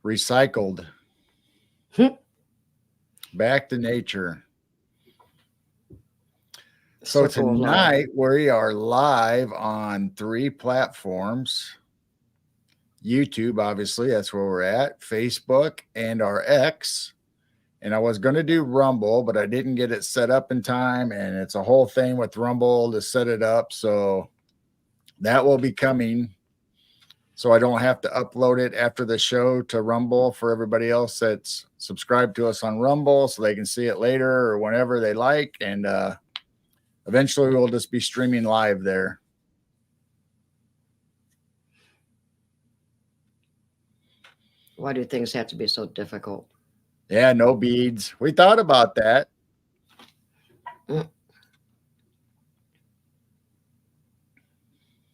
recycled back to nature. So Circle of life. tonight we are live on 3 platforms. YouTube, obviously, that's where we're at. Facebook and our X. And I was going to do Rumble, but I didn't get it set up in time. And it's a whole thing with Rumble to set it up. So that will be coming. So I don't have to upload it after the show to Rumble for everybody else that's subscribed to us on Rumble so they can see it later or whenever they like. And eventually we'll just be streaming live there. Why do things have to be so difficult? Yeah, no beads. We thought about that.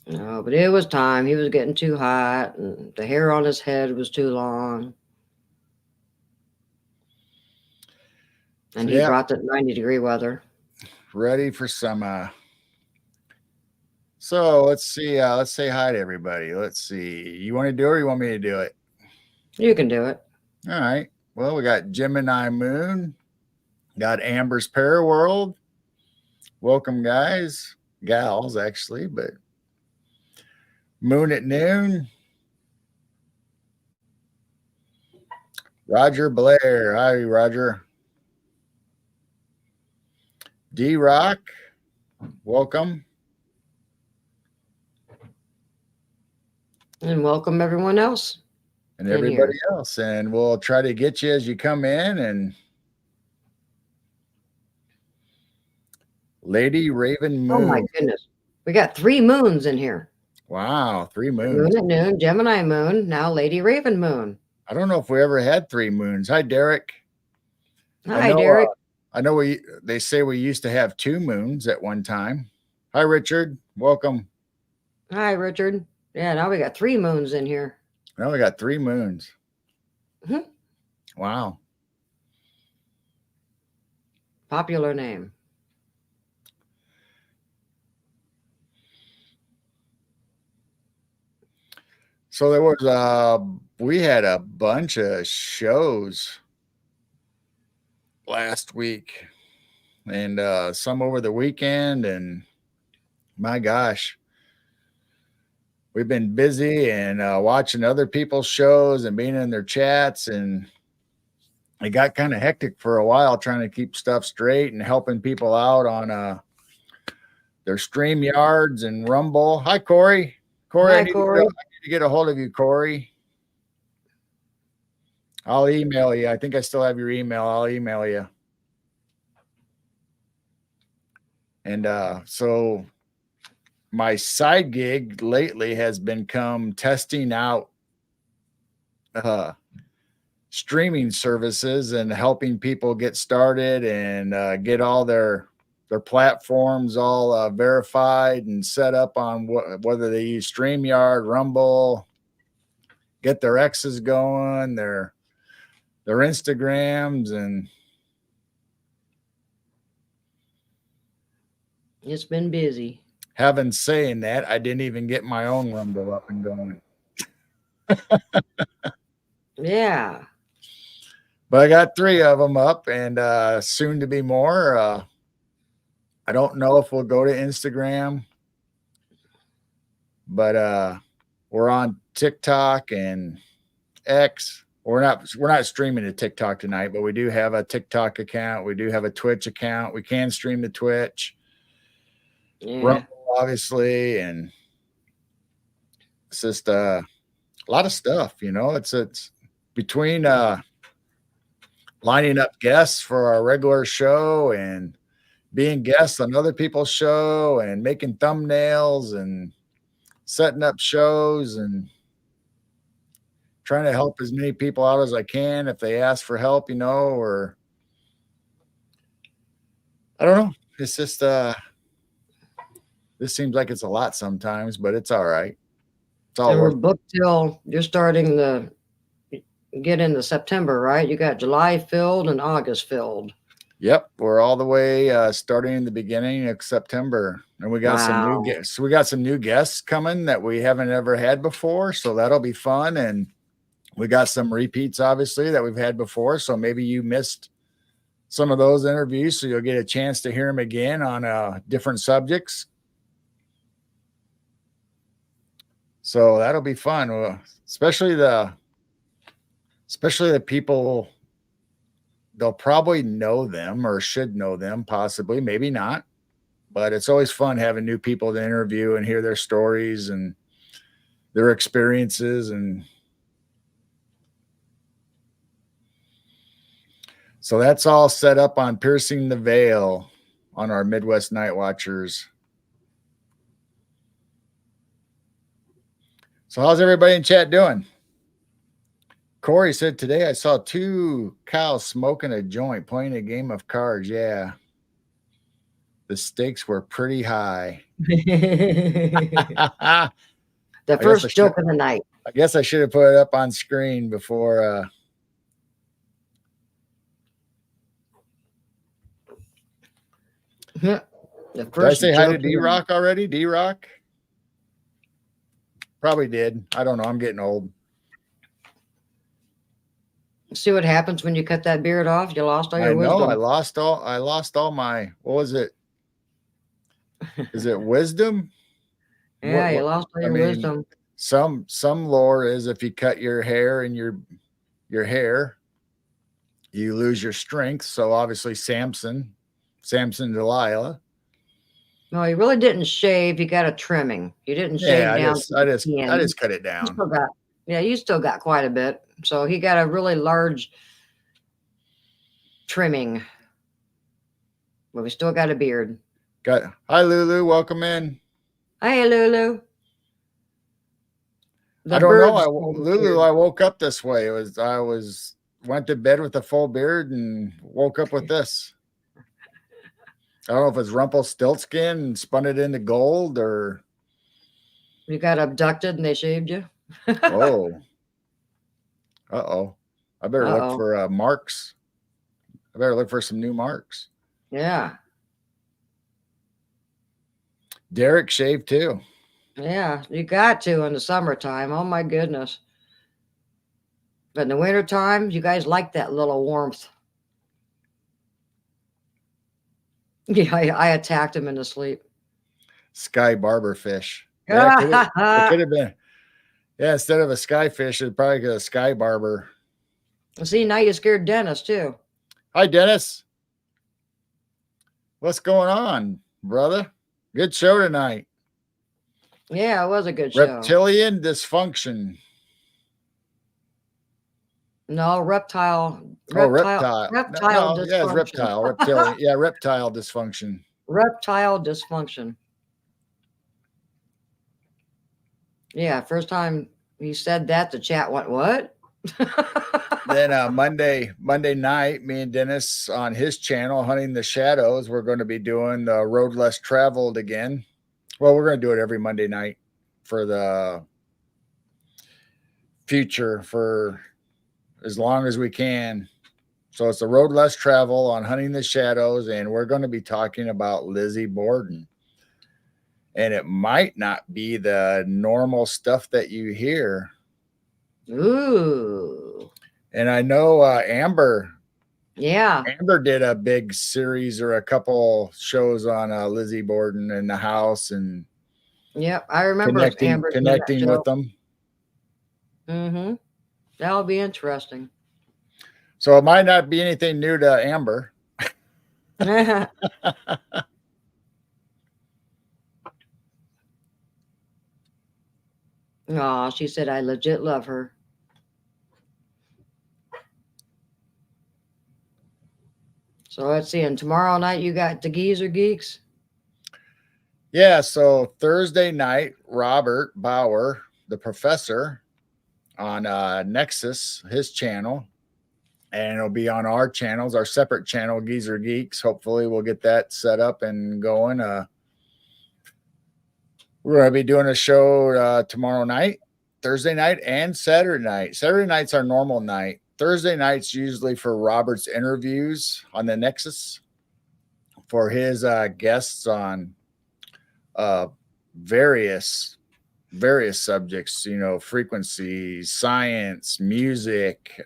No, but it was time. He was getting too hot, and the hair on his head was too long. And So, he yeah, brought the 90-degree weather. ready for some. So let's see. Let's say hi to everybody. Let's see. You want to do it or you want me to do it? You can do it. All right. Well, we got Gemini Moon, got Amber's Paraworld. Welcome, guys, gals, actually, but Moon at Noon. Roger Blair. Hi, Roger. D Rock. Welcome. And welcome everyone else. And everybody else. And we'll try to get you as you come in. And Lady Raven Moon. Oh, my goodness. We got 3 moons in here. Wow, 3 moons. Moon at Noon, Gemini Moon, now Lady Raven Moon. I don't know if we ever had 3 moons. Hi, Derek. Hi, Derek. I know they say we used to have 2 moons at one time. Hi, Richard. Welcome. Hi, Richard. Yeah, now we got 3 moons in here. Now we got 3 moons. Wow. Popular name. So there was we had a bunch of shows last week and some over the weekend, and my gosh, we've been busy and watching other people's shows and being in their chats, and it got kind of hectic for a while trying to keep stuff straight and helping people out on their stream yards and Rumble. Hi, Corey. Corey, Hi, I need to get a hold of you, Corey. I'll email you. I think I still have your email. I'll email you. And so my side gig lately has become testing out streaming services and helping people get started and get all their platforms all verified and set up on whether they use StreamYard, Rumble, get their X's going, their Instagrams, and it's been busy. Having saying that, I didn't even get my own Rumble up and going. Yeah. But I got 3 of them up and soon to be more. I don't know if we'll go to Instagram, but we're on TikTok and X. We're not streaming to TikTok tonight, but we do have a TikTok account. We do have a Twitch account. We can stream to Twitch. Yeah. Rumble, obviously, and it's just a lot of stuff, you know. It's between lining up guests for our regular show and being guests on other people's show and making thumbnails and setting up shows and trying to help as many people out as I can if they ask for help, you know, or I don't know. It's just this seems like it's a lot sometimes, but it's all right. It's all we're booked till you're starting to get into September, right? You got July filled and August filled. Yep, we're all the way starting in the beginning of September, and we got some new guests. We got some new guests coming that we haven't ever had before, so that'll be fun. And We got some repeats, obviously, that we've had before. So maybe you missed some of those interviews, so you'll get a chance to hear them again on different subjects. So that'll be fun, especially the people. They'll probably know them or should know them, possibly, maybe not. But it's always fun having new people to interview and hear their stories and their experiences. And so that's all set up on Piercing the Veil on our Midwest Night Watchers. So how's everybody in chat doing? Corey said today I saw 2 cows smoking a joint, playing a game of cards. Yeah. The stakes were pretty high. The first joke of the night. I guess I should have put it up on screen before. The Did I first say hi to joke D-Rock already? D-Rock? Probably did. I don't know. I'm getting old. See what happens when you cut that beard off? You lost all your wisdom. I lost all my, what was it? Is it wisdom? Yeah, you lost all your wisdom. Some lore is if you cut your hair and your hair, you lose your strength. So obviously Samson Delilah. No, you really didn't shave. You got a trimming. You didn't shave down. I just cut it down. You still got quite a bit. So he got a really large trimming. But we still got a beard. Hi, Lulu. Welcome in. Hi, Lulu. I don't know. Lulu, I woke up this way. I went to bed with a full beard and woke up with this. I don't know if it's Rumpelstiltskin and spun it into gold or. You got abducted and they shaved you? Oh. Uh-oh. I better look for marks. I better look for some new marks. Yeah. Derek shaved too. Yeah, you got to in the summertime. Oh my goodness. But in the wintertime, you guys like that little warmth. Yeah, I attacked him in his sleep. Sky barber fish. Yeah, it could have been. Yeah, instead of a sky fish, it'd probably get a sky barber. See, now you scared Dennis too. Hi, Dennis. What's going on, brother? Good show tonight. Yeah, it was a good show. Reptilian dysfunction. No, reptile. Reptile. Reptile dysfunction. Yeah, it's reptile. Reptilian. Yeah, reptile dysfunction. Reptile dysfunction. Yeah, first time he said that, the chat went, what? Then Monday night, me and Dennis on his channel, Hunting the Shadows, we're going to be doing the Road Less Traveled again. Well, we're going to do it every Monday night for the future, for as long as we can. So it's the Road Less Travel on Hunting the Shadows, and we're going to be talking about Lizzie Borden. And it might not be the normal stuff that you hear. Ooh. And I know Amber. Yeah. Amber did a big series or a couple shows on Lizzie Borden in the house. And yep, I remember Amber connecting with them. Mm-hmm. That'll be interesting. So it might not be anything new to Amber. Oh, she said, I legit love her. So let's see. And tomorrow night, you got the Geezer Geeks? Yeah. So Thursday night, Robert Bauer, the professor, on Nexus, his channel. And it'll be on our channels, our separate channel, Geezer Geeks. Hopefully we'll get that set up and going. We're going to be doing a show tomorrow night, Thursday night, and Saturday night. Saturday night's our normal night. Thursday night's usually for Robert's interviews on the Nexus for his guests on various various subjects, frequencies, science, music,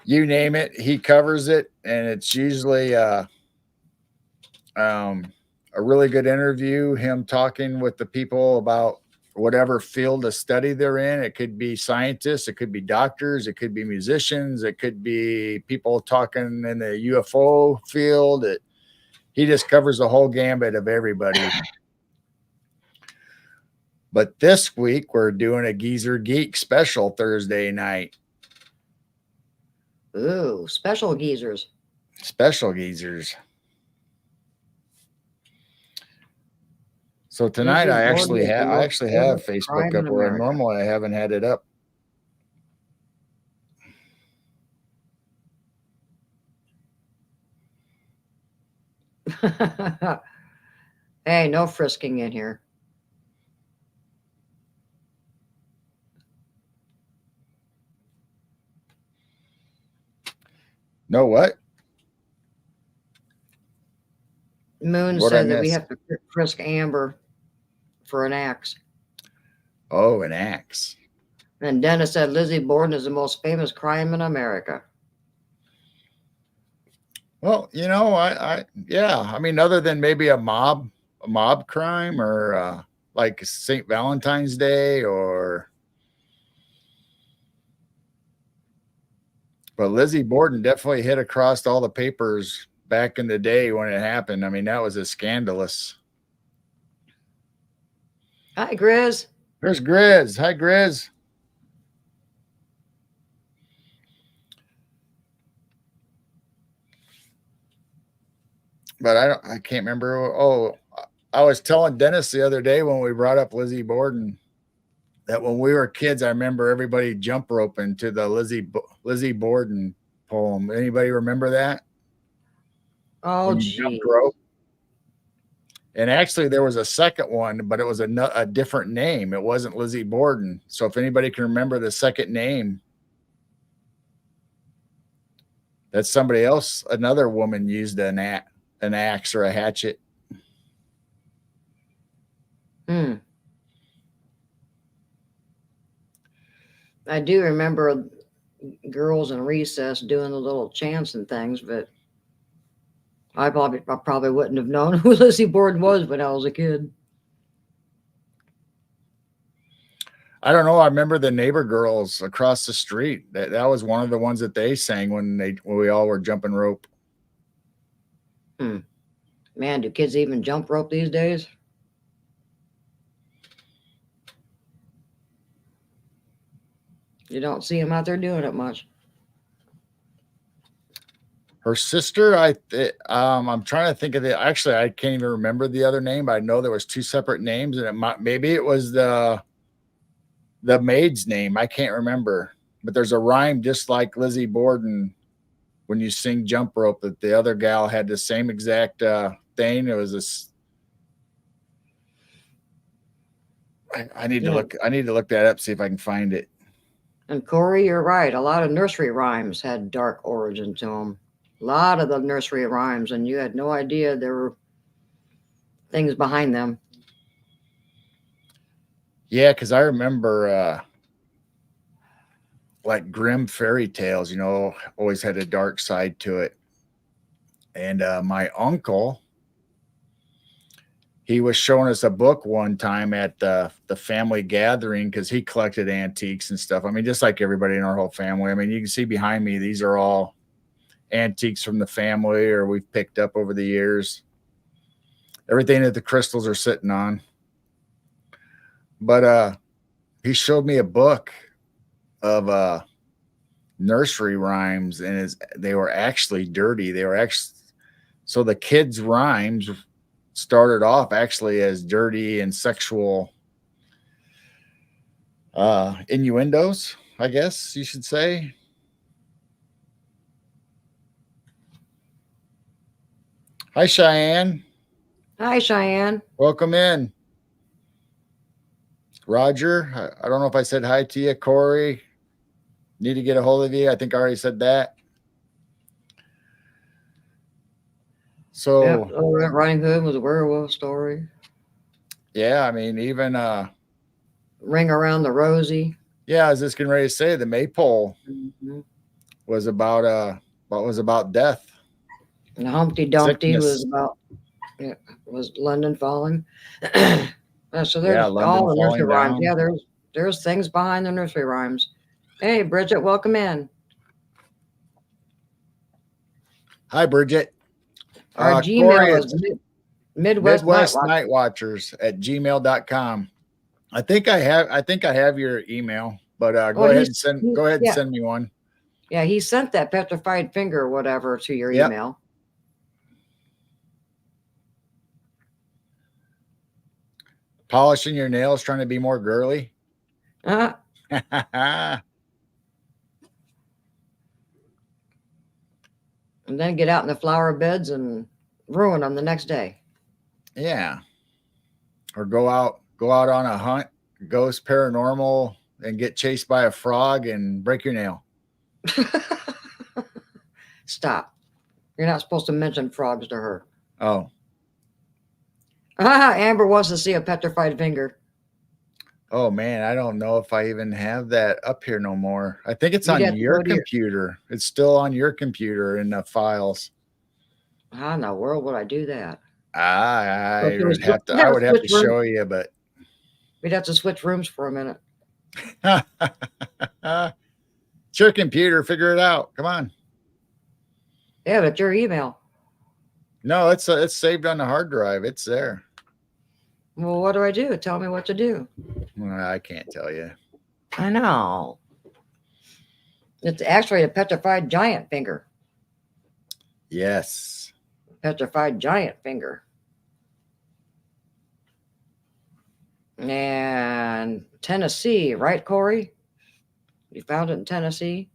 you name it, he covers it. And it's usually um, a really good interview, him talking with the people about whatever field of study they're in. It could be scientists, it could be doctors, it could be musicians, it could be people talking in the UFO field. He just covers the whole gambit of everybody. But this week we're doing a Geezer Geek special Thursday night. Ooh, special geezers. Special geezers. So tonight I actually have Facebook up where normally I haven't had it up. Hey, no frisking in here. No what? Moon said that we have to frisk Amber for an axe. Oh, an axe. And Dennis said Lizzie Borden is the most famous crime in America. Well, I mean, other than maybe a mob crime or like St. Valentine's Day but Lizzie Borden definitely hit across all the papers back in the day when it happened. I mean, that was a scandalous. Hi, Grizz. There's Grizz. Hi, Grizz. But I can't remember. Oh, I was telling Dennis the other day when we brought up Lizzie Borden that when we were kids, I remember everybody jump roping to the Lizzie Borden poem. Anybody remember that? Oh, gee. Rope. And actually, there was a second one, but it was a different name. It wasn't Lizzie Borden. So if anybody can remember the second name, that's somebody else. Another woman used an axe or a hatchet. I do remember girls in recess doing the little chants and things, but I probably wouldn't have known who Lizzie Borden was when I was a kid. I don't know. I remember the neighbor girls across the street. That was one of the ones that they sang when we all were jumping rope. Man, do kids even jump rope these days? You don't see them out there doing it much. Her sister, I'm trying to think of it. Actually, I can't even remember the other name. But I know there was two separate names, and maybe it was the maid's name. I can't remember. But there's a rhyme just like Lizzie Borden when you sing jump rope that the other gal had the same exact thing. It was this. I need to look. I need to look that up, see if I can find it. And Corey, you're right. A lot of nursery rhymes had dark origin to them. A lot of the nursery rhymes, and you had no idea there were things behind them. Yeah, because I remember like grim fairy tales, always had a dark side to it. And my uncle, he was showing us a book one time at the family gathering because he collected antiques and stuff. I mean, just like everybody in our whole family. I mean, you can see behind me, these are all antiques from the family or we've picked up over the years. Everything that the crystals are sitting on. But he showed me a book of nursery rhymes, and they were actually dirty. So the kids' rhymes started off actually as dirty and sexual innuendos, I guess you should say. Hi, Cheyenne. Hi, Cheyenne. Welcome in. Roger, I don't know if I said hi to you. Corey, need to get a hold of you. I think I already said that. So, Red Riding Hood was a werewolf story. Yeah, I mean, even Ring Around the Rosie. yeah, I was just getting ready to say the maypole Hmm. was about what was about death, And Humpty Dumpty was sickness. about, yeah, was London Falling. So Yeah, there's London all the nursery falling rhymes. down. Yeah, there's things behind the nursery rhymes. Hey, Bridget, welcome in. Hi, Bridget. Our Corey, Gmail is it's Midwest Night Midwest Watch. Night Watchers at gmail.com. I think I have your email, but Oh, go ahead and yeah, send me one. yeah, he sent that petrified finger or whatever to your Yep. email. Polishing your nails, trying to be more girly. Uh, and then get out in the flower beds and ruin them the next day. Yeah. Or go out on a hunt, ghost paranormal, and get chased by a frog and break your nail. Stop. You're not supposed to mention frogs to her. Oh. Amber wants to see a petrified finger. Oh man, I don't know if I even have that up here no more. I think it's You'd on have to your go to your. computer. It's still on your computer in the files. How in the world would I do that? I Okay, would have to we'd I have to would have switch to rooms. show you, but We'd have to switch rooms for a minute. it's your computer. Figure it out. Come on. Yeah, but your email. No, it's saved on the hard drive. It's there. Well, what do I do? Tell me what to do. Well, I can't tell you. I know. It's actually a petrified giant finger. Yes. Petrified giant finger. And Tennessee, right, Corey? You found it in Tennessee?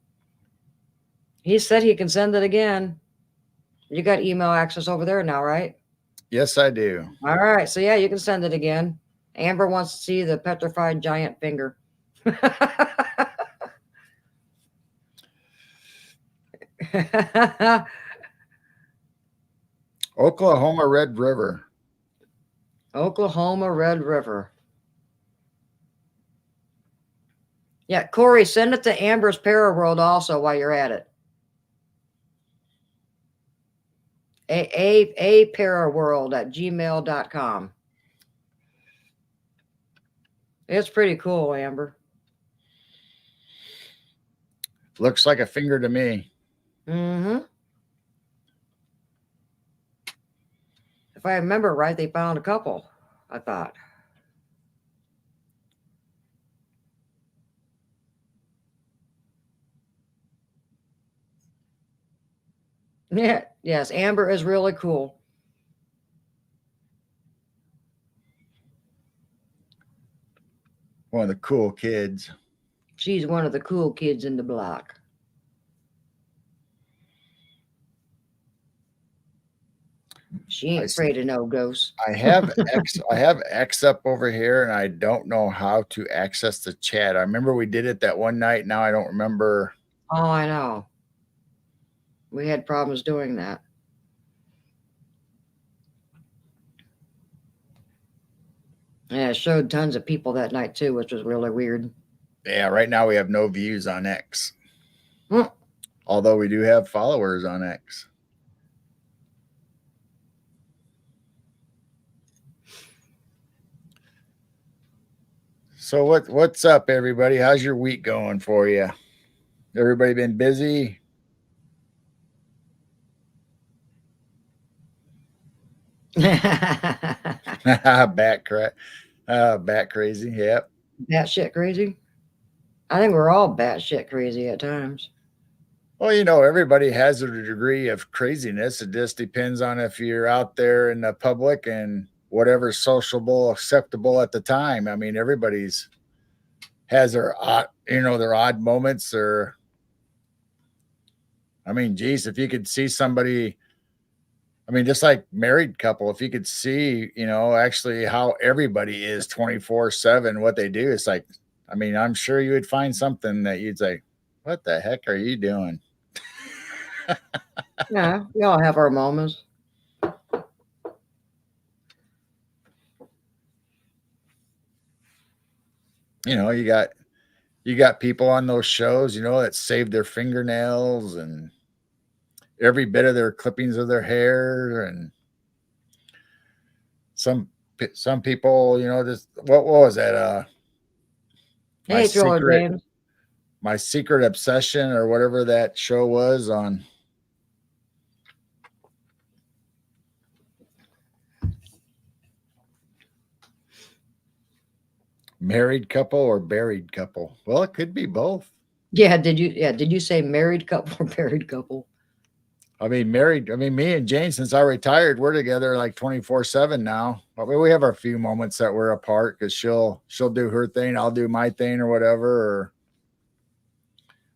He said he can send it again. You got email access over there now, right? Yes, I do. All right. So, yeah, you can send it again. Amber wants to see the petrified giant finger. Oklahoma Red River. Oklahoma Red River. Yeah, Corey, send it to Amber's Paraworld also while you're at it. A Paraworld at gmail.com. It's pretty cool, Amber. Looks like a finger to me. Mm-hmm. If I remember right, they found a couple, I thought. Yeah, yes, Amber is really cool. One of the cool kids. She's one of the cool kids in the block. She ain't afraid of no ghosts. I have X up over here and I don't know how to access the chat. I remember we did it that one night. Now I don't remember. Oh, I know. We had problems doing that. Yeah, it showed tons of people that night too, which was really weird. Yeah, right now we have no views on X. Hmm. Although we do have followers on X. So what's up, everybody? How's your week going for you? Everybody been busy? Bat crazy. Yep. Batshit crazy. I think we're all batshit crazy at times. Well, everybody has a degree of craziness. It just depends on if you're out there in the public and whatever's sociable, acceptable at the time. I mean, everybody's has their odd moments. Or, I mean, geez, if you could see somebody, I mean, just like married couple, if you could see, actually how everybody is 24/7, what they do, it's like, I mean, I'm sure you would find something that you'd say, what the heck are you doing? Yeah, we all have our moments. you got people on those shows, that save their fingernails and every bit of their clippings of their hair, and some some people, just what was that? My Hey, Thriller secret James. my secret obsession or whatever that show was on. Married couple or buried couple? Well, it could be both. Yeah, did you say married couple or married couple? I mean, married. I mean, me and Jane, since I retired, we're together like 24/7 now. I mean, we have our few moments that we're apart because she'll do her thing, I'll do my thing or whatever.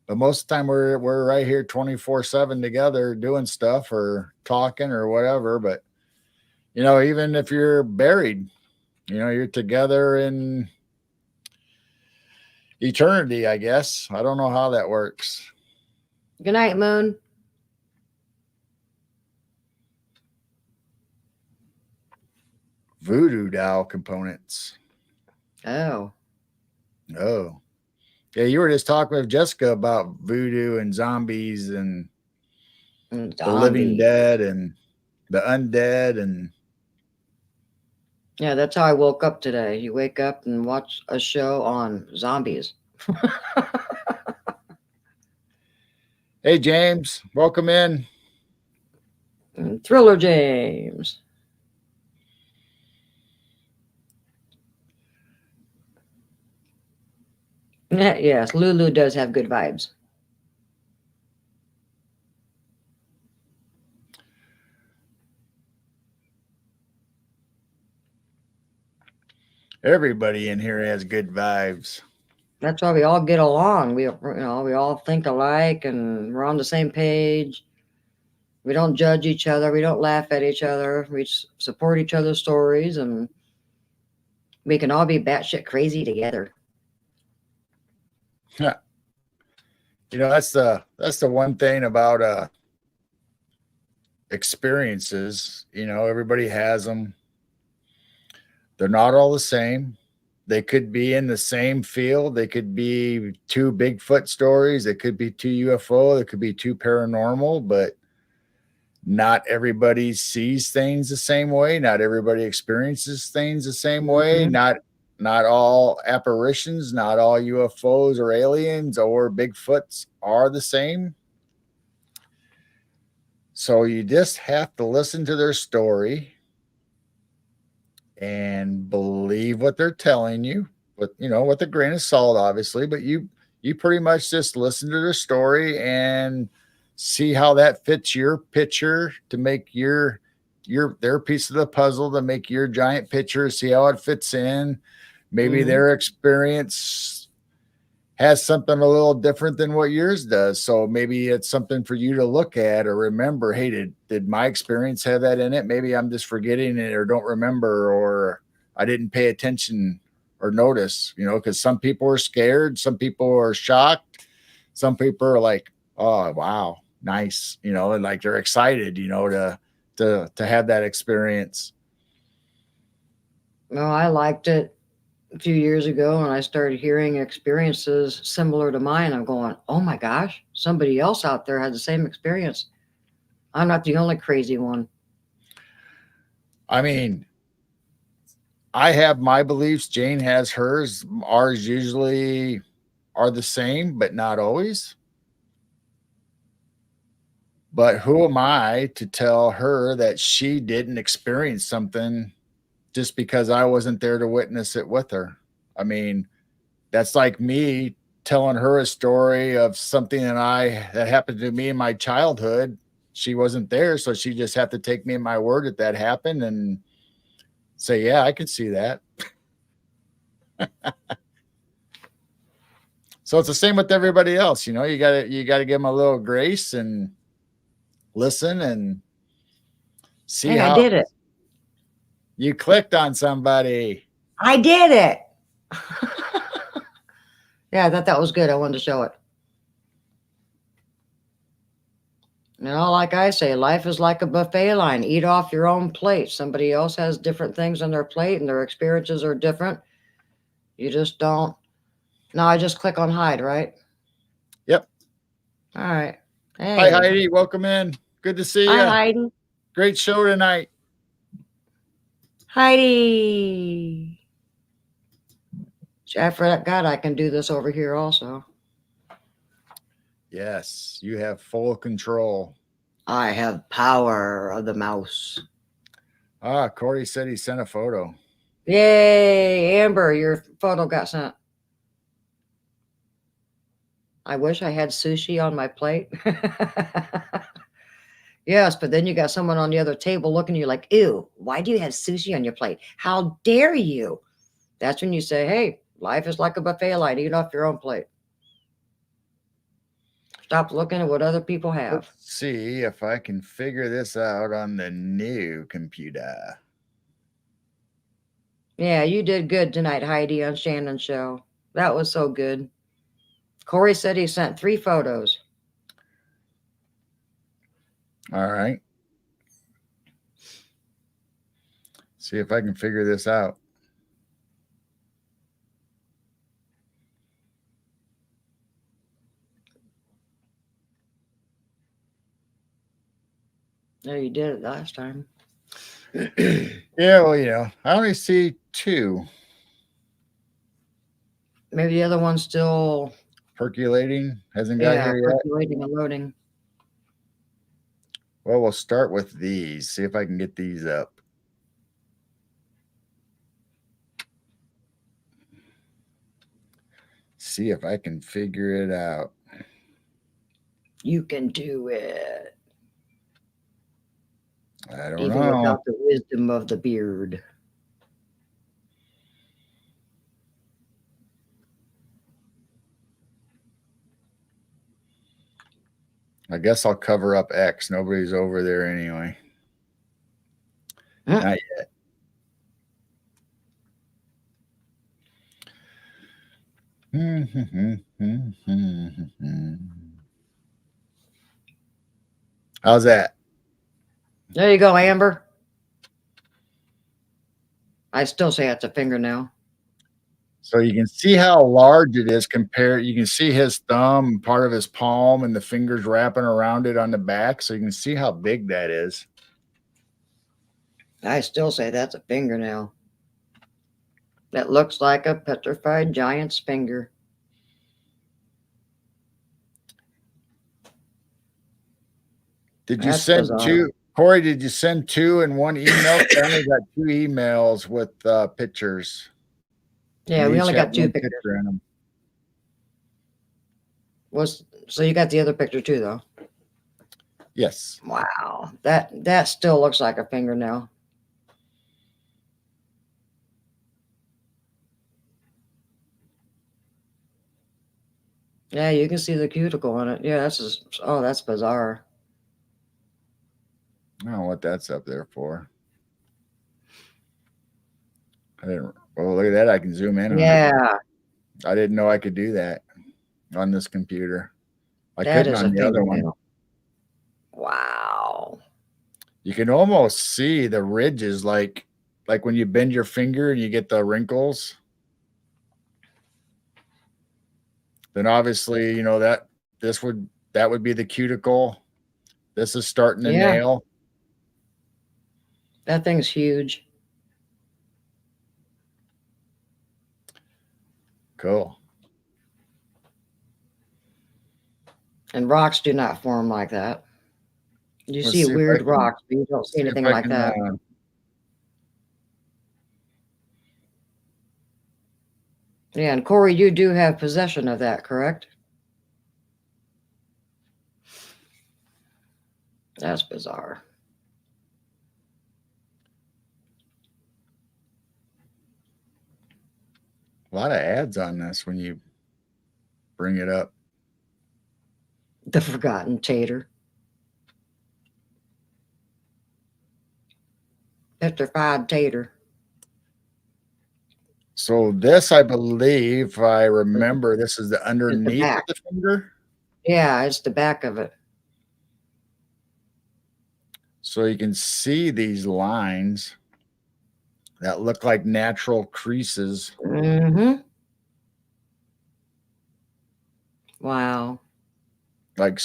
But most of the time we're right here 24/7 together doing stuff or talking or whatever. But even if you're buried, you're together in eternity, I guess. I don't know how that works. Good night, Moon. Voodoo doll components. Oh. Oh. Yeah, you were just talking with Jessica about voodoo and zombies and the living Zombie. dead and the undead. And Yeah, that's how I woke up today. You wake up and watch a show on zombies. hey, James, welcome in. Thriller James. Yes, Lulu does have good vibes. Everybody in here has good vibes. That's why we all get along. We all think alike, and we're on the same page. We don't judge each other. We don't laugh at each other. We support each other's stories, and we can all be batshit crazy together. That's the one thing about experiences. Everybody has them. They're not all the same. They could be in the same field. They could be two Bigfoot stories. They could be two UFO. They could be two paranormal, but not everybody sees things the same way. Not everybody experiences things the same way. Mm-hmm. Not all apparitions, not all UFOs or aliens or Bigfoots are the same. So you just have to listen to their story and believe what they're telling you, but with a grain of salt, obviously. But you pretty much just listen to their story and see how that fits your picture to make their piece of the puzzle to make your giant picture. See how it fits in. Maybe Mm-hmm. their experience has something a little different than what yours does. So maybe it's something for you to look at or remember. Hey, did my experience have that in it? Maybe I'm just forgetting it or don't remember, or I didn't pay attention or notice, because some people are scared, some people are shocked, some people are like, oh wow, nice, and like they're excited, to have that experience. Well, I liked it a few years ago, and I started hearing experiences similar to mine. I'm going, oh my gosh, somebody else out there had the same experience. I'm not the only crazy one. I mean, I have my beliefs, Jane has hers. Ours usually are the same, but not always. But who am I to tell her that she didn't experience something just because I wasn't there to witness it with her? I mean, that's like me telling her a story of something that happened to me in my childhood. She wasn't there, so she just had to take me at my word that happened and say, "Yeah, I can see that." So it's the same with everybody else. You gotta give them a little grace and listen and see Hey, I how did it. you clicked on somebody. I did it. Yeah, I thought that was good. I wanted to show it. Like I say, life is like a buffet line. Eat off your own plate. Somebody else has different things on their plate and their experiences are different. You just don't Now I just click on hide, right? Yep. All right. Hi, Hey. Heidi. Welcome in. Good to see Hi, you. Heidi. Great show tonight. Heidi. I forgot I can do this over here also. Yes, you have full control. I have power of the mouse. Ah, Corey said he sent a photo. Yay, Amber, your photo got sent. I wish I had sushi on my plate. Yes, but then you got someone on the other table looking at you like, ew, why do you have sushi on your plate? How dare you? That's when you say, hey, life is like a buffet line. Eat off your own plate. Stop looking at what other people have. Let's see if I can figure this out on the new computer. Yeah, you did good tonight, Heidi, on Shannon's show. That was so good. Corey said he sent 3 photos. All right. See if I can figure this out. No, you did it last time. Yeah, well, I only see 2 Maybe the other one's still, percolating. Hasn't got here yet. percolating and loading. Well, we'll start with these. See if I can get these up. See if I can figure it out. You can do it. I don't Even know. without the wisdom of the beard. I guess I'll cover up X. Nobody's over there anyway. Not yet. How's that? There you go, Amber. I still say it's a fingernail. So you can see how large it is compared. You can see his thumb, part of his palm, and the fingers wrapping around it on the back. So you can see how big that is. I still say that's a fingernail. That looks like a petrified giant's finger. Did you That's send bizarre. 2? Corey, did you send 2 in one email? I only got 2 emails with pictures. Yeah, And we each only have got 2 one pictures. picture in them. So you got the other picture too, though. Yes. Wow, that still looks like a fingernail. Yeah, you can see the cuticle on it. Yeah, that's bizarre. I don't know what that's up there for. I didn't. Well, look at that. I can zoom in on it. Yeah, I didn't know I could do that on this computer. I that couldn't is a on the other one. fingernail. Wow. You can almost see the ridges, like when you bend your finger and you get the wrinkles. Then obviously, that would be the cuticle. This is starting the Yeah, nail. that thing's huge. Cool. And rocks do not form like that. You Let's see see if I weird can rocks, but you don't see see if anything I like can. that. Yeah, and Corey, you do have possession of that, correct? That's bizarre. A lot of ads on this when you bring it up. The forgotten tater. Petrified tater. So this, I believe, if I remember, this is the Is the underneath of back. the finger. Yeah, it's the back of it. So you can see these lines that look like natural creases. Mm-hmm. Wow. like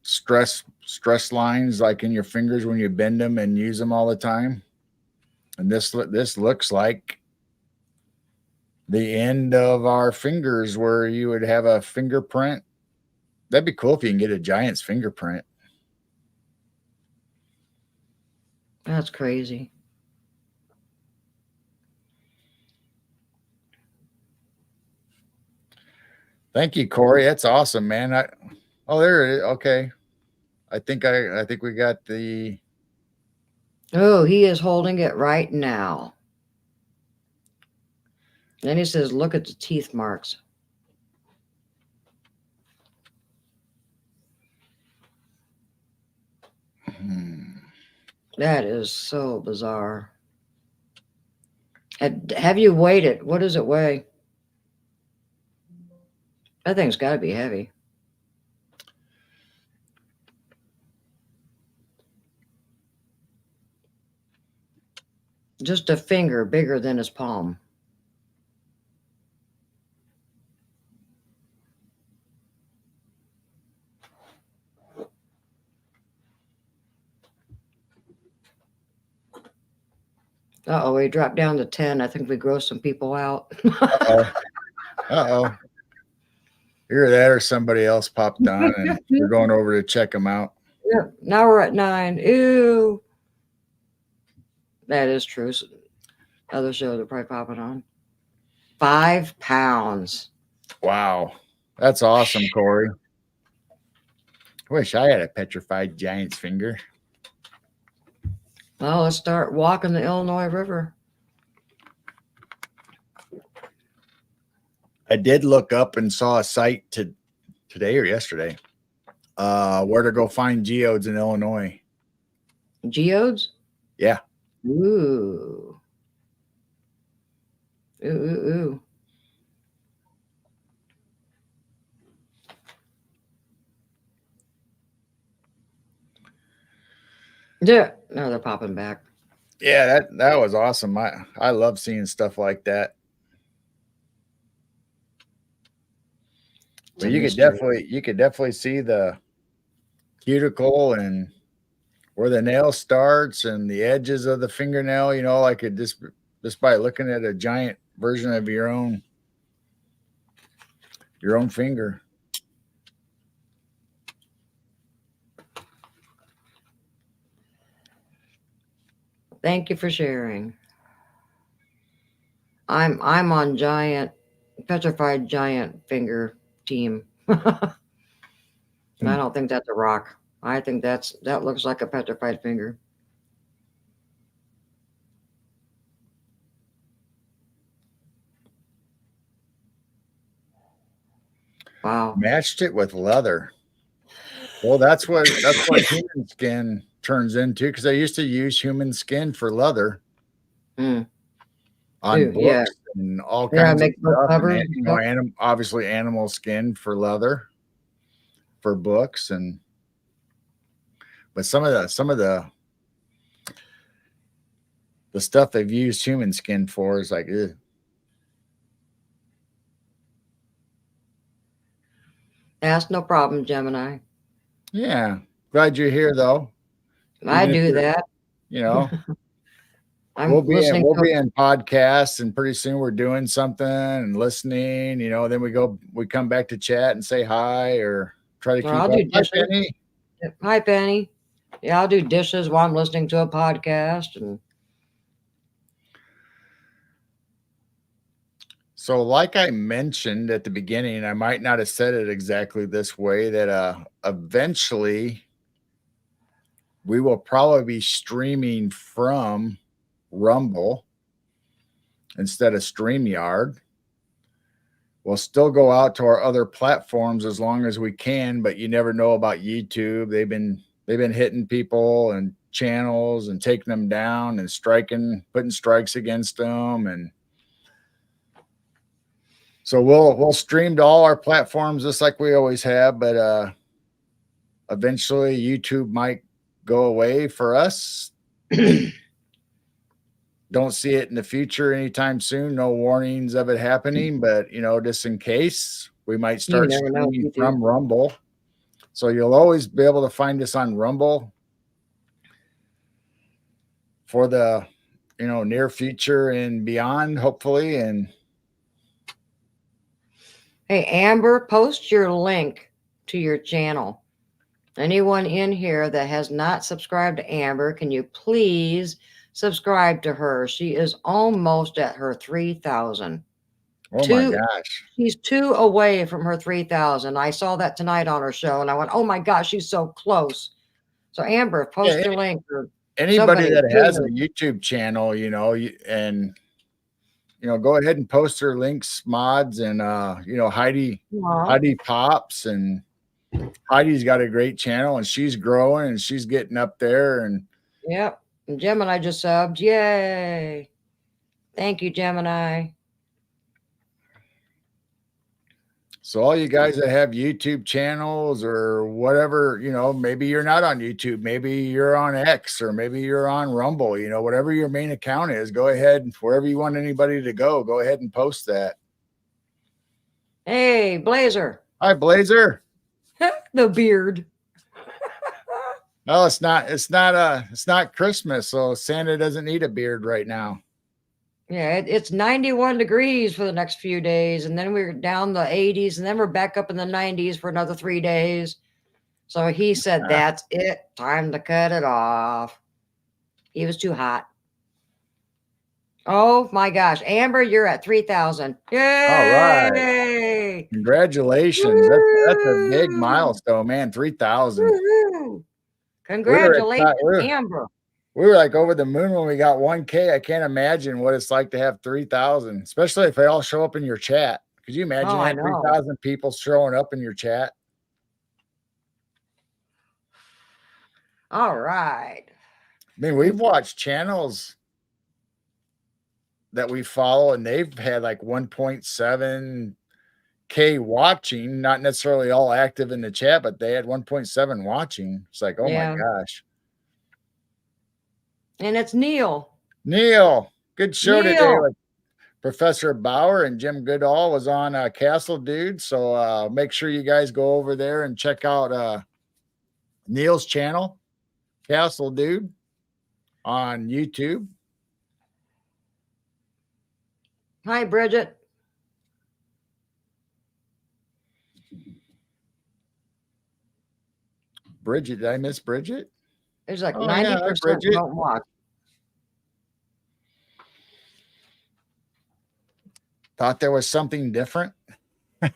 stress lines like in your fingers when you bend them and use them all the time. And this looks like the end of our fingers where you would have a fingerprint. That'd be cool if you can get a giant's fingerprint. That's crazy. Thank you, Corey. That's awesome, man. Oh, there it is. Okay. I think we got the. Oh, he is holding it right now. Then he says, look at the teeth marks. That is so bizarre. Have you weighed it? What does it weigh? That thing's got to be heavy. Just a finger bigger than his palm. Uh-oh, we dropped down to 10. I think we grossed some people out. Uh oh. Either that or somebody else popped on and we're going over to check them out. Yeah, now we're at 9. Ew. That is true. Other shows are probably popping on. 5 pounds. Wow. That's awesome, Corey. Wish I had a petrified giant's finger. Well, let's start walking the Illinois River. I did look up and saw a site today or yesterday where to go find geodes in Illinois. Geodes? Yeah. Ooh. Ooh, ooh, ooh. Yeah. No, they're popping back. Yeah, that was awesome. I love seeing stuff like that. But you could definitely see the cuticle and where the nail starts and the edges of the fingernail, like it just by looking at a giant version of your own finger. Thank you for sharing. I'm on petrified giant finger team. I don't think that's a rock. I think that looks like a petrified finger. Wow. Matched it with leather. Well, that's what human skin turns into, because I used to use human skin for leather on books Yeah. and all Yeah, kinds of make book stuff. covers. And, obviously animal skin for leather for books, but some of the stuff they've used human skin for is like, ugh. That's no problem, Gemini. Yeah, glad you're here though. I do that. We'll be in podcasts, and pretty soon we're doing something and listening. Then we come back to chat and say hi or try to keep I'll up. do dishes. Hi, Penny. Hi, Penny. Yeah, I'll do dishes while I'm listening to a podcast. And so, like I mentioned at the beginning, I might not have said it exactly this way, that eventually we will probably be streaming from Rumble instead of StreamYard. We'll still go out to our other platforms as long as we can, but you never know about YouTube. They've been hitting people and channels and taking them down and putting strikes against them, and so we'll stream to all our platforms just like we always have. But eventually, YouTube might go away for us. Don't see it in the future anytime soon. No warnings of it happening, but just in case, We might You start never know with streaming YouTube. from Rumble. So you'll always be able to find us on Rumble for the near future and beyond, hopefully. And Hey, Amber, post your link to your channel. Anyone in here that has not subscribed to Amber, can you please subscribe to her? She is almost at her 3,000. oh my gosh. She's 2 away from her 3,000. I saw that tonight on her show, and I went, "Oh my gosh, she's so close." So Amber, Yeah, post your link or anybody somebody. that has a YouTube channel, and go ahead and post their links, mods, and Heidi Pops, and Heidi's got a great channel, and she's growing and she's getting up there. And Yep. And Gemini just subbed. Yay. Thank you, Gemini. so all you guys that have YouTube channels or whatever, maybe you're not on YouTube, maybe you're on X, or maybe you're on Rumble, whatever your main account is, go ahead, wherever you want anybody to go ahead and post that. Hey, Blazer. Hi, Blazer. The beard. No, it's not Christmas, so Santa doesn't need a beard right now. Yeah, it's 91 degrees for the next few days, and then we're down the 80s, and then we're back up in the 90s for another 3 days. So he said, "That's it. Time to cut it off." He was too hot. Oh my gosh, Amber, you're at 3,000. Yay! All right. Congratulations. That's a big milestone, man. 3,000. Woo-hoo. Congratulations, Amber. We were like over the moon when we got 1K. I can't imagine what it's like to have 3,000, especially if they all show up in your chat. Could you imagine that 3,000 people showing up in your chat? All right. I mean, we've watched channels that we follow, and they've had like 1.7K watching, not necessarily all active in the chat, but they had 1.7 watching. It's like, oh my gosh. And it's Neil. Neil, good show today. Like Professor Bauer and Jim Goodall was on Castle Dude. So make sure you guys go over there and check out Neil's channel, Castle Dude, on YouTube. Hi, Bridget. Bridget, did I miss Bridget? There's like 90% don't watch. Thought there was something different. It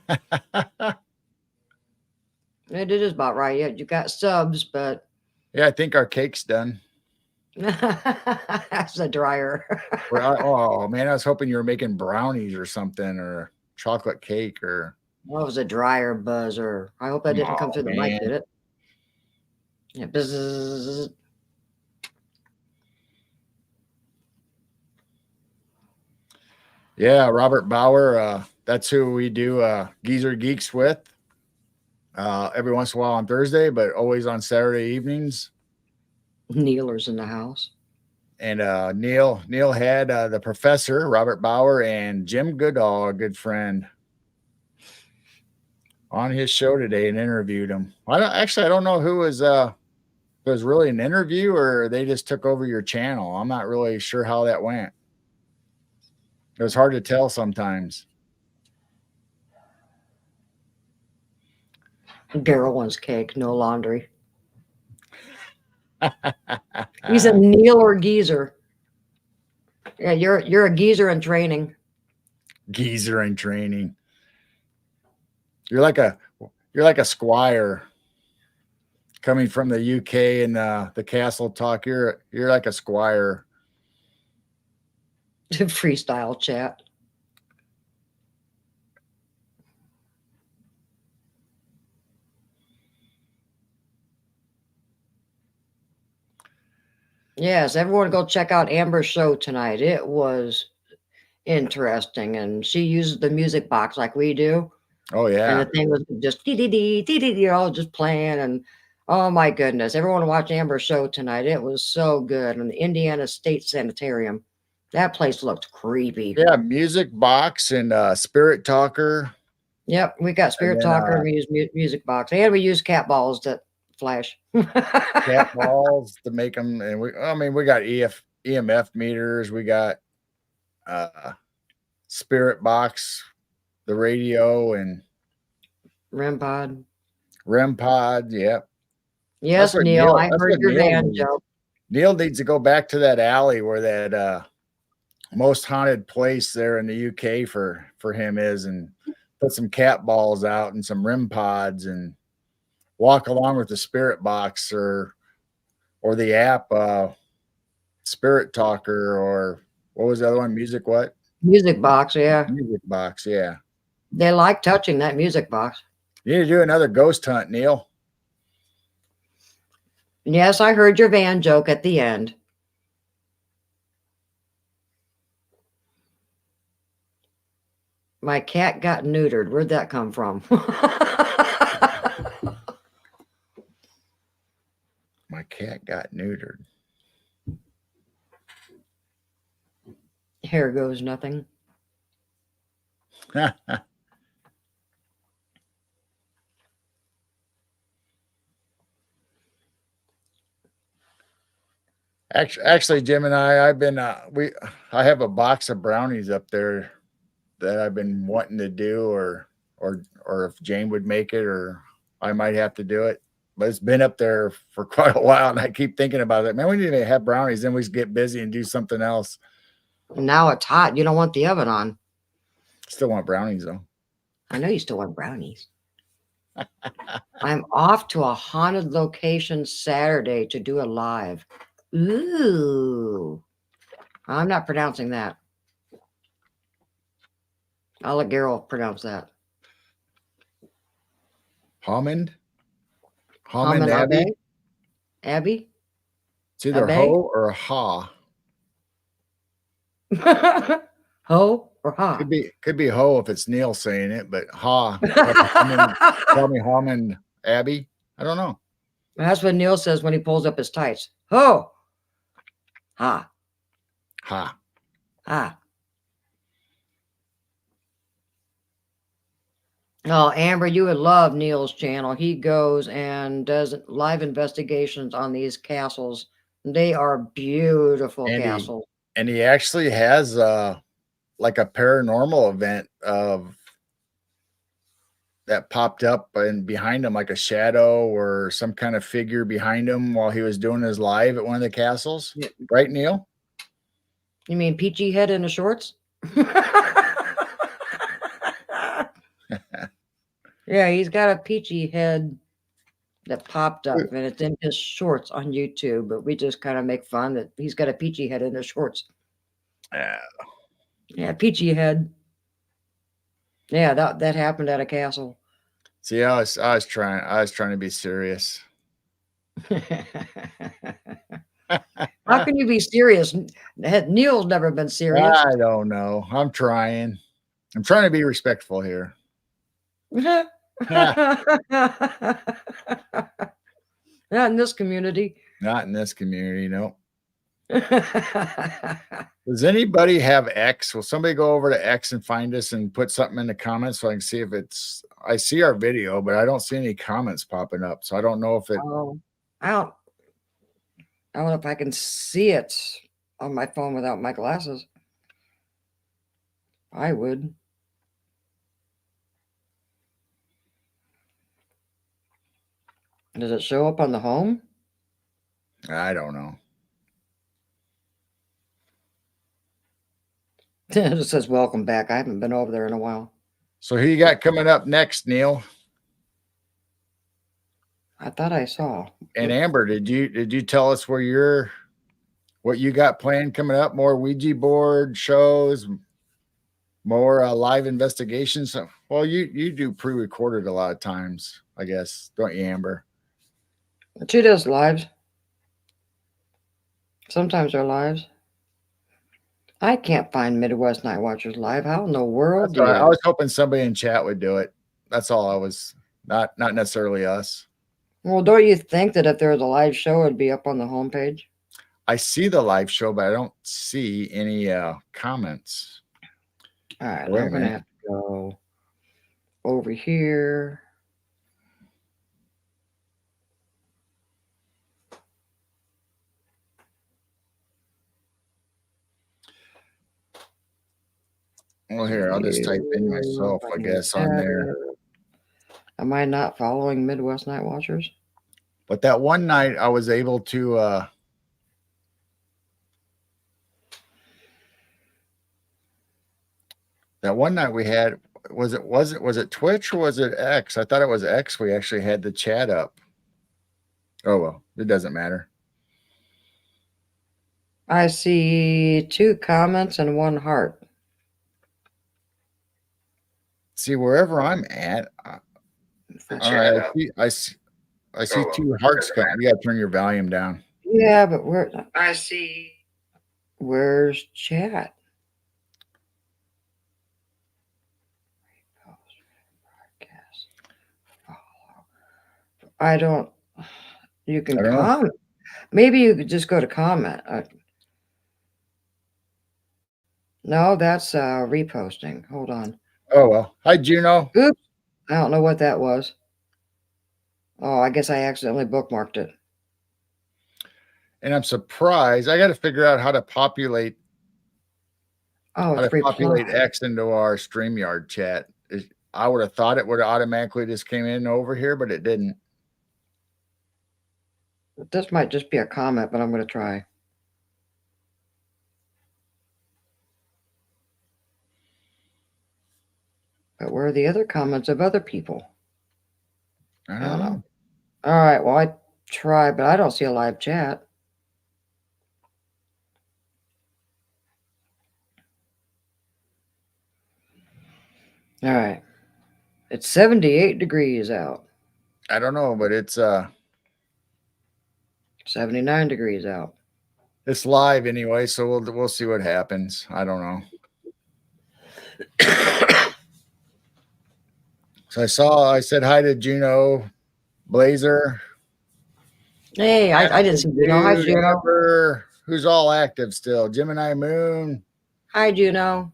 is about right. Yeah, you got subs, but yeah, I think our cake's done. That's a dryer. Oh man, I was hoping you were making brownies or something, or chocolate cake, or that was a dryer buzzer. I hope that didn't come through the mic, did it? Yeah, buzz. Yeah, Robert Bauer. That's who we do Geezer Geeks with. Every once in a while on Thursday, but always on Saturday evenings. Neilers in the house. And Neil had the professor, Robert Bauer, and Jim Goodall, a good friend, on his show today and interviewed him. I don't know who was it was really an interview or they just took over your channel. I'm not really sure how that went. It was hard to tell sometimes. Daryl wants cake, no laundry. He's a Neil or geezer. Yeah, you're a geezer in training. Geezer in training. You're like a squire coming from the UK and the castle talk. You're like a squire. Freestyle chat. Yes, everyone go check out Amber's show tonight. It was interesting, and she uses the music box like we do. Oh yeah. And the thing was just just playing, and oh my goodness, everyone watch Amber's show tonight. It was so good. And the Indiana State Sanitarium, that place looked creepy. Yeah, music box and Spirit Talker Yep, we got And Spirit then Talker, and we use Music Box, and we use cat balls that flash. cat balls to make them. And I mean, we got EMF meters. We got uh, Spirit Box, the radio, and REM pod. REM pod. Yep. That's Yes, what Neil, Neil. I That's heard what your Neil van needs. joke. Neil needs to go back to that alley where that most haunted place there in the UK for him is, and put some cat balls out and some REM pods, and walk along with the Spirit Box or the app Spirit Talker, or what was the other one? Music what? Music Box, yeah. Music Box. Yeah. They like touching that music box. You need to do another ghost hunt, Neil. Yes, I heard your van joke at the end. My cat got neutered. Where'd that come from? My cat got neutered. Here goes nothing. Actually, Jim and I've been I have a box of brownies up there that I've been wanting to do, or if Jane would make it, or I might have to do it. But it's been up there for quite a while, and I keep thinking about it. Man, we need to have brownies, then we get busy and do something else. Now it's hot. You don't want the oven on. Still want brownies though. I know you still want brownies. I'm off to a haunted location Saturday to do a live. Ooh. I'm not pronouncing that. I'll let Gerald pronounce that. Hammond Hammond Abbey. Abbey? Abbey? It's either Abbey? ho or ha. Ho or ha? Could be ho if it's Neil saying it, but ha. Tell me Hammond Abbey. I don't know. That's what Neil says when he pulls up his tights. Ho! Ha. Ha. Ha. Oh, Amber, you would love Neil's channel. He goes and does live investigations on these castles. They are beautiful castles. And he actually has like a paranormal event of that popped up and behind him, like a shadow or some kind of figure behind him while he was doing his live at one of the castles. Yeah. Right, Neil? You mean peachy head in the shorts? Yeah, he's got a peachy head that popped up, and it's in his shorts on YouTube. But we just kind of make fun that he's got a peachy head in his shorts. Yeah, peachy head. Yeah, that happened at a castle. See, I was trying to be serious. How can you be serious? Neil's never been serious. I don't know. I'm trying to be respectful here. Not in this community. Not in this community, no. Does anybody have X? Will somebody go over to X and find us and put something in the comments so I can see if it's? I see our video, but I don't see any comments popping up, so I don't know if it. Oh, I don't know if I can see it on my phone without my glasses. I would. Does it show up on the home? I don't know. It just says welcome back. I haven't been over there in a while. So who you got coming up next, Neil? I thought I saw. And Amber, did you tell us what you got planned coming up? More Ouija board shows, more live investigations. Well, you do pre-recorded a lot of times, I guess, don't you, Amber? She does lives. Sometimes they're lives. I can't find Midwest Night Watchers live. How in the world do you? I was hoping somebody in chat would do it. That's all I was. Not necessarily us. Well, don't you think that if there was a live show, it'd be up on the homepage? I see the live show, but I don't see any comments. All right, Wait a I'm gonna minute. have to go over here. Well, here, I'll just type in myself, I guess, on there. Am I not following Midwest Night Watchers? But that one night I was able to that one night we had, was it Twitch or was it X? I thought it was X. We actually had the chat up. Oh well, it doesn't matter. I see 2 comments and 1 heart. See, wherever I'm at, all right, I see 2 hearts coming. You gotta turn your volume down. Yeah, but I see. Where's chat? I don't. You can comment. Maybe you could just go to comment. No, that's reposting. Hold on. Oh well. Hi, Juno. Oops. I don't know what that was. Oh, I guess I accidentally bookmarked it. And I'm surprised. I got to figure out how to populate. Oh, how to populate X into our StreamYard chat. I would have thought it would have automatically just came in over here, but it didn't. This might just be a comment, but I'm going to try. But where are the other comments of other people? I don't know. All right. Well, I try, but I don't see a live chat. All right. It's 78 degrees out. I don't know, but it's 79 degrees out. It's live anyway, so we'll see what happens. I don't know. So I said hi to Juno, Blazer. Hey, I didn't see Juno. Hi, Juno. Who's all active still? Gemini Moon. Hi, Juno.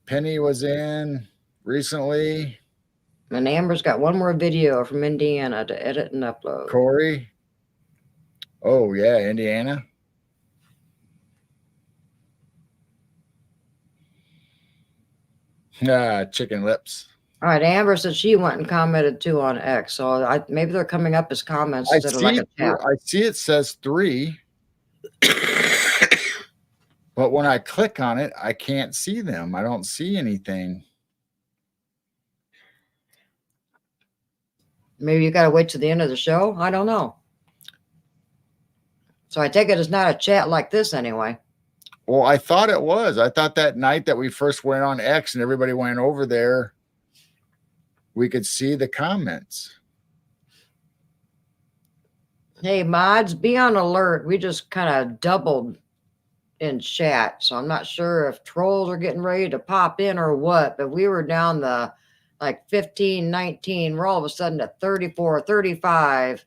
Penny was in recently. And Amber's got one more video from Indiana to edit and upload. Corey. Oh, yeah, Indiana. Chicken lips. All right, Amber said she went and commented too on X, so maybe they're coming up as comments instead of like a chat. I see it says 3, but when I click on it, I can't see them. I don't see anything. Maybe you got to wait to the end of the show. I don't know. So I take it it's not a chat like this anyway. Well, I thought it was. I thought that night that we first went on X and everybody went over there, we could see the comments. Hey, mods, be on alert. We just kind of doubled in chat, so I'm not sure if trolls are getting ready to pop in or what, but we were down the like 15, 19. We're all of a sudden at 34, 35.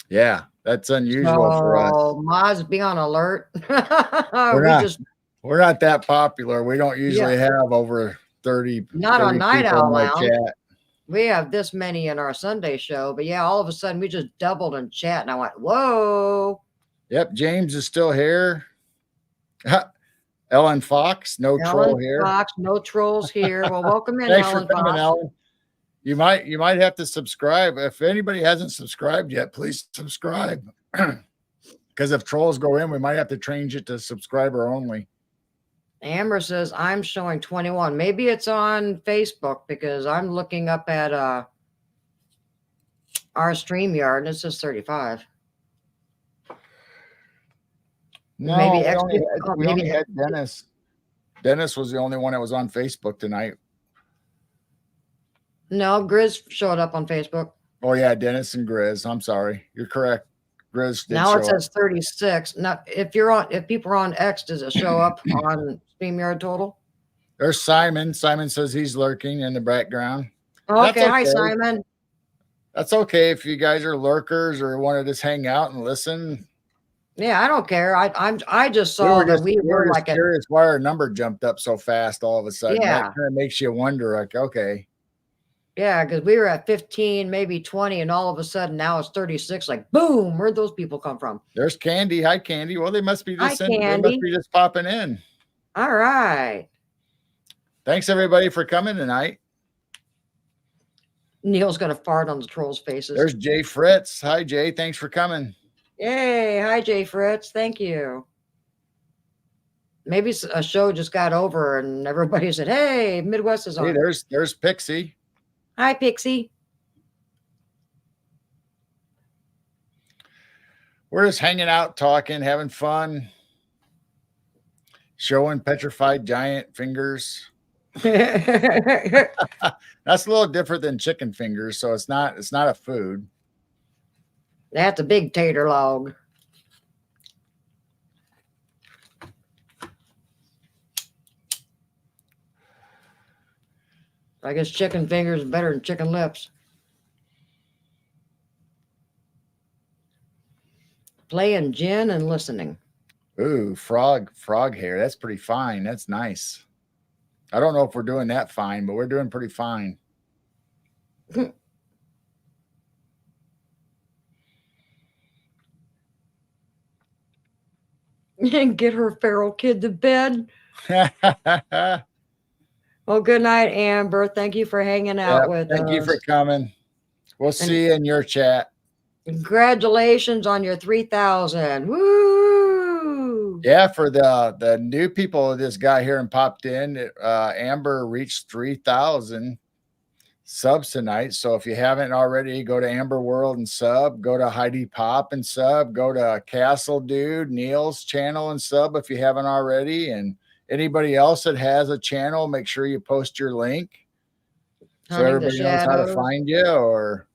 Yeah, that's unusual for us. Mods, be on alert. We're not that popular. We don't usually have over 30. Not 30 on Night Owl Lounge. Chat. We have this many in our Sunday show, but yeah, all of a sudden we just doubled in chat, and I went, "Whoa!" Yep, James is still here. Ellen Fox, troll here. Fox, no trolls here. Well, welcome in, Thanks Ellen for coming, Fox. Ellen. You might have to subscribe. If anybody hasn't subscribed yet, please subscribe. Because if trolls go in, we might have to change it to subscriber only. Amber says, I'm showing 21. Maybe it's on Facebook because I'm looking up at our StreamYard and it says 35. No, maybe we only had Dennis. Dennis was the only one that was on Facebook tonight. No, Grizz showed up on Facebook. Oh yeah, Dennis and Grizz. I'm sorry. You're correct. Grizz did now show it says 36. Now, if people are on X, does it show up on StreamYard total? There's Simon. Simon says he's lurking in the background. Okay. Hi, Simon. That's okay if you guys are lurkers or want to just hang out and listen. Yeah, I don't care. I just We saw were that just we we were were just like at curious why our number jumped up so fast all of a sudden. That yeah. kind of makes you wonder, like, okay, Yeah, because we were at 15, maybe 20, and all of a sudden now it's 36. Like, boom, where'd those people come from? there's Candy. Hi, Candy. Well, they must be Hi, just they must Candy. be just popping in. All right. Thanks everybody for coming tonight. Neil's going to fart on the trolls' faces. There's Jay Fritz. Hi, Jay. Thanks for coming. Yay. Hi, Jay Fritz. Thank you. Maybe a show just got over and everybody said, hey, Midwest is Hey, on. there's Pixie. Hi, Pixie. We're just hanging out, talking, having fun, showing petrified giant fingers. That's That's a little different than chicken fingers, so it's not a food. a big tater log. I guess chicken fingers are better than chicken lips. Playing gin and listening. Ooh, frog hair. That's pretty fine. That's nice. I don't know if we're doing that fine, but we're doing pretty fine. And get her feral kid to bed. Well, good night, Amber. Thank you for hanging out with Thank you for us. coming. We'll see you in your chat. Congratulations on your 3,000. Woo! Yeah, for the new people that just got here and popped in, Amber reached 3,000 subs tonight. So if you haven't already, go to Amber World and sub, go to Heidi Pop and sub, go to Castle Dude, Neil's channel and sub if you haven't already. And anybody else that has a channel, make sure you post your link so Hunting the everybody knows how to shadows. find you. Or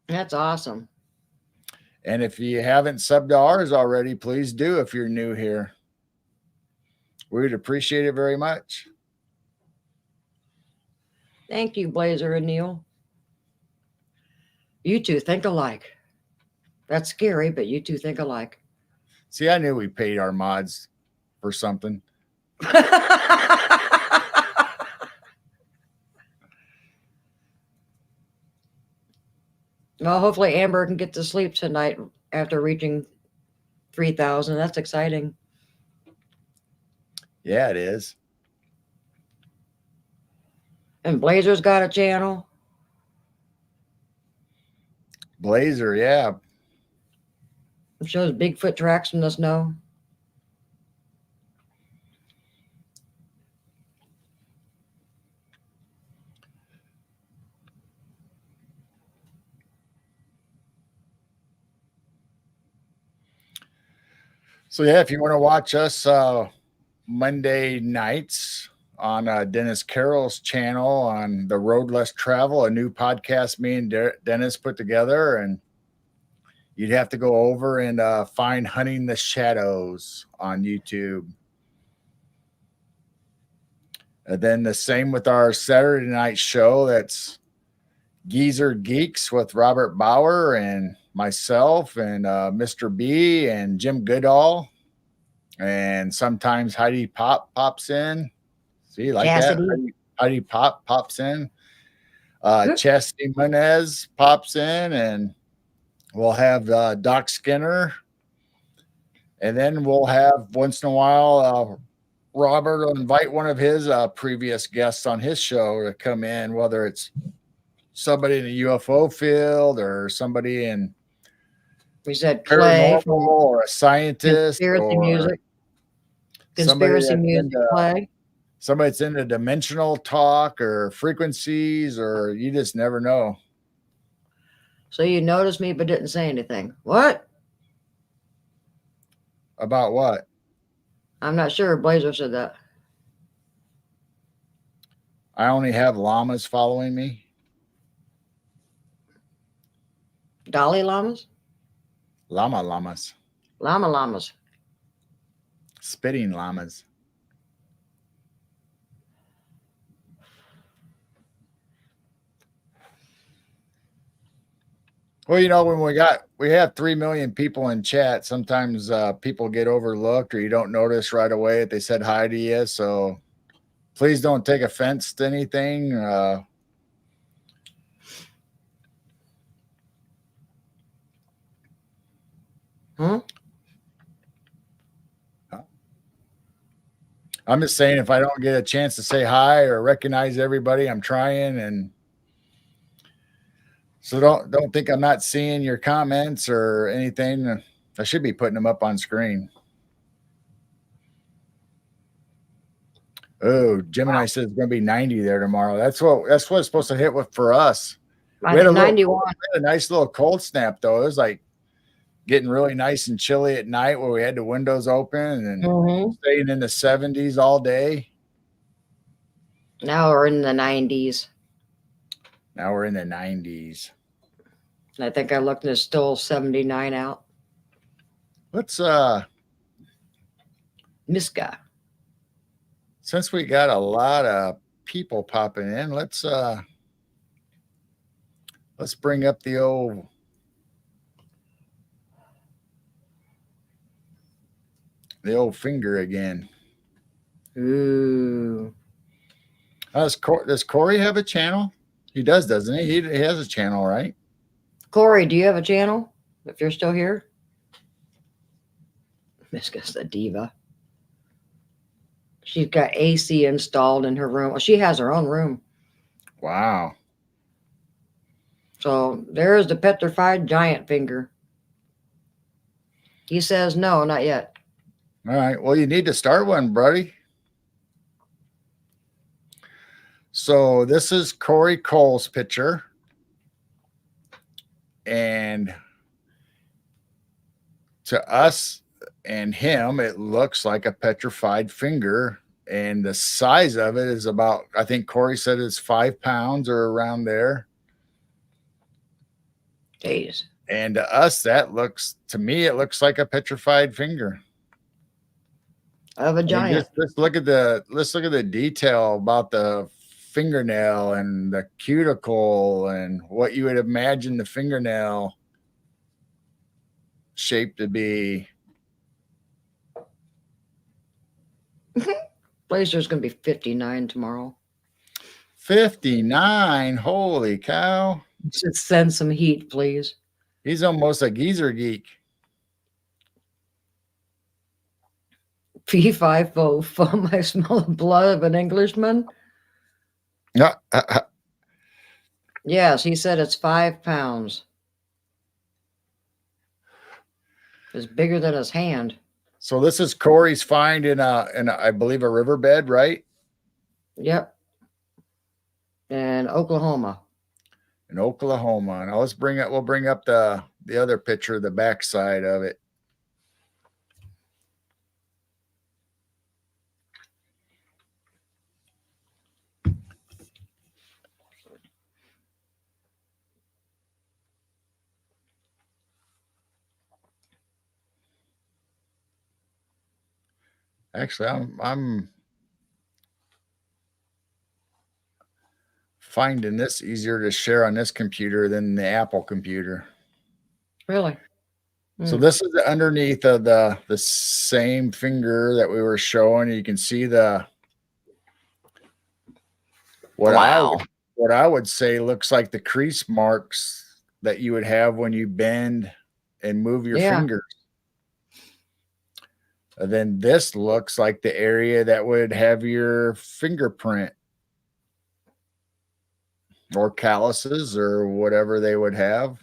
That's awesome. and if you haven't subbed to ours already, please do if you're new here. We would appreciate it very much. Thank you, Blazer and Neil. You two think alike. That's scary, but you two think alike. See, I knew we paid our mods for something. Well, hopefully Amber can get to sleep tonight after reaching 3,000. That's exciting. Yeah, it is. And Blazer's got a channel. Blazer, yeah. It shows Bigfoot tracks from the snow. So yeah, if you want to watch us Monday nights on Dennis Carroll's channel on the Road Less Travel, a new podcast me and Dennis put together, and you'd have to go over and find Hunting the Shadows on YouTube. And then the same with our Saturday night show. That's Geezer Geeks with Robert Bauer and myself and Mr. B and Jim Goodall. And sometimes Heidi Pop pops in. See, like Cassidy. that? Heidi Pop pops in. Chesty Menez pops in, and we'll have Doc Skinner. And then we'll have once in a while Robert will invite one of his previous guests on his show to come in, whether it's somebody in the UFO field or somebody in We said Clay paranormal or a scientist Conspiracy or Music. somebody Conspiracy that's Music into, Clay. somebody that's into dimensional talk or frequencies, or you just never know. So you noticed me but didn't say anything. What? About what? I'm not sure. Blazer said that. I only have llamas following me. Dalai Lamas? Llamas. Llama Llamas. Spitting llamas. Well, when we have 3 million people in chat, sometimes people get overlooked or you don't notice right away that they said hi to you. So please don't take offense to anything. Huh? I'm just saying, if I don't get a chance to say hi or recognize everybody, I'm trying, and so don't think I'm not seeing your comments or anything. I should be putting them up on screen. Oh, Gemini says it's going to be 90 there tomorrow. That's what it's supposed to hit with for us. We had 91. a nice little cold snap though. It was like getting really nice and chilly at night where we had the windows open and staying in the 70s all day. Now we're in the 90s. Now we're in the 90s. I think I looked and it's still 79 out. Let's Miska. Since we got a lot of people popping in, let's bring up the old finger again. Ooh. Does Corey have a channel? He does, doesn't he? He has a channel, right? Corey, do you have a channel? If you're still here? Miska's the diva. She's got AC installed in her room. Well, she has her own room. Wow. So there's the petrified giant finger. He says no, not yet. All right. Well, you need to start one, buddy. So this is Corey Cole's picture. And to us and him, it looks like a petrified finger. And the size of it is about, I think Corey said it's 5 pounds or around there. Jeez. And to us, to me, it looks like a petrified finger of a giant. Let's look at the detail about the fingernail and the cuticle and what you would imagine the fingernail shape to be. Blazer's going to be 59 tomorrow. 59? Holy cow. Just send some heat, please. He's almost a geezer geek. P5 foam. I smell the blood of an Englishman. Yeah. Yes, he said it's 5 pounds. It's bigger than his hand. So this is Corey's find in I believe a riverbed, right? Yep. In Oklahoma. In Oklahoma. Now we'll bring up the other picture, the backside of it. Actually, I'm finding this easier to share on this computer than the Apple computer. Really? So this is underneath of the same finger that we were showing. You can see what I would say looks like the crease marks that you would have when you bend and move your fingers. And then this looks like the area that would have your fingerprint or calluses or whatever they would have.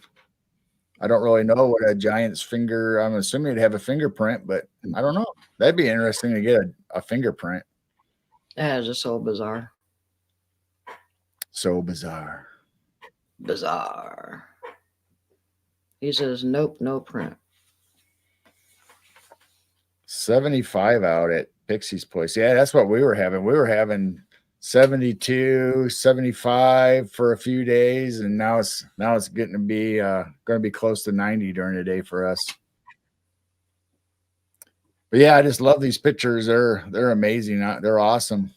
I don't really know what a giant's finger, I'm assuming it'd have a fingerprint, but I don't know. That'd be interesting to get a fingerprint. That is just so bizarre. So bizarre. Bizarre. He says, nope, no print. 75 out at Pixie's place. Yeah, that's what we were having. We were having 72, 75 for a few days, and now it's getting to be going to be close to 90 during the day for us. But yeah, I just love these pictures. They're amazing. They're awesome.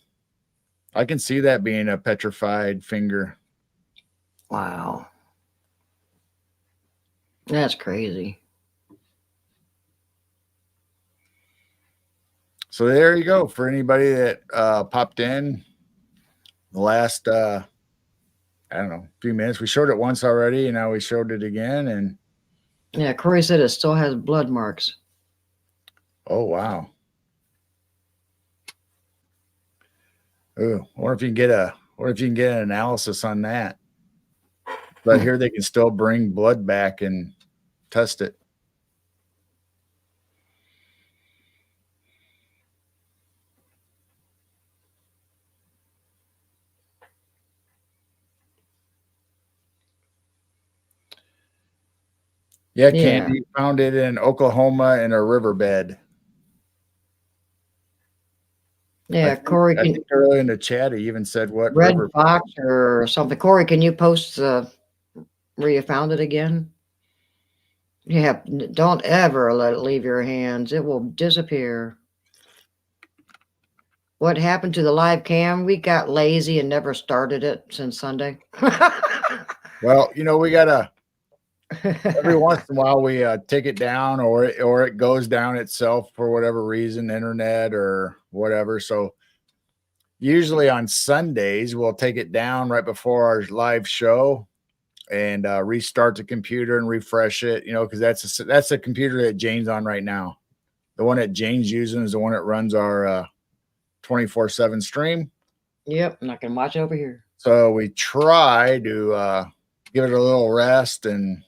I can see that being a petrified finger. Wow. That's crazy. So there you go. For anybody that popped in the last, I don't know, few minutes, we showed it once already, and now we showed it again. And Yeah, Corey said it still has blood marks. oh wow, ooh, I wonder if you can get a, what if you can get an analysis on that? But here they can still bring blood back and test it. Yeah, Yeah, Candy found it in Oklahoma in a riverbed. yeah, Corey I can think earlier in the chat he even said what Red river. Fox or something. Corey, can you post where you found it again? Yeah, don't ever let it leave your hands. It will disappear. What happened to the live cam? We got lazy and never started it since Sunday. Well, you know, we gotta every once in a while we take it down, or it goes down itself for whatever reason, internet or whatever. So usually on Sundays we'll take it down right before our live show and restart the computer and refresh it. You know, because that's the computer that Jane's on right now. The one that Jane's using is the one that runs our 24/7 stream. Yep, and I can watch over here. So we try to give it a little rest and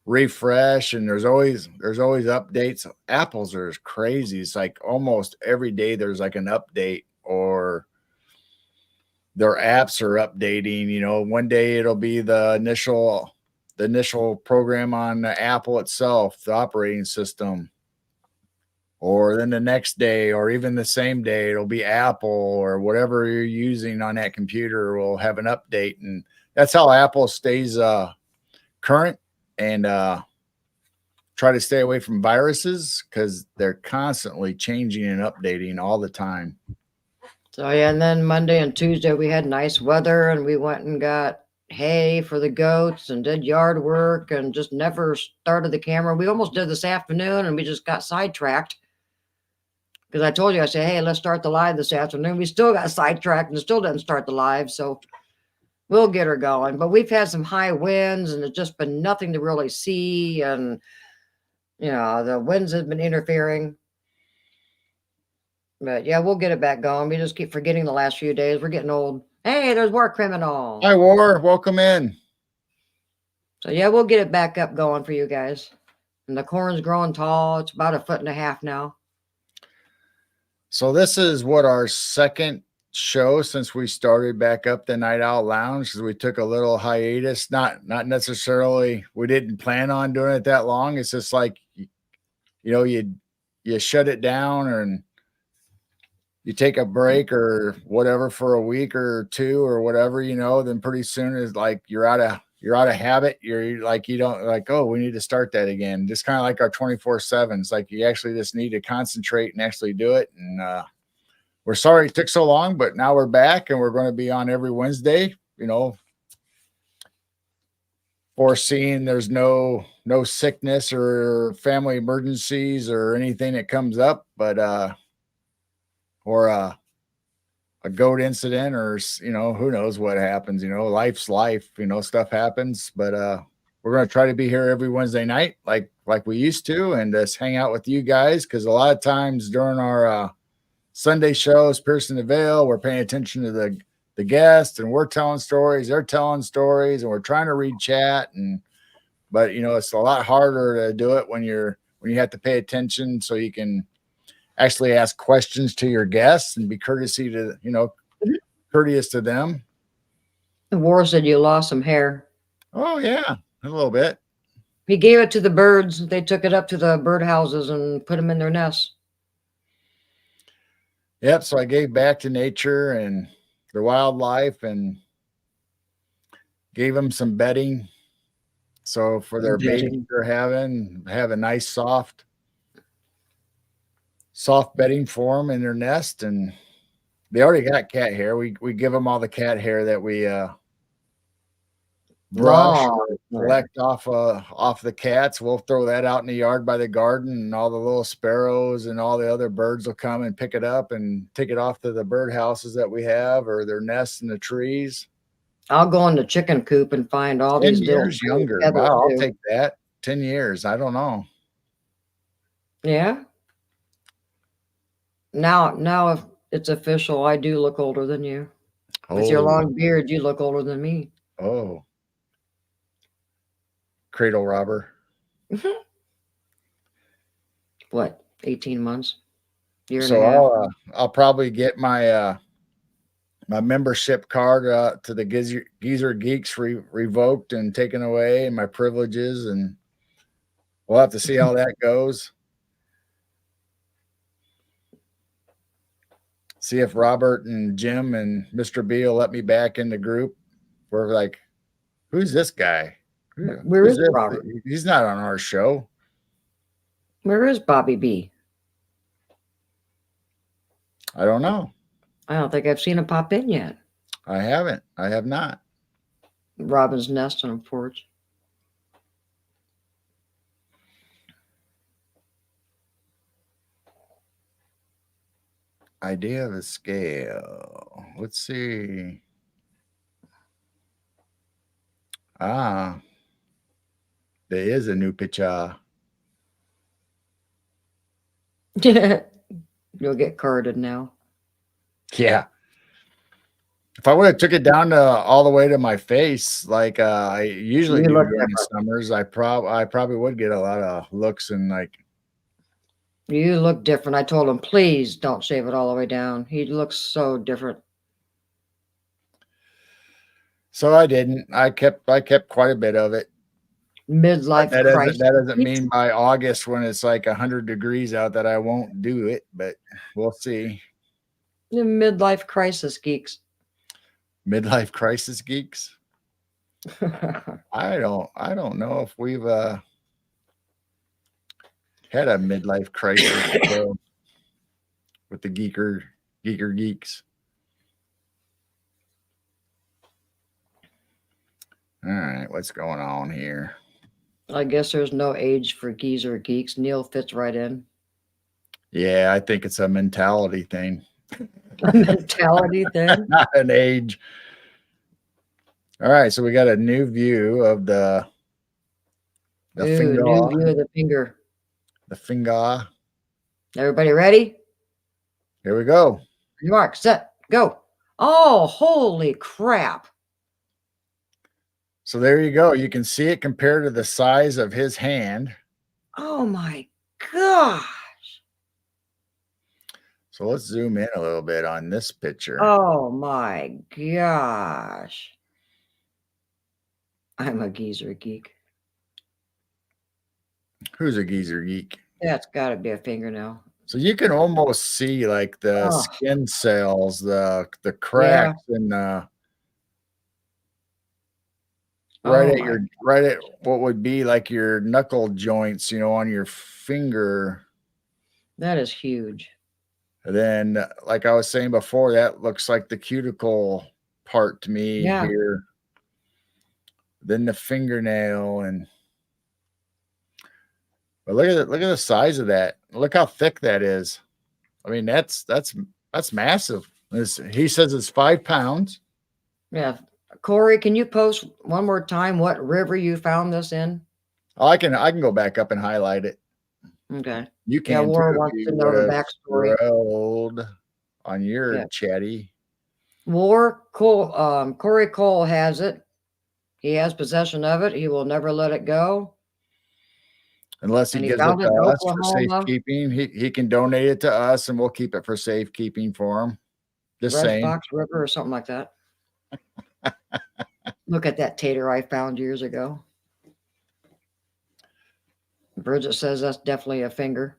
refresh, and there's always updates. Apples are crazy. It's like almost every day there's like an update, or their apps are updating. You know, one day it'll be the initial program on the Apple itself, the operating system, or then the next day, or even the same day, it'll be Apple or whatever you're using on that computer will have an update. And that's how Apple stays current and try to stay away from viruses, because they're constantly changing and updating all the time. So yeah, and then Monday and Tuesday we had nice weather and we went and got hay for the goats and did yard work and just never started the camera. We almost did this afternoon and we just got sidetracked. Because I told you, I said, hey, let's start the live this afternoon. We still got sidetracked and still didn't start the live. So we'll get her going. But we've had some high winds and it's just been nothing to really see. And, you know, the winds have been interfering. But yeah, we'll get it back going. We just keep forgetting the last few days. We're getting old. Hey, there's War Criminal. Hi, War. Welcome in. So yeah, we'll get it back up going for you guys. And the corn's growing tall. It's about 1.5 feet now. So this is what our second show since we started back up the Night Owl Lounge, because we took a little hiatus. Not necessarily, we didn't plan on doing it that long. It's just like, you know, you shut it down and you take a break or whatever for a week or two or whatever, you know, then pretty soon is like you're out of habit. You're like, you don't like, oh, we need to start that again. Just kind of like our 24/7. It's like you actually just need to concentrate and actually do it. And we're sorry it took so long, but now we're back and we're going to be on every Wednesday, you know, foreseeing there's no sickness or family emergencies or anything that comes up, but or a goat incident, or you know, who knows what happens. You know, life's life, you know, stuff happens. But we're going to try to be here every Wednesday night like we used to, and just hang out with you guys, because a lot of times during our Sunday shows, Piercing the Veil, we're paying attention to the guests, and we're telling stories, they're telling stories, and we're trying to read chat. And but you know, it's a lot harder to do it when you have to pay attention, so you can actually ask questions to your guests and be courteous to them. The War said you lost some hair. Oh yeah, a little bit. He gave it to the birds. They took it up to the bird houses and put them in their nests. Yep. So I gave back to nature and the wildlife, and gave them some bedding. So for their babies, they're have a nice soft bedding for them in their nest. And they already got cat hair. We give them all the cat hair that brush Long or hair. collect off the cats. We'll throw that out in the yard by the garden, and all the little sparrows and all the other birds will come and pick it up and take it off to the bird houses that we have or their nests in the trees. I'll go in the chicken coop and find all 10 these little years tiny younger. feathers Wow, I'll too. take that. 10 years. I don't know. Yeah. Now if it's official, I do look older than you. With your Oh, long beard, you look older than me. oh, cradle robber. What, 18 months? Year and a So half? I'll probably get my membership card to the Geezer Geeks revoked and taken away, and my privileges, and we'll have to see how that goes. See if Robert and Jim and Mr. B will let me back in the group. We're like, who's this guy? Where Who's is this? Robert? He's not on our show. Where is Bobby B? I don't know. I don't think I've seen him pop in yet. I haven't. I have not. Robin's nest on a porch. Idea of a scale. Let's see. Ah, there is a new picture. You'll get carded now. Yeah. If I would have took it down to all the way to my face, like I usually You do look during the different. summers, I probably would get a lot of looks and like. You look different. I told him, please don't shave it all the way down. He looks so different. So I didn't. I kept quite a bit of it. But Midlife crisis. that doesn't mean by August when it's like 100 degrees out that I won't do it. But we'll see. The midlife crisis geeks. Midlife crisis geeks. I don't know if we've had a midlife crisis with the geeker geeks. All right, what's going on here? I guess there's no age for geezer geeks. Neil fits right in. Yeah, I think it's a mentality thing, A mentality thing. not an age. All right, so we got a new view of the Ooh, new finger, view of the finger. the finger. Everybody ready? Here we go. Mark, set, go. Oh, holy crap. So there you go. You can see it compared to the size of his hand. Oh my God. So let's zoom in a little bit on this picture. Oh my gosh. I'm a geezer geek. Who's a geezer geek? That's got to be a fingernail. So you can almost see like the Oh, skin cells, the yeah. cracks, and Oh my. right at what would be like your knuckle joints, on your finger. That is huge. And then, like I was saying before, that looks like the cuticle part to me Yeah. here. Then the fingernail, and but look at the size of that. Look how thick that is. I mean, that's massive. He says it's 5 pounds. Yeah. Corey, can you post one more time what river you found this in? Oh, I can go back up and highlight it. Okay. You Yeah, can too War if wants to you know would the have backstory. scrolled on your Yeah. chatty. Corey Cole has it. He has possession of it. He will never let it go. Unless he And he gives it found it to in us for Oklahoma, safekeeping. He can donate it to us and we'll keep it for safekeeping for him. Just Red saying. Fox River or something like that. Look at that tater I found years ago. Bridget says that's definitely a finger.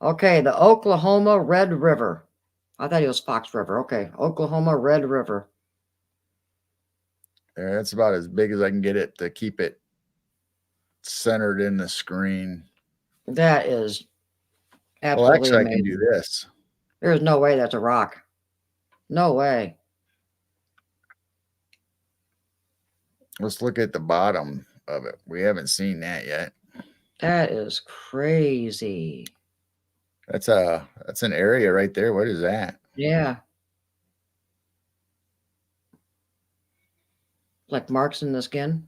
Okay, the Oklahoma Red River. I thought it was Fox River. Okay, Oklahoma Red River. Yeah, that's about as big as I can get it to keep it centered in the screen. That is Well, absolutely actually, I can amazing. do this. There's no way that's a rock. No way. Let's look at the bottom of it. We haven't seen that yet. That is crazy. That's an area right there. What is that? Yeah. Like marks in the skin.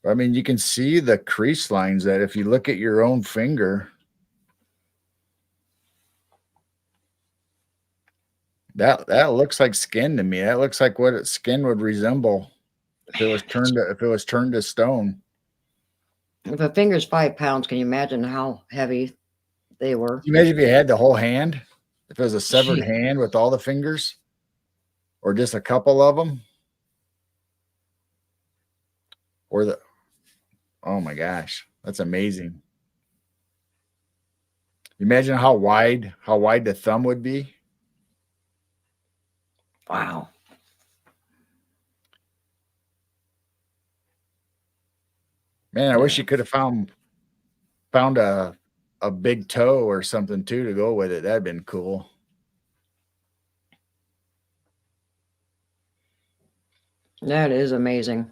I mean, you can see the crease lines that if you look at your own finger, that looks like skin to me. That looks like what skin would resemble if it was turned to stone. If a finger's 5 pounds, can you imagine how heavy they were? Can you imagine if you had the whole hand? If it was a severed Gee. hand with all the fingers, or just a couple of them, or the oh my gosh, that's amazing. Imagine how wide the thumb would be. Wow. Man, I Yeah. wish you could have found a big toe or something too to go with it. That'd been cool. That is amazing.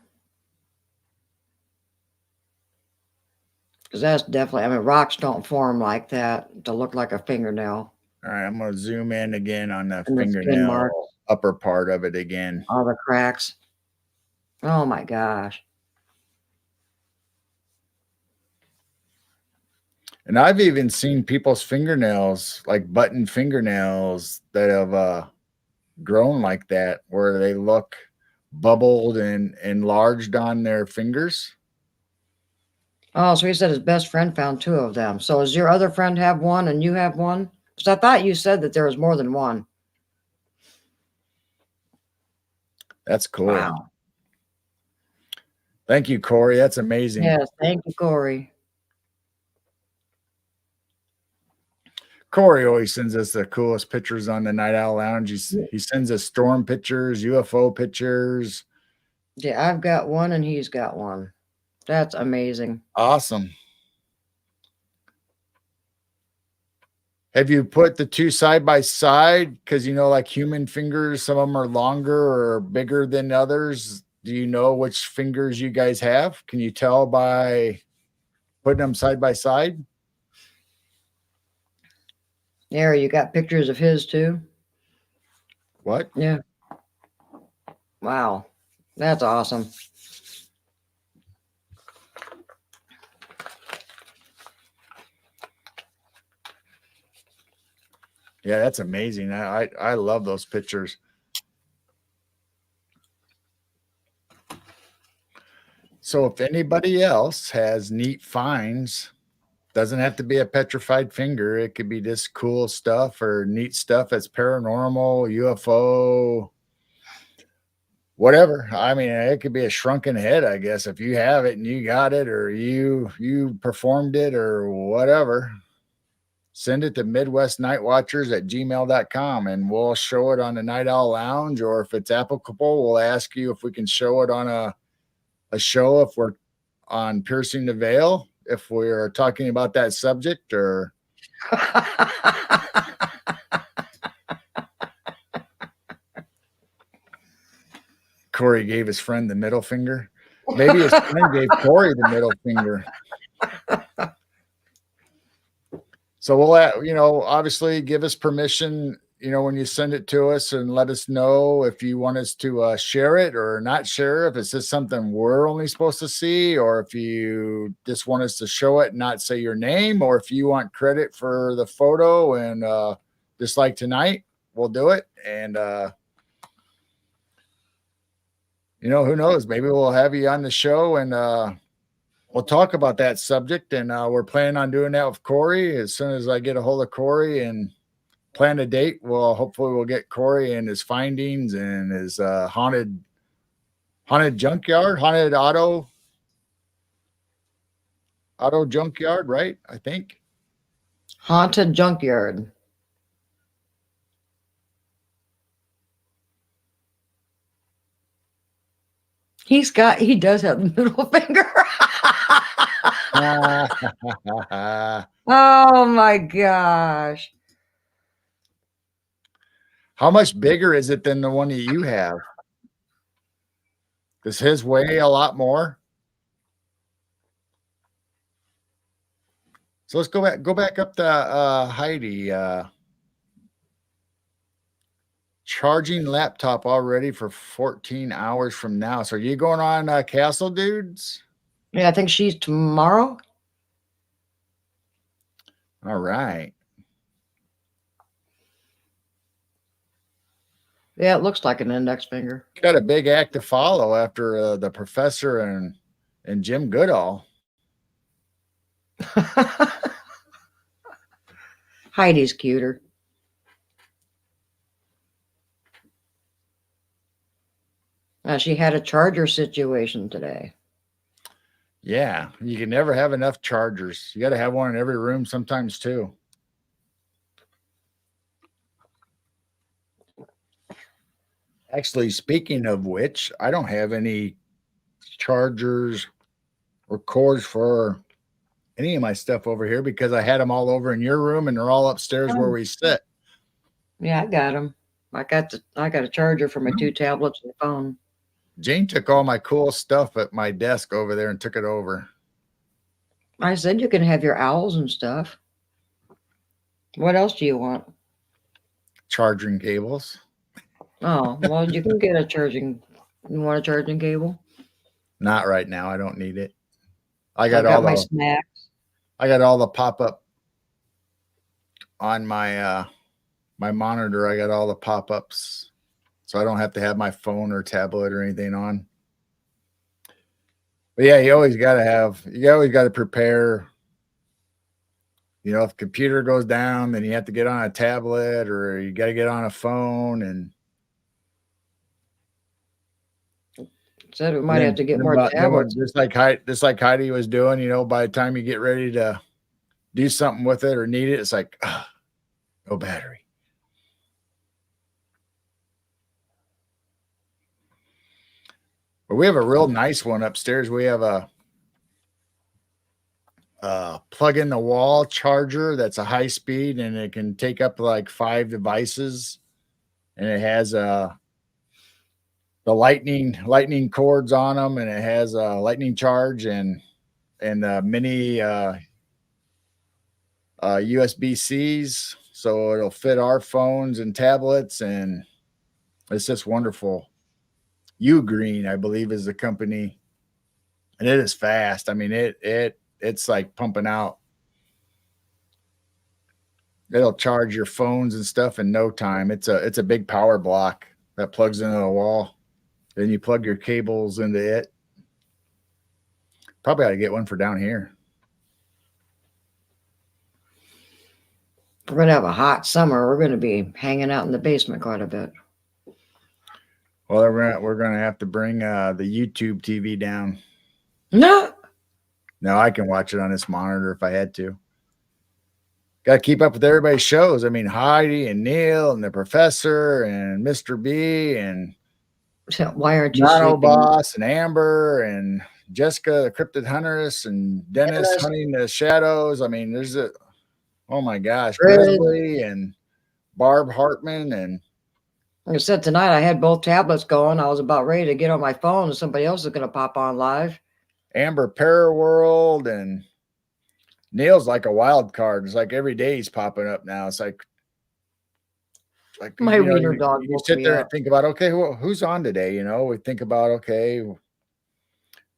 Because that's definitely, I mean, rocks don't form like that to look like a fingernail. All right, I'm gonna zoom in again on the And the skin marks, fingernail upper part of it again. all the cracks. Oh my gosh. And I've even seen people's fingernails, like button fingernails, that have grown like that, where they look bubbled and enlarged on their fingers. Oh, so he said his best friend found two of them. So does your other friend have one and you have one? Because I thought you said that there was more than one. That's cool. Wow. Thank you, Corey. That's amazing. Yes, thank you, Corey. Corey always sends us the coolest pictures on the Night Owl Lounge. He sends us storm pictures, UFO pictures. Yeah, I've got one and he's got one. That's amazing. Awesome. Have you put the two side by side? Because like human fingers, some of them are longer or bigger than others. Do you know which fingers you guys have? Can you tell by putting them side by side? There, you got pictures of his too? What? Yeah. Wow. That's awesome. Yeah, that's amazing. I love those pictures. So if anybody else has neat finds, doesn't have to be a petrified finger. It could be just cool stuff or neat stuff that's paranormal, UFO, whatever. I mean, it could be a shrunken head, I guess, if you have it and you got it, or you performed it, or whatever. Send it to midwestnightwatchers@gmail.com and we'll show it on the Night Owl Lounge, or if it's applicable, we'll ask you if we can show it on a show if we're on Piercing the Veil, if we're talking about that subject, or Corey gave his friend the middle finger. Maybe his friend gave Corey the middle finger. So we'll, obviously give us permission, when you send it to us, and let us know if you want us to share it or not share. If it's just something we're only supposed to see, or if you just want us to show it and not say your name, or if you want credit for the photo, and just like tonight, we'll do it. And, who knows? Maybe we'll have you on the show and we'll talk about that subject. And we're planning on doing that with Corey. As soon as I get a hold of Corey and plan a date, hopefully we'll get Corey and his findings and his haunted junkyard, haunted auto junkyard, right? I think. Haunted junkyard. He does have the middle finger. Oh my gosh. How much bigger is it than the one that you have? Does his weigh a lot more? So let's go back up to Heidi. Charging laptop already for 14 hours from now. So are you going on Castle Dudes? Yeah, I think she's tomorrow. All right. Yeah, it looks like an index finger. Got a big act to follow after the professor and Jim Goodall. Heidi's cuter. She had a charger situation today. Yeah, you can never have enough chargers. You got to have one in every room sometimes too. Actually, speaking of which, I don't have any chargers or cords for any of my stuff over here because I had them all over in your room and they're all upstairs where we sit. Yeah, I got them. I got a charger for my 2 tablets and phone. Jane took all my cool stuff at my desk over there and took it over. I said you can have your owls and stuff. What else do you want? Charging cables. Oh, well, you can get a charging. You want a charging cable? Not right now. I don't need it. I got my snacks. I got all the pop-up on my my monitor. I got all the pop-ups, so I don't have to have my phone or tablet or anything on. But yeah, you always got to prepare. You know, if the computer goes down, then you have to get on a tablet or you got to get on a phone. And said we might have to get more tablets. Just like Heidi was doing, you know, by the time you get ready to do something with it or need it, it's like, no battery. But we have a real nice one upstairs. We have a plug in the wall charger that's a high speed and it can take up like 5 devices, and it has the lightning cords on them, and it has a lightning charge and mini USB-Cs, so it'll fit our phones and tablets, and it's just wonderful. Green, I believe, is the company, and it is fast. I mean, it's like pumping out. It'll charge your phones and stuff in no time. It's a big power block that plugs into the wall. Then you plug your cables into it. Probably ought to get one for down here. We're going to have a hot summer. We're going to be hanging out in the basement quite a bit. Well, we're going to have to bring the YouTube TV down. No, I can watch it on this monitor if I had to. Got to keep up with everybody's shows. I mean, Heidi and Neil and the professor and Mr. B and why aren't you Nano sleeping? Boss and Amber and Jessica, the Cryptid Huntress, and Dennis hunting the shadows. I mean, there's oh my gosh, Grizzly and Barb Hartman. And like I said, tonight I had both tablets going. I was about ready to get on my phone and somebody else is going to pop on live. Amber Paraworld, and Neil's like a wild card. It's like every day he's popping up now. It's like my wiener dog. You sit there and think about, okay, well, who's on today? You know, we think about, okay,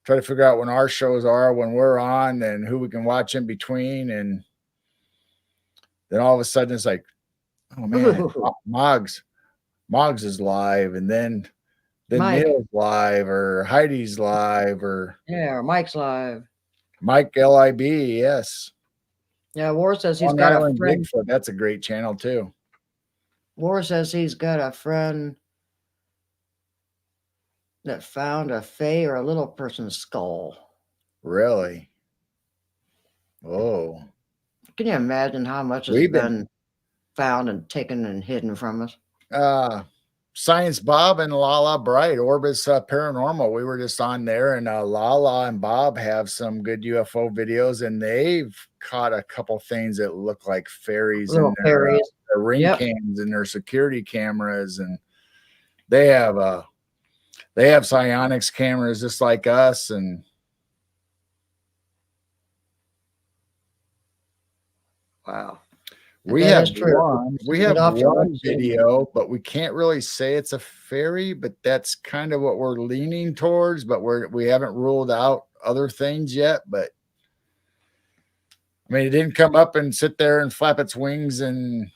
try to figure out when our shows are, when we're on, and who we can watch in between. And then all of a sudden it's like, oh man, Moggs is live, and then Neil's live, or Heidi's live, or Mike's live. Mike LIB, yes. Yeah, War says he's got a friend. Bigfoot, that's a great channel too. War says he's got a friend that found a fey or a little person's skull. Really? Oh. Can you imagine how much has been found and taken and hidden from us? Science Bob and Lala Bright, Orbis Paranormal. We were just on there, and Lala and Bob have some good UFO videos, and they've caught a couple things that look like fairies in their ring cams and their security cameras, and they have They have psionics cameras just like us, and Wow. we That have is true. we Get have off your one own. video, but we can't really say it's a fairy, but that's kind of what we're leaning towards, but we haven't ruled out other things yet. But I mean, it didn't come up and sit there and flap its wings and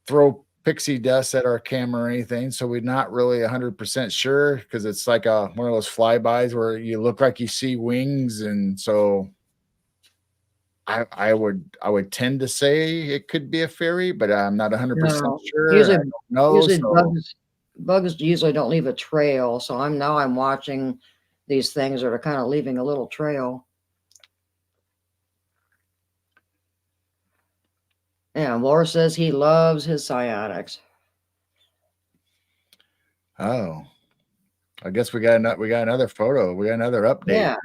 throw pixie dust at our camera or anything. So we're not really 100% sure, because it's like one of those flybys where you look like you see wings. And so I would tend to say it could be a fairy, but I'm not 100% No. sure. I Usually, don't know. usually So bugs usually don't leave a trail. So I'm watching these things that are kind of leaving a little trail. Yeah, Laura says he loves his psionics. oh, I guess we got another photo. We got another update. Yeah,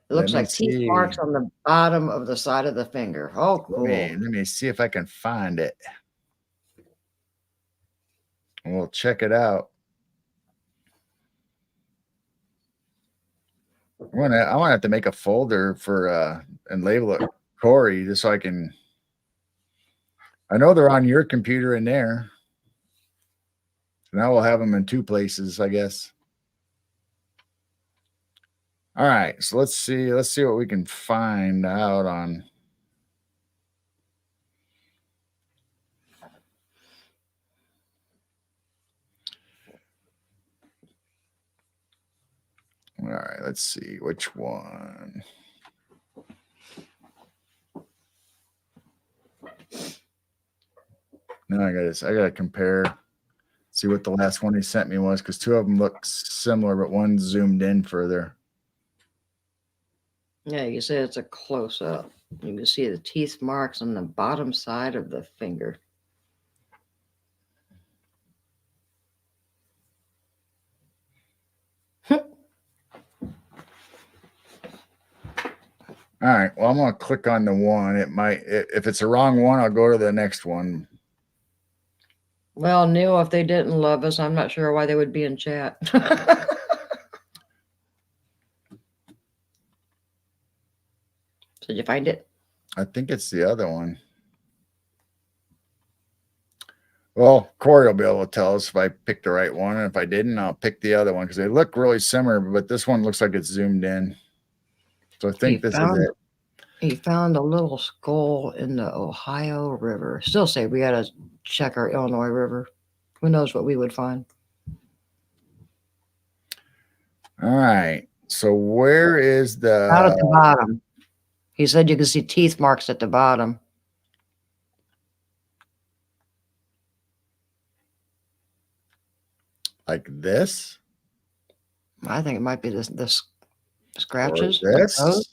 it Let looks me like teeth see. marks on the bottom of the side of the finger. Oh, cool. Let me see if I can find it. We'll check it out. I'm gonna have to make a folder for and label it Corey, just so I can. I know they're on your computer in there. So now we'll have them in two places, I guess. All right, so let's see. Let's see what we can find out on. All right, let's see which one. Now I gotta compare, see what the last one he sent me was, because two of them look similar, but one's zoomed in further. Yeah, you say it's a close up. You can see the teeth marks on the bottom side of the finger. All right, well, I'm gonna click on the one. It might, if it's the wrong one, I'll go to the next one. Well, Neil, if they didn't love us, I'm not sure why they would be in chat. Did you find it? I think it's the other one. Well, Corey will be able to tell us if I picked the right one. And if I didn't, I'll pick the other one, because they look really similar, but this one looks like it's zoomed in. So I think this is it. He found a little skull in the Ohio River. Still say we gotta check our Illinois River. Who knows what we would find? All right. So where is Out at the the bottom. He said you can see teeth marks at the bottom. like this I think it might be this or scratches. this?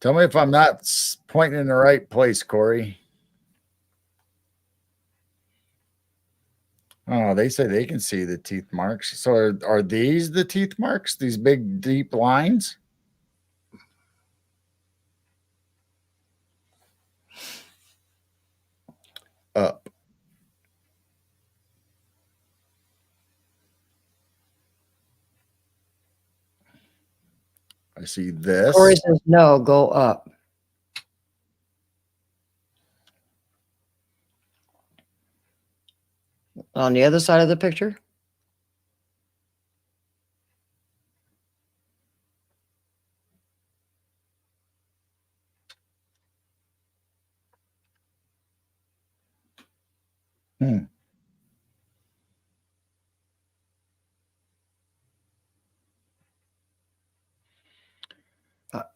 Tell me if I'm not pointing in the right place, Corey. Oh, they say they can see the teeth marks. So are these the teeth marks? These big deep lines? Up. I see this. Corey says no, go up. On the other side of the picture? Hmm.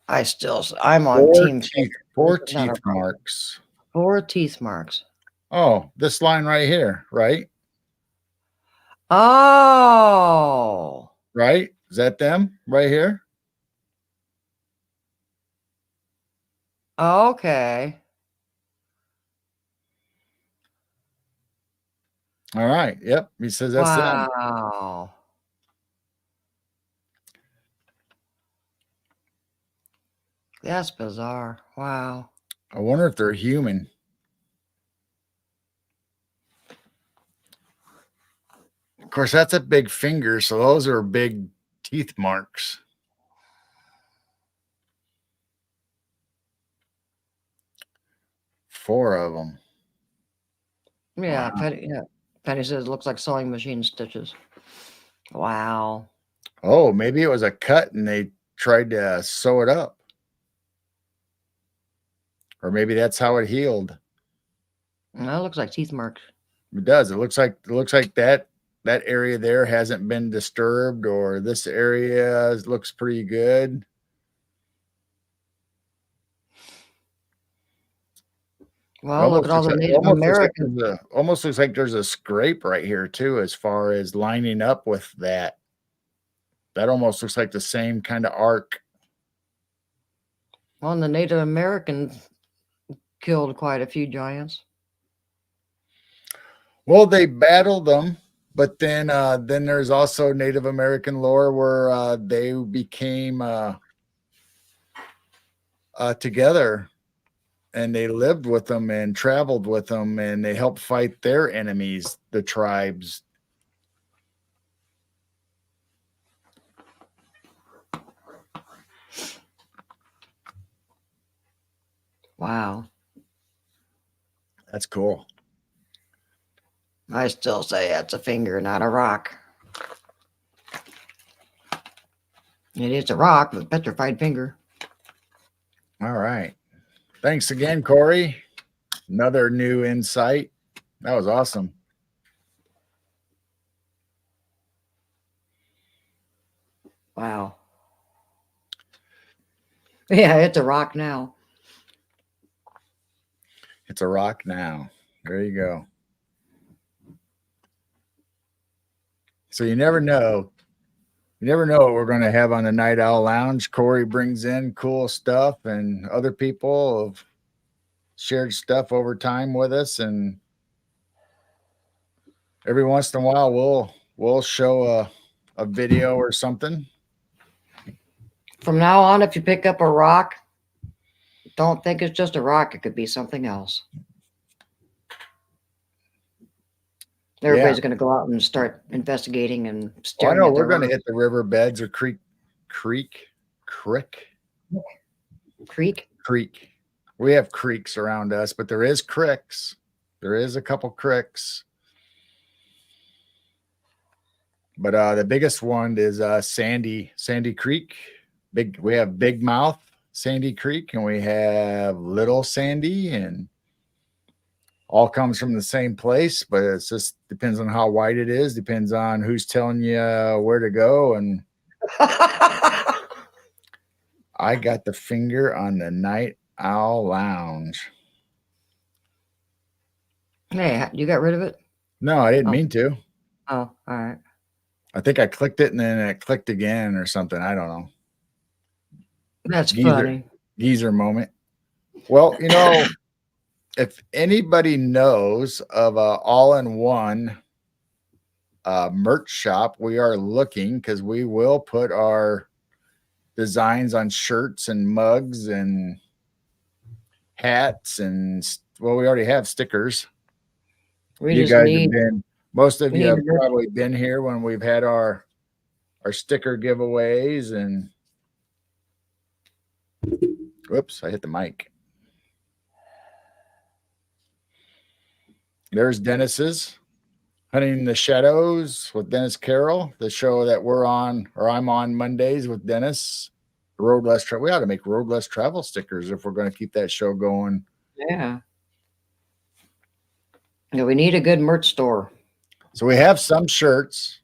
I'm on team. Four teeth marks. 4 teeth marks. Oh, this line right here, right? Oh. Right? Is that them right here? Okay. All right. Yep. He says that's them. Wow. That's bizarre. Wow. I wonder if they're human. course, that's a big finger, so those are big teeth marks. Four of them. Yeah, Wow. Penny says it looks like sewing machine stitches. Wow. Oh, maybe it was a cut and they tried to sew it up. Or maybe that's how it healed. That looks like teeth marks. It does. It looks like that area there hasn't been disturbed, or this area looks pretty good. Well, look at all the Native Americans. Almost looks like there's a scrape right here too, as far as lining up with that. That almost looks like the same kind of arc. Well, the Native Americans killed quite a few giants. Well, they battled them, but then there's also Native American lore where they became together, and they lived with them and traveled with them, and they helped fight their enemies, the tribes. Wow. That's cool. I still say that's a finger, not a rock. It is a rock with petrified finger. All right. Thanks again, Corey. Another new insight. That was awesome. Wow. Yeah, it's a rock now. It's a rock now. There you go. So you never know. You never know what we're going to have on the Night Owl Lounge. Corey brings in cool stuff, and other people have shared stuff over time with us. And every once in a while, we'll show a video or something. From now on, if you pick up a rock, don't think it's just a rock. It could be something else. Everybody's going to go out and start investigating and I staring know at we're the going to rock. hit the riverbeds or creek. We have creeks around us, but there is cricks. There is a couple cricks. But the biggest one is Sandy Creek. We have Big Mouth Sandy Creek, and we have Little Sandy, and all comes from the same place, but it just depends on how wide it is, depends on who's telling you where to go. And I got the finger on the Night Owl Lounge. Hey, you got rid of it? No, I didn't mean to. Oh, all right. I think I clicked it and then it clicked again or something. I don't know. That's funny. Geezer moment. Well, if anybody knows of a all-in-one merch shop, we are looking, because we will put our designs on shirts and mugs and hats, and well, we already have stickers. Most of you have probably been here when we've had our sticker giveaways. And whoops, I hit the mic. There's Dennis's Hunting in the Shadows with Dennis Carroll, the show that we're on, or I'm on Mondays with Dennis. Road Less Travel. We ought to make Road Less Travel stickers if we're going to keep that show going. Yeah. Yeah, we need a good merch store. So we have some shirts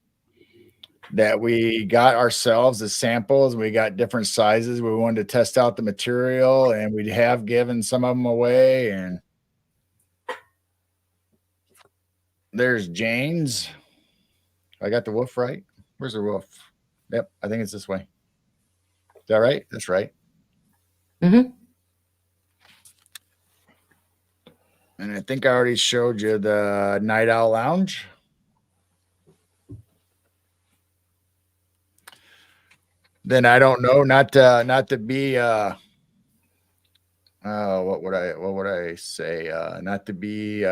that we got ourselves as samples. We got different sizes. We wanted to test out the material, and we have given some of them away. And there's Jane's. I got the wolf right. Where's the wolf? Yep, I think it's this way. Is that right? That's right. Mm-hmm. And I think I already showed you the Night Owl Lounge. Then I don't know, not to be what would I say? Not to be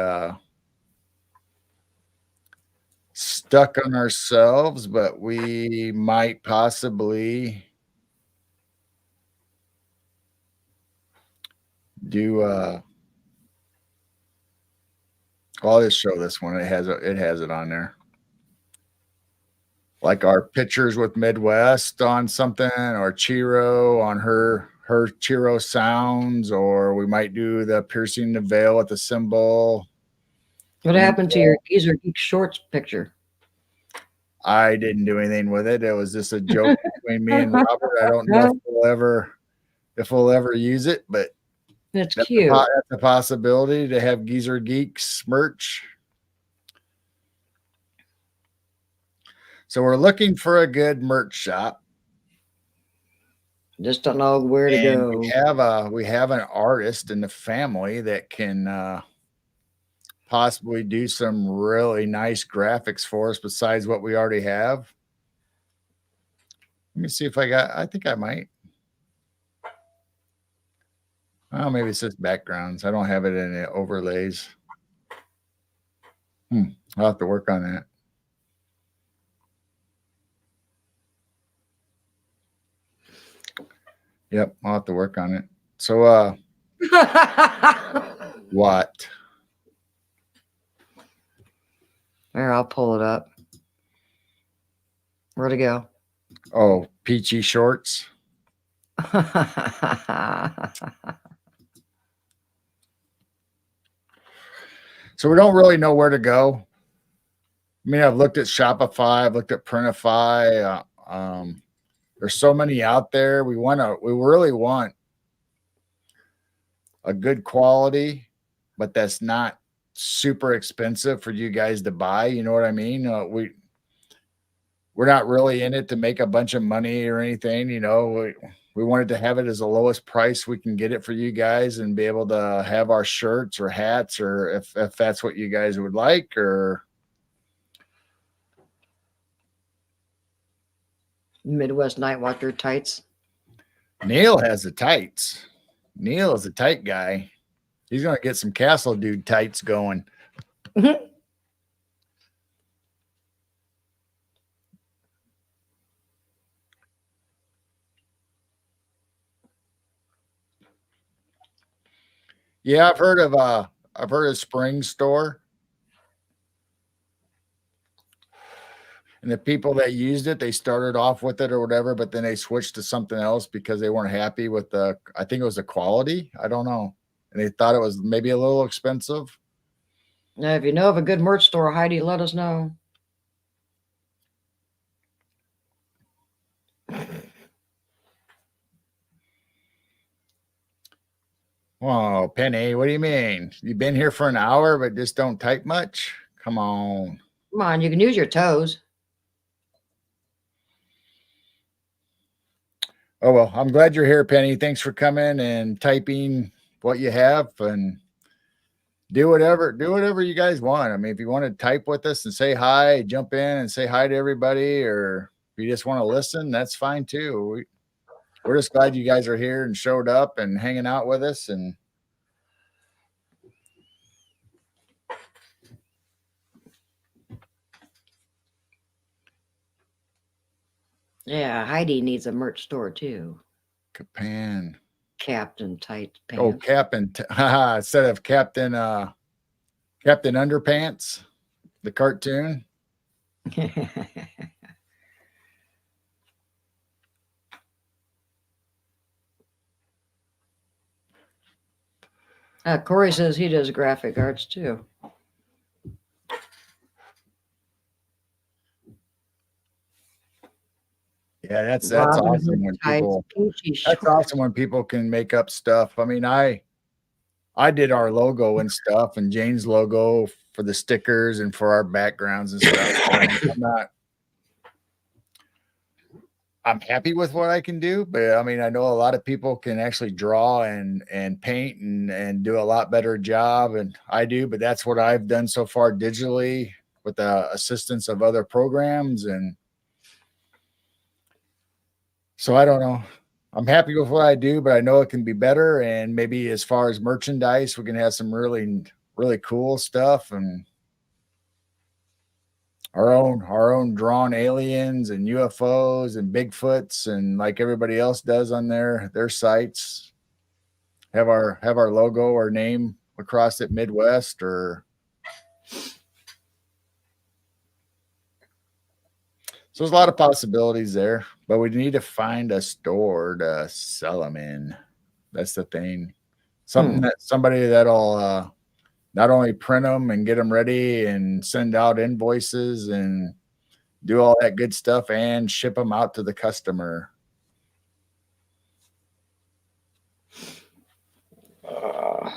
stuck on ourselves, but we might possibly do I'll just show this one. It has it on there. Like our pictures with Midwest on something, or Chi-Rho on her Chi-Rho sounds, or we might do the piercing the veil with the symbol. What happened to your Geezer Geek Shorts picture? I didn't do anything with it. It was just a joke between me and Robert. I don't know if we'll ever use it, but That's cute. that's a possibility to have Geezer Geeks merch. So we're looking for a good merch shop. Just don't know where to And go. we have an artist in the family that can possibly do some really nice graphics for us besides what we already have. Let me see if I think I might. Oh, maybe it's just backgrounds. I don't have it in the overlays. I'll have to work on that. Yep, I'll have to work on it. So what? There, I'll pull it up. Where'd it go? Oh, peachy shorts. So we don't really know where to go. I mean, I've looked at Shopify, I've looked at Printify. There's so many out there. We really want a good quality, but that's not super expensive for you guys to buy. You know what I mean? We're not really in it to make a bunch of money or anything. You know, we wanted to have it as the lowest price we can get it for you guys and be able to have our shirts or hats, or if that's what you guys would like. Or Midwest Night Watcher tights. Neil has the tights. Neil is a tight guy. He's going to get some Castle Dude tights going. Yeah, I've heard of Spring Store. And the people that used it, they started off with it or whatever, but then they switched to something else because they weren't happy with I think it was the quality. I don't know. And they thought it was maybe a little expensive. Now, if you know of a good merch store, Heidi, let us know. Whoa, Penny, what do you mean? You've been here for an hour, but just don't type much? Come on. Come on, you can use your toes. Oh, well, I'm glad you're here, Penny. Thanks for coming and typing what you have, and do whatever you guys want. I mean, if you want to type with us and say hi, jump in and say hi to everybody, or if you just want to listen, that's fine too. We're just glad you guys are here and showed up and hanging out with us. And Yeah, Heidi needs a merch store too. Capan. Captain tight pants. Oh, Captain instead of Captain Underpants, the cartoon. Corey says he does graphic arts too. Yeah, that's awesome when people. That's awesome when people can make up stuff. I mean, I did our logo and stuff, and Jane's logo for the stickers and for our backgrounds and stuff. I'm happy with what I can do, but I mean, I know a lot of people can actually draw and paint and do a lot better job, and I do, but that's what I've done so far digitally with the assistance of other programs. And so I don't know. I'm happy with what I do, but I know it can be better. And maybe as far as merchandise, we can have some really, really cool stuff. And our own drawn aliens and UFOs and Bigfoots, and like everybody else does on their sites, have our logo or name across it, Midwest, or so there's a lot of possibilities there, but we need to find a store to sell them in. That's the thing. Somebody that'll not only print them and get them ready and send out invoices and do all that good stuff and ship them out to the customer. Uh,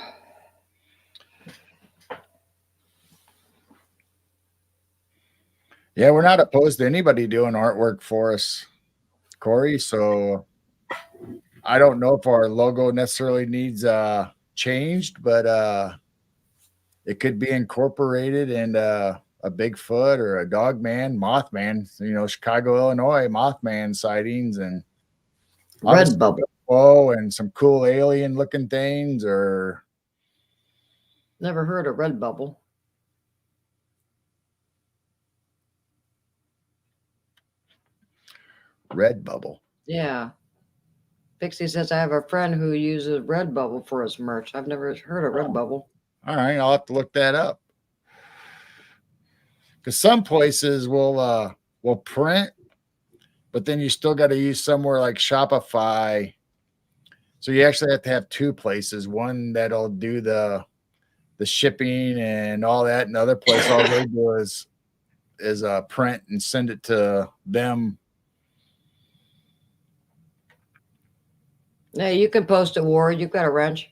Yeah, we're not opposed to anybody doing artwork for us, Corey. So I don't know if our logo necessarily needs changed, but it could be incorporated in a Bigfoot or a Dogman, Mothman, Chicago, Illinois, Mothman sightings, and obviously Redbubble. UFO and some cool alien looking things, or Never heard of Redbubble. Redbubble. Yeah. Pixie says I have a friend who uses Redbubble for his merch. I've never heard of Redbubble. All right, I'll have to look that up. Because some places will print, but then you still got to use somewhere like Shopify. So you actually have to have two places. One that'll do the shipping and all that, and the other place all they do is print and send it to them. Hey, you can post it, Ward. You've got a wrench.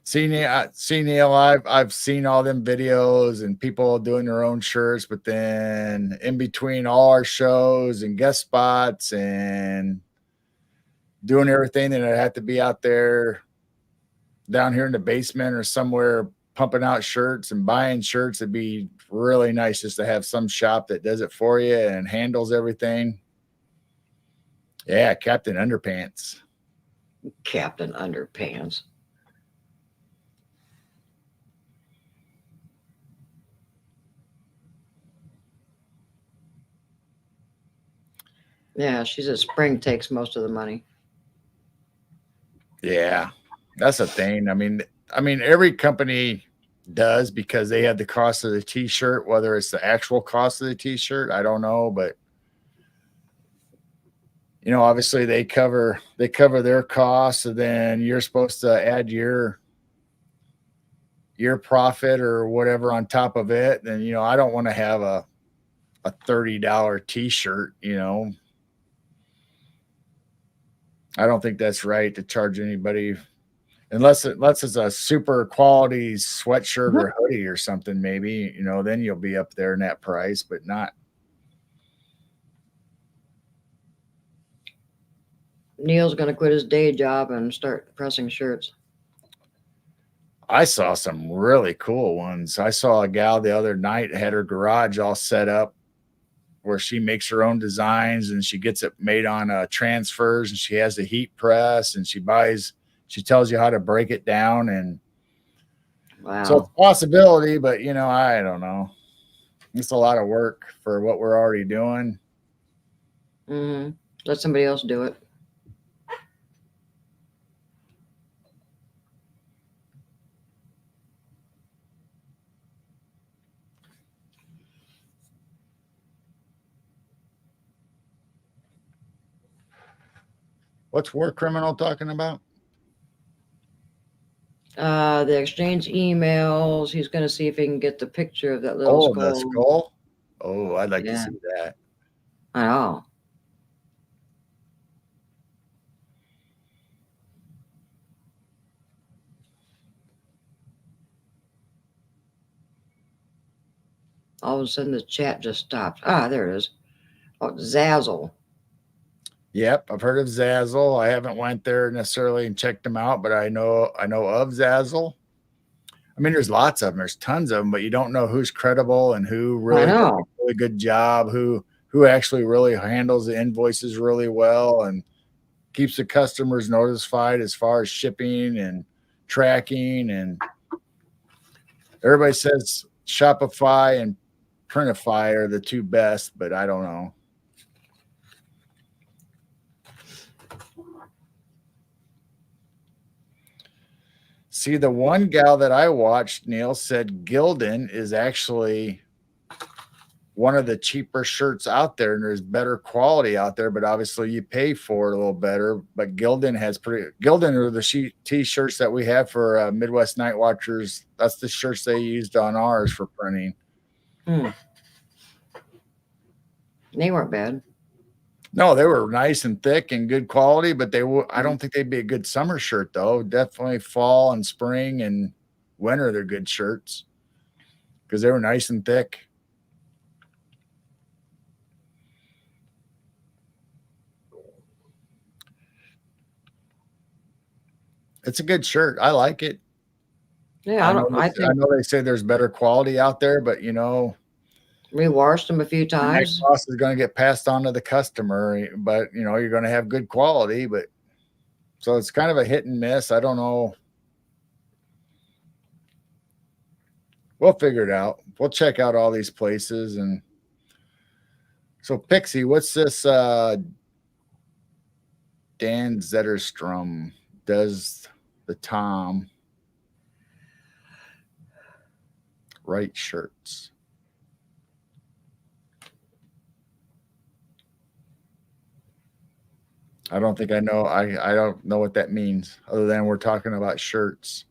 See, Neil, I've seen all them videos and people doing their own shirts, but then in between all our shows and guest spots and doing everything, that I have to be out there down here in the basement or somewhere pumping out shirts and buying shirts. It'd be really nice just to have some shop that does it for you and handles everything. Yeah, Captain Underpants. Captain Underpants. Yeah, she says Spring takes most of the money. Yeah, that's a thing. I mean, every company does, because they have the cost of the t-shirt, whether it's the actual cost of the t-shirt, I don't know, but obviously they cover their costs, and then you're supposed to add your profit or whatever on top of it. And I don't want to have a $30 t-shirt. I don't think that's right to charge anybody, unless it's a super quality sweatshirt or hoodie or something. Maybe then you'll be up there in that price, but not. Neil's going to quit his day job and start pressing shirts. I saw some really cool ones. I saw a gal the other night had her garage all set up where she makes her own designs and she gets it made on transfers, and she has the heat press, and she tells you how to break it down. And wow, so it's a possibility, but I don't know. It's a lot of work for what we're already doing. Mm-hmm. Let somebody else do it. What's War Criminal talking about? The exchange emails. He's going to see if he can get the picture of that little skull. The skull. Oh, I'd like to see that. I know. All of a sudden, the chat just stopped. There it is. Oh, Zazzle. Yep, I've heard of Zazzle. I haven't went there necessarily and checked them out, but I know of Zazzle. I mean, there's lots of them. There's tons of them, but you don't know who's credible and who really does a really good job, who actually really handles the invoices really well and keeps the customers notified as far as shipping and tracking. And everybody says Shopify and Printify are the two best, but I don't know. See, the one gal that I watched, Neil, said Gildan is actually one of the cheaper shirts out there, and there's better quality out there, but obviously you pay for it a little better. But Gildan are the t-shirts that we have for Midwest Night Watchers. That's the shirts they used on ours for printing. Hmm. They weren't bad. No, they were nice and thick and good quality, but I don't think they'd be a good summer shirt though. Definitely fall and spring and winter they're good shirts because they were nice and thick. It's a good shirt. I like it. Yeah, I I think know they say there's better quality out there, but we washed them a few and that times. cost is going to get passed on to the customer, but you're going to have good quality, but so it's kind of a hit and miss. I don't know. We'll figure it out. We'll check out all these places. And so Pixie, what's this Dan Zetterstrom does the Tom write shirts? I don't think I know. I don't know what that means other than we're talking about shirts.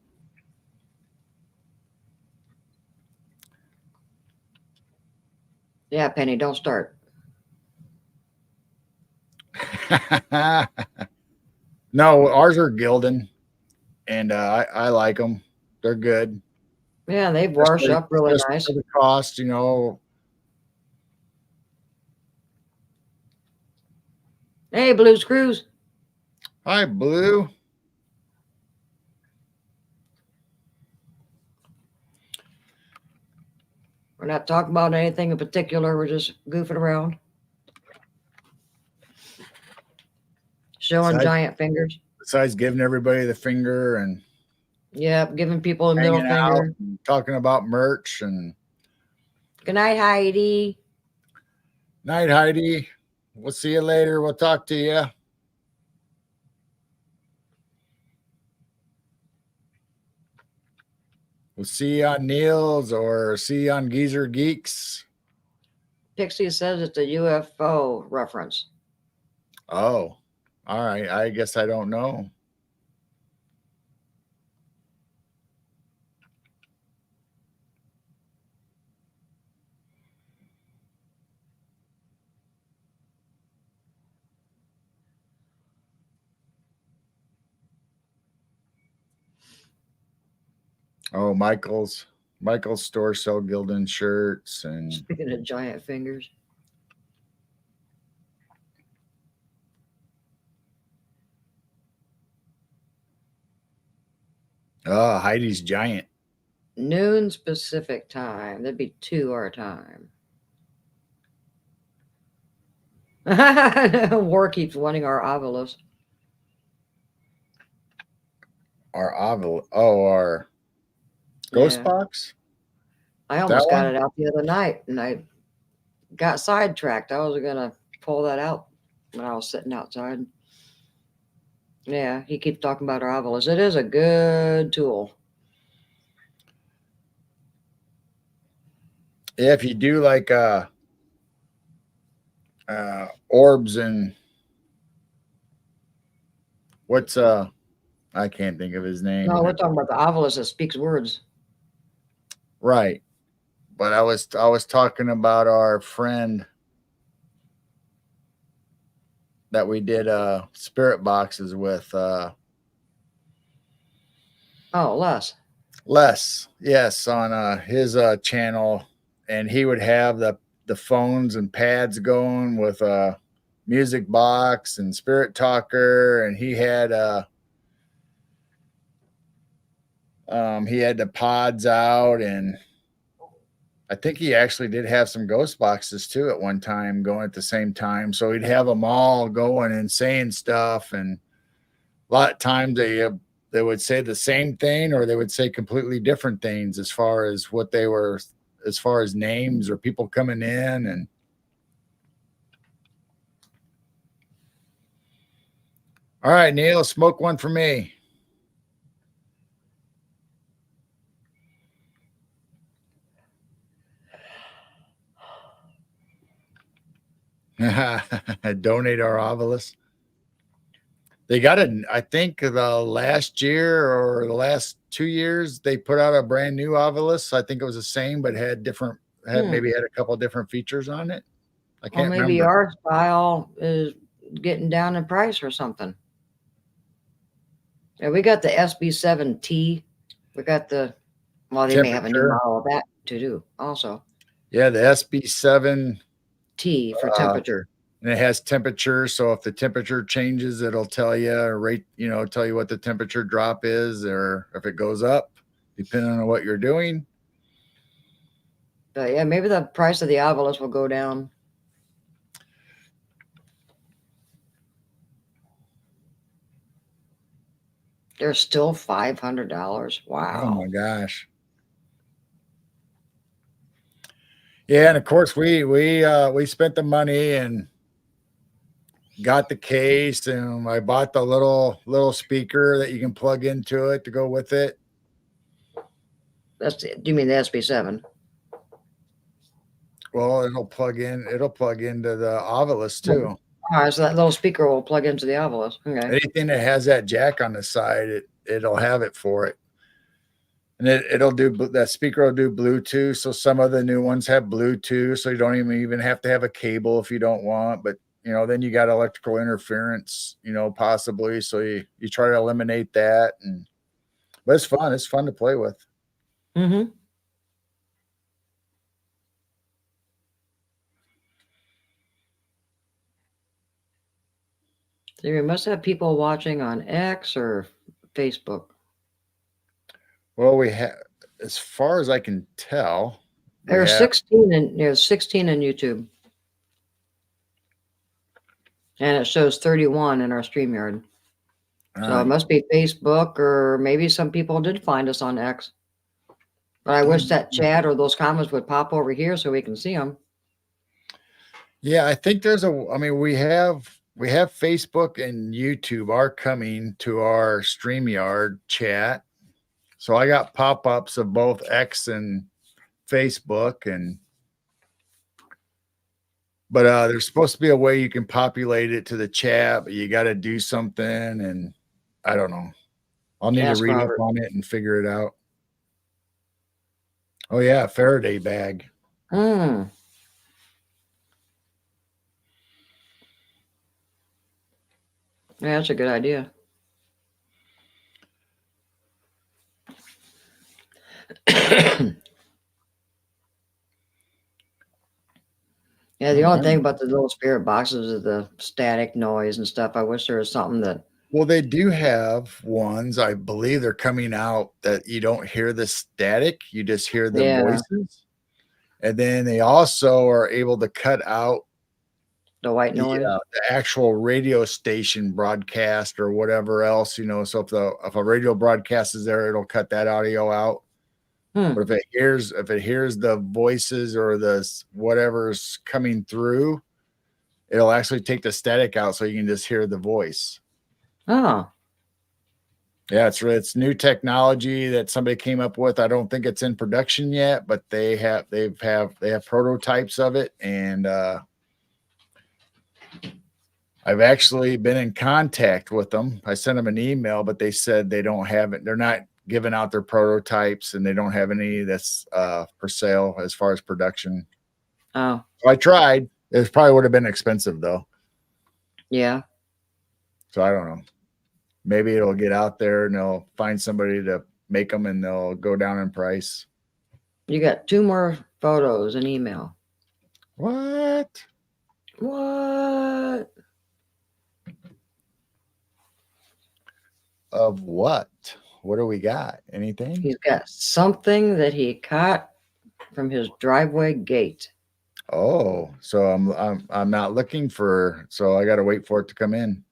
Yeah, Penny, don't start. No, ours are Gildan, and I like them. They're good. Yeah, they've washed up really Especially nice. for the cost. Hey, Blue Screws. Hi, Blue. We're not talking about anything in particular. We're just goofing around. Showing giant fingers. Besides giving everybody the finger and Yep, giving people a middle hanging out finger. and talking about merch and Good night, Heidi. night, Heidi. We'll see you later. We'll talk to you. We'll see you on Neil's or see you on Geezer Geeks. Pixie says it's a UFO reference. Oh, all right. I guess I don't know. Oh, Michael's store sell Gildan shirts and Speaking of giant fingers. oh, Heidi's giant. Noon Pacific time. That'd be 2 our time. War keeps wanting our Ovilus. Our ghost box. I almost got it out the other night and I got sidetracked. I was going to pull that out when I was sitting outside. Yeah, he keeps talking about our Ovilus. It is a good tool. Yeah, if you do like orbs and what's I can't think of his name. No, we're talking about the Ovilus that speaks words. Right. But I was talking about our friend that we did spirit boxes with Les. Yes, on his channel, and he would have the phones and pads going with a music box and spirit talker, and he had the pods out, and I think he actually did have some ghost boxes too at one time going at the same time. So he'd have them all going and saying stuff, and a lot of times they would say the same thing or they would say completely different things as far as what they were as far as names or people coming in. And all right, Neil, smoke one for me. Donate our Ovilus. They got it. I think the last year or the last 2 years, they put out a brand new Ovilus. I think it was the same, but had different, had Hmm. maybe had a couple different features on it. I Well, can't maybe remember. our style is getting down in price or something. Yeah, we got the SB7T. We got the, well, they may have a new Temperature. model of that to do also. Yeah, the SB7, T for uh, temperature. and it has temperature. So if the temperature changes, it'll tell you, or rate, tell you what the temperature drop is, or if it goes up, depending on what you're doing. But yeah, maybe the price of the Ovilus will go down. They're still $500. Oh Wow. my gosh. Yeah, and of course we spent the money and got the case, and I bought the little speaker that you can plug into it to go with it. Do you mean the SB7? Well, it'll plug into the Ovilus too. All right, so that little speaker will plug into the Ovilus. Okay. Anything that has that jack on the side, it'll have it for it. And it'll do, that speaker will do Bluetooth. So some of the new ones have Bluetooth, so you don't even have to have a cable if you don't want. But then you got electrical interference, possibly. So you try to eliminate that. But it's fun. It's fun to play with. Mm-hmm. So we must have people watching on X or Facebook. Well, we have, as far as I can tell, we There's have 16 and there's 16 in YouTube. And it shows 31 in our StreamYard. So it must be Facebook, or maybe some people did find us on X. But I wish that chat or those comments would pop over here so we can see them. Yeah, I think I mean, we have Facebook and YouTube are coming to our StreamYard chat. So I got pop-ups of both X and Facebook, but there's supposed to be a way you can populate it to the chat, but you got to do something, and I don't know. I'll need to Ask read up Robert. on it and figure it out. Oh yeah, Faraday bag. Hmm. Yeah, that's a good idea. Yeah, the only thing about the little spirit boxes is the static noise and stuff. I wish there was something that. Well, they do have ones, I believe they're coming out, that you don't hear the static, you just hear the Yeah, voices. And then they also are able to cut out the white the, noise. the actual radio station broadcast or whatever else, so if a radio broadcast is there, it'll cut that audio out. Hmm. But if it hears the voices or the whatever's coming through, it'll actually take the static out so you can just hear the voice. Oh, Yeah, it's new technology that somebody came up with. I don't think it's in production yet, but they have prototypes of it, and I've actually been in contact with them. I sent them an email, but they said they don't have it. They're not giving out their prototypes, and they don't have any that's for sale as far as production. oh, So I tried. It probably would have been expensive though. yeah. So I don't know. Maybe it'll get out there and they'll find somebody to make them, and they'll go down in price. You got 2 more photos and email. What? What? Of what? What do we got? Anything? He's got something that he caught from his driveway gate. Oh, so I'm not looking for. So I got to wait for it to come in.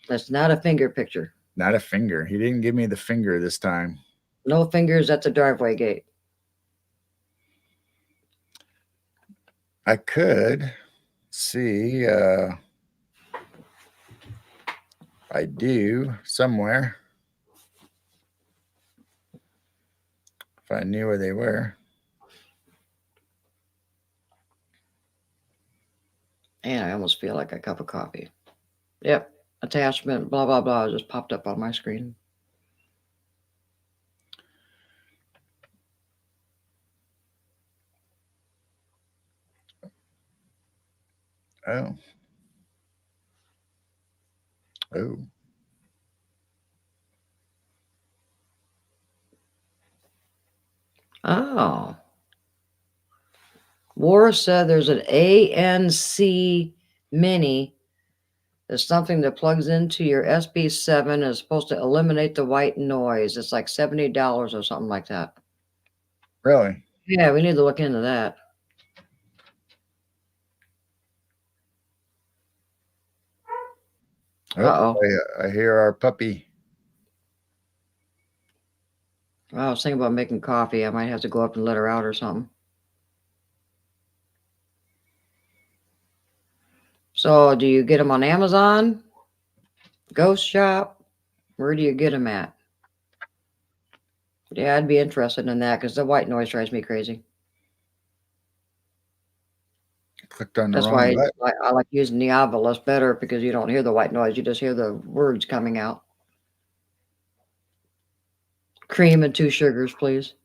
That's not a finger picture. Not a finger. He didn't give me the finger this time. No fingers at the driveway gate. I could see I do somewhere if I knew where they were. And I almost feel like a cup of coffee. Yep. Attachment, blah, blah, blah, just popped up on my screen. Oh. Oh. Oh. War said there's an ANC Mini. There's something that plugs into your SB7 and is supposed to eliminate the white noise. It's like $70 or something like that. Really? Yeah, we need to look into that. Oh, I hear our puppy. I was thinking about making coffee. I might have to go up and let her out or something. So, do you get them on Amazon? Ghost Shop? Where do you get them at? Yeah, I'd be interested in that because the white noise drives me crazy. Clicked on the That's wrong why button. I like using the Ovilus better because you don't hear the white noise. You just hear the words coming out. Cream and 2 sugars, please.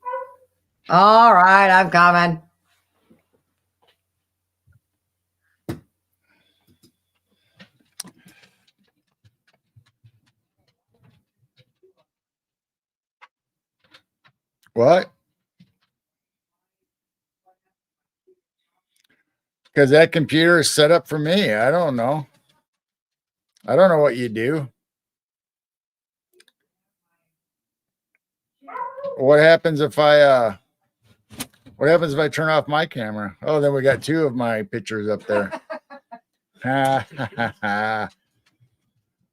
All right, I'm coming. What? Because that computer is set up for me. I don't know. I don't know what you do. What happens if I turn off my camera? Oh, then we got 2 of my pictures up there. All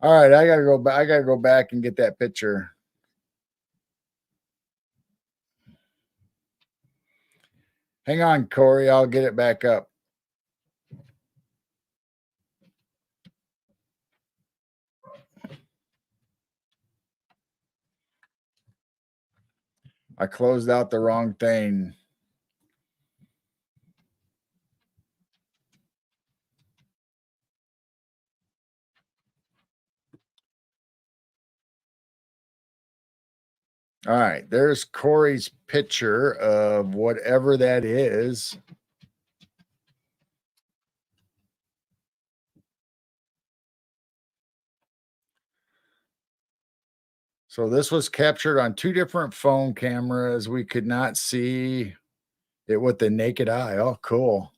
right, I gotta go back. I gotta go back and get that picture. Hang on, Corey. I'll get it back up. I closed out the wrong thing. All right, there's Corey's picture of whatever that is. So this was captured on 2 different phone cameras. We could not see it with the naked eye. Oh, cool.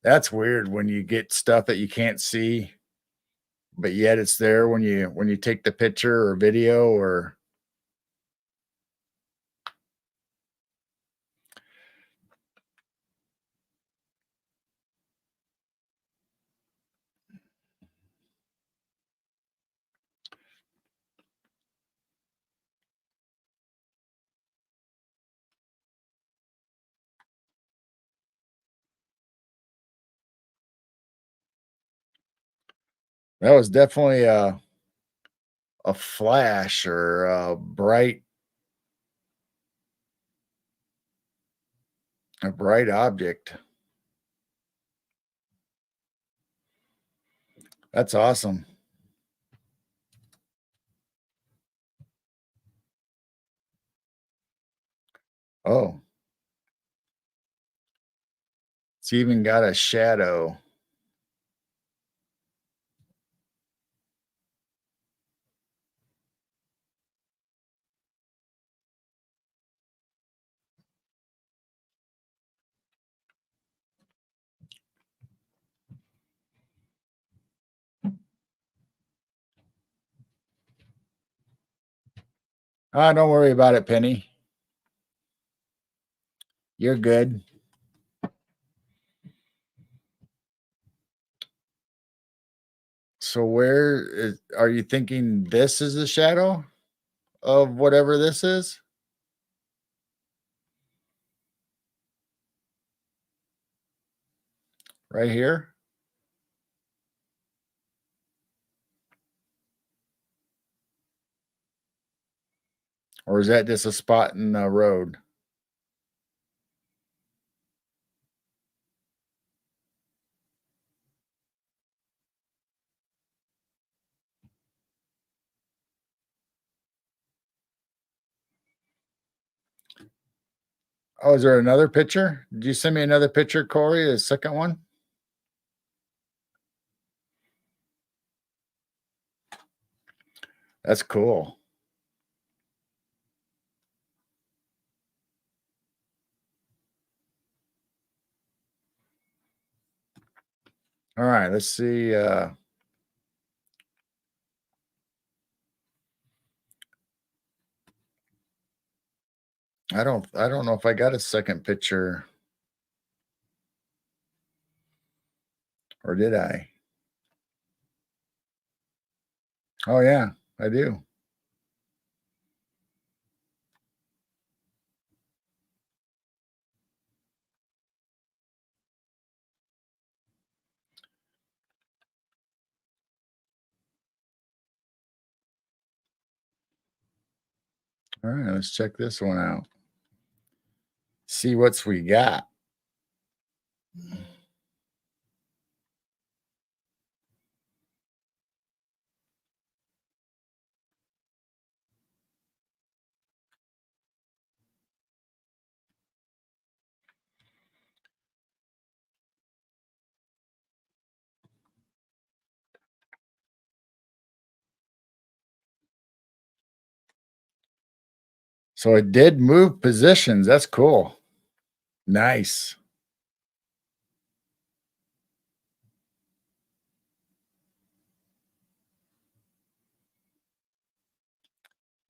That's weird when you get stuff that you can't see, but yet it's there when you take the picture or video or that was definitely a flash or a bright object. That's awesome. Oh, it's even got a shadow. Ah, don't worry about it, Penny. You're good. So are you thinking this is the shadow of whatever this is? right here? Or is that just a spot in the road? Oh, is there another picture? Did you send me another picture, Corey? The second one? That's cool. All right, let's see. I don't know if I got a second picture, or did I? Oh yeah, I do. All right, let's check this one out. See what's we got. So it did move positions. That's cool. Nice.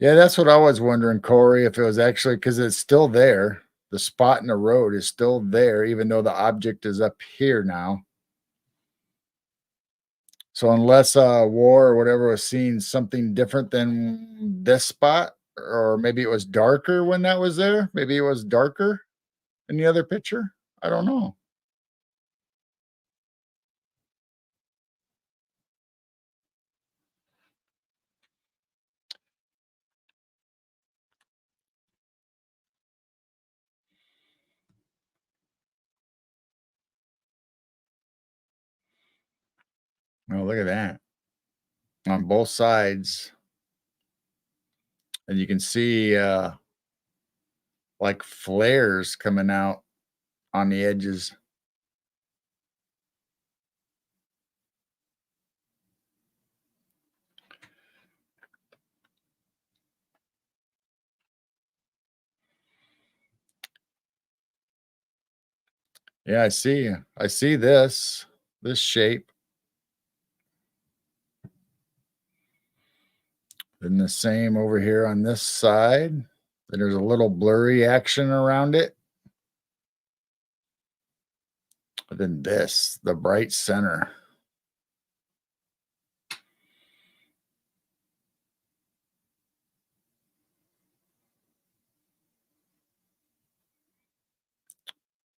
Yeah, that's what I was wondering, Corey, if it was actually because it's still there. The spot in the road is still there, even though the object is up here now. So unless war or whatever was seeing something different than this spot, or maybe it was darker when that was there. Maybe it was darker in the other picture. I don't know. Oh, look at that. On both sides. And you can see like flares coming out on the edges. Yeah, I see. I see this shape. Then the same over here on this side. Then there's a little blurry action around it. But then this, the bright center.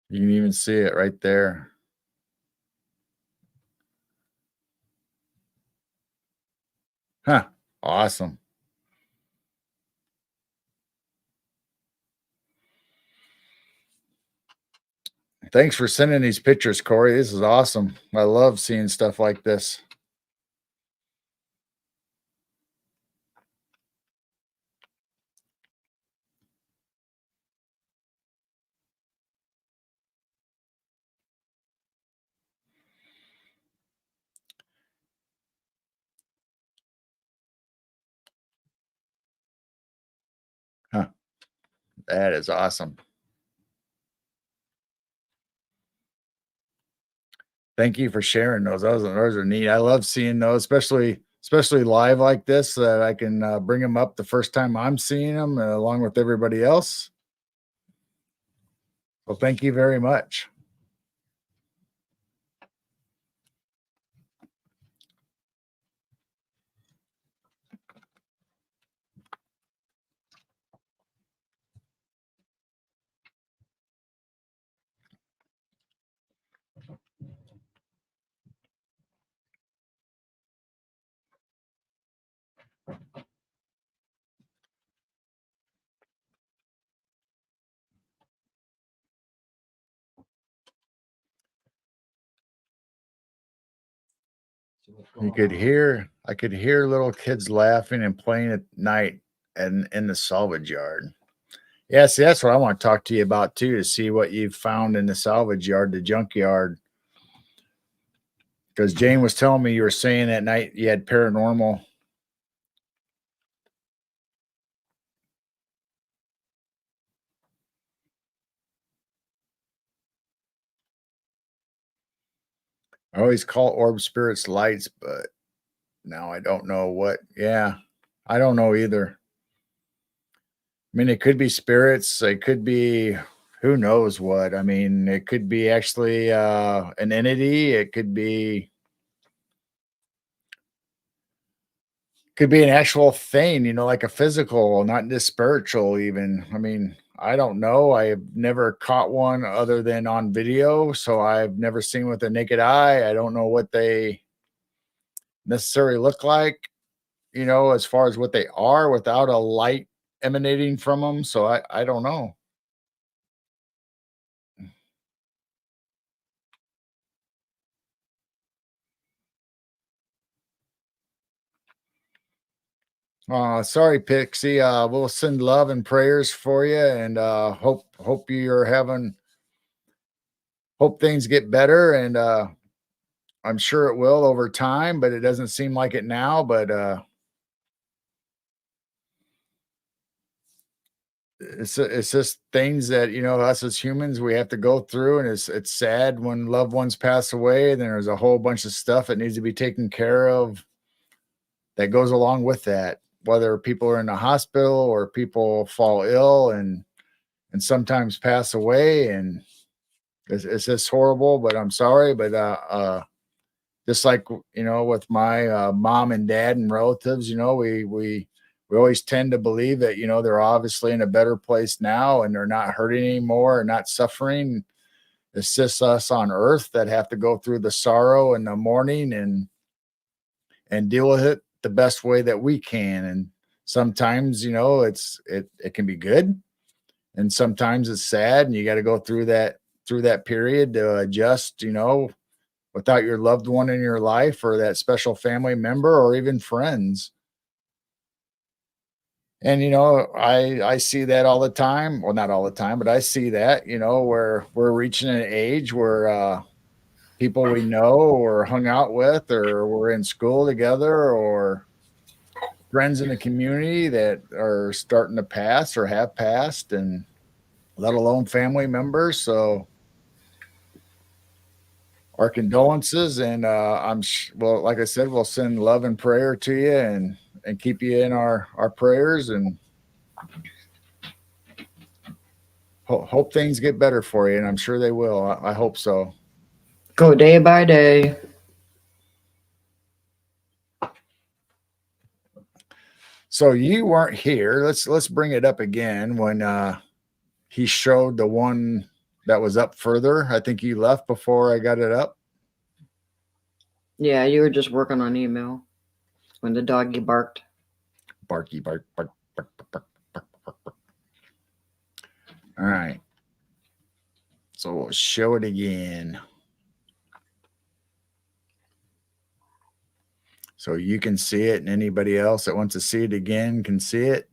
You can even see it right there. Huh. Awesome. Thanks for sending these pictures, Corey. This is awesome. I love seeing stuff like this. Huh. That is awesome. Thank you for sharing those. Those are neat. I love seeing those, especially live like this. That I can bring them up the first time I'm seeing them, along with everybody else. Well, thank you very much. I could hear little kids laughing and playing at night and in the salvage yard. Yeah, see, that's what I want to talk to you about too, to see what you've found in the salvage yard, the junkyard. Because Jane was telling me you were saying at night you had paranormal. I always call orb spirits lights, but now I don't know what. Yeah, I don't know either. I mean, it could be spirits. It could be who knows what. I mean, it could be actually an entity. It could be an actual thing. You know, like a physical, not just spiritual. Even. I mean, I don't know. I have never caught one other than on video, so I've never seen with the naked eye. I don't know what they necessarily look like. You know, as far as what they are without a light emanating from them. So I don't know. Sorry, Pixie. We'll send love and prayers for you, and hope you're having hope things get better, and I'm sure it will over time, but it doesn't seem like it now. But it's just things that us as humans we have to go through, and it's sad when loved ones pass away. Then there's a whole bunch of stuff that needs to be taken care of that goes along with that, whether people are in the hospital or people fall ill and sometimes pass away, and it's just horrible. But I'm sorry, but just like with my mom and dad and relatives, we always tend to believe that they're obviously in a better place now and they're not hurting anymore and not suffering. It's just us on earth that have to go through the sorrow and the mourning and deal with it the best way that we can. And sometimes, it can be good, and sometimes it's sad, and you got to go through that period to adjust. Without your loved one in your life or that special family member or even friends. And I see that all the time. Well, not all the time, but I see that where we're reaching an age where people we know or hung out with or we're in school together or friends in the community that are starting to pass or have passed, and let alone family members. So our condolences, and well, like I said, we'll send love and prayer to you and keep you in our prayers, and hope things get better for you, and I'm sure they will. I hope so. Go day by day. So you weren't here. Let's bring it up again when he showed the one that was up further. I think you left before I got it up. Yeah, you were just working on email when the doggy barked. Barky bark bark bark bark bark bark bark. All right. So we'll show it again. So you can see it, and anybody else that wants to see it again can see it.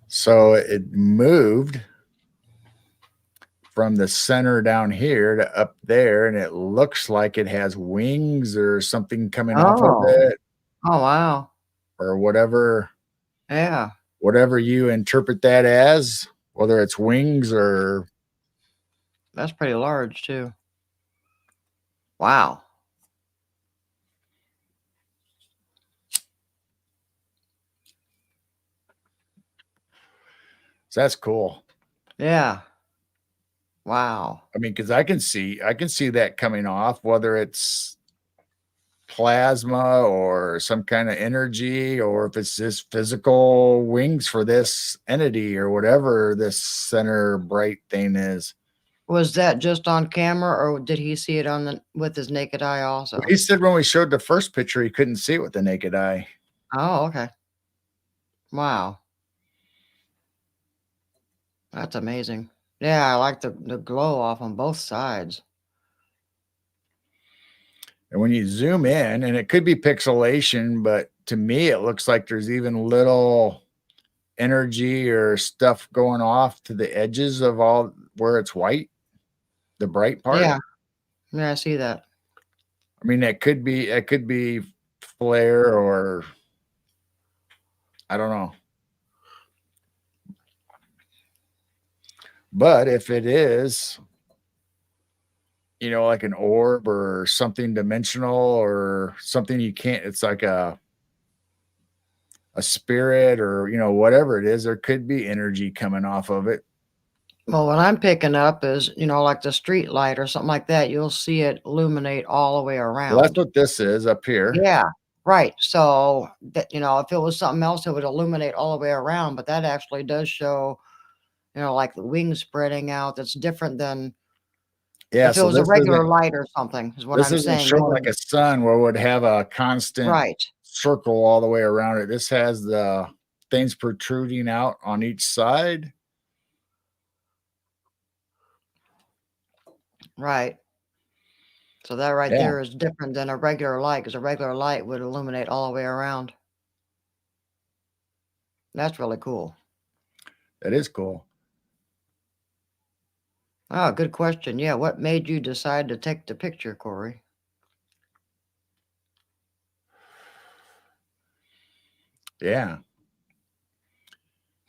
So it moved from the center down here to up there, and it looks like it has wings or something coming off of Oh, it, oh wow. or Yeah, whatever you interpret that as, whether it's wings or that's pretty large too. Wow. so that's cool. Yeah. Wow. I mean, because I can see that coming off, whether it's plasma or some kind of energy, or if it's just physical wings for this entity or whatever this center bright thing is. Was that just on camera, or did he see it on the with his naked eye Well, also? he said when we showed the first picture, he couldn't see it with the naked eye. Oh, okay. Wow. That's amazing. Yeah, I like the glow off on both sides. And when you zoom in, and it could be pixelation, but to me, it looks like there's even little energy or stuff going off to the edges of all where it's white, the bright part. Yeah, yeah, I see that. I mean, it could be flare or I don't know. But if it is, like an orb or something dimensional or something you can't, it's like a spirit or whatever it is, there could be energy coming off of it. Well, what I'm picking up is, like the street light or something like that. You'll see it illuminate all the way Well, that's around. what this is up here. Yeah, right. So that, if it was something else, it would illuminate all the way around. But that actually does show, like the wings spreading out. That's different than Yeah, if it so was a this regular isn't light or something, is what this I'm isn't saying. It showing like would, a sun where it would have a constant right, circle all the way around it. This has the things protruding out on each side. right. So that right Yeah, there is different than a regular light, because a regular light would illuminate all the way around. That's really cool. that is cool. Oh, good question. Yeah, what made you decide to take the picture, Corey? Yeah.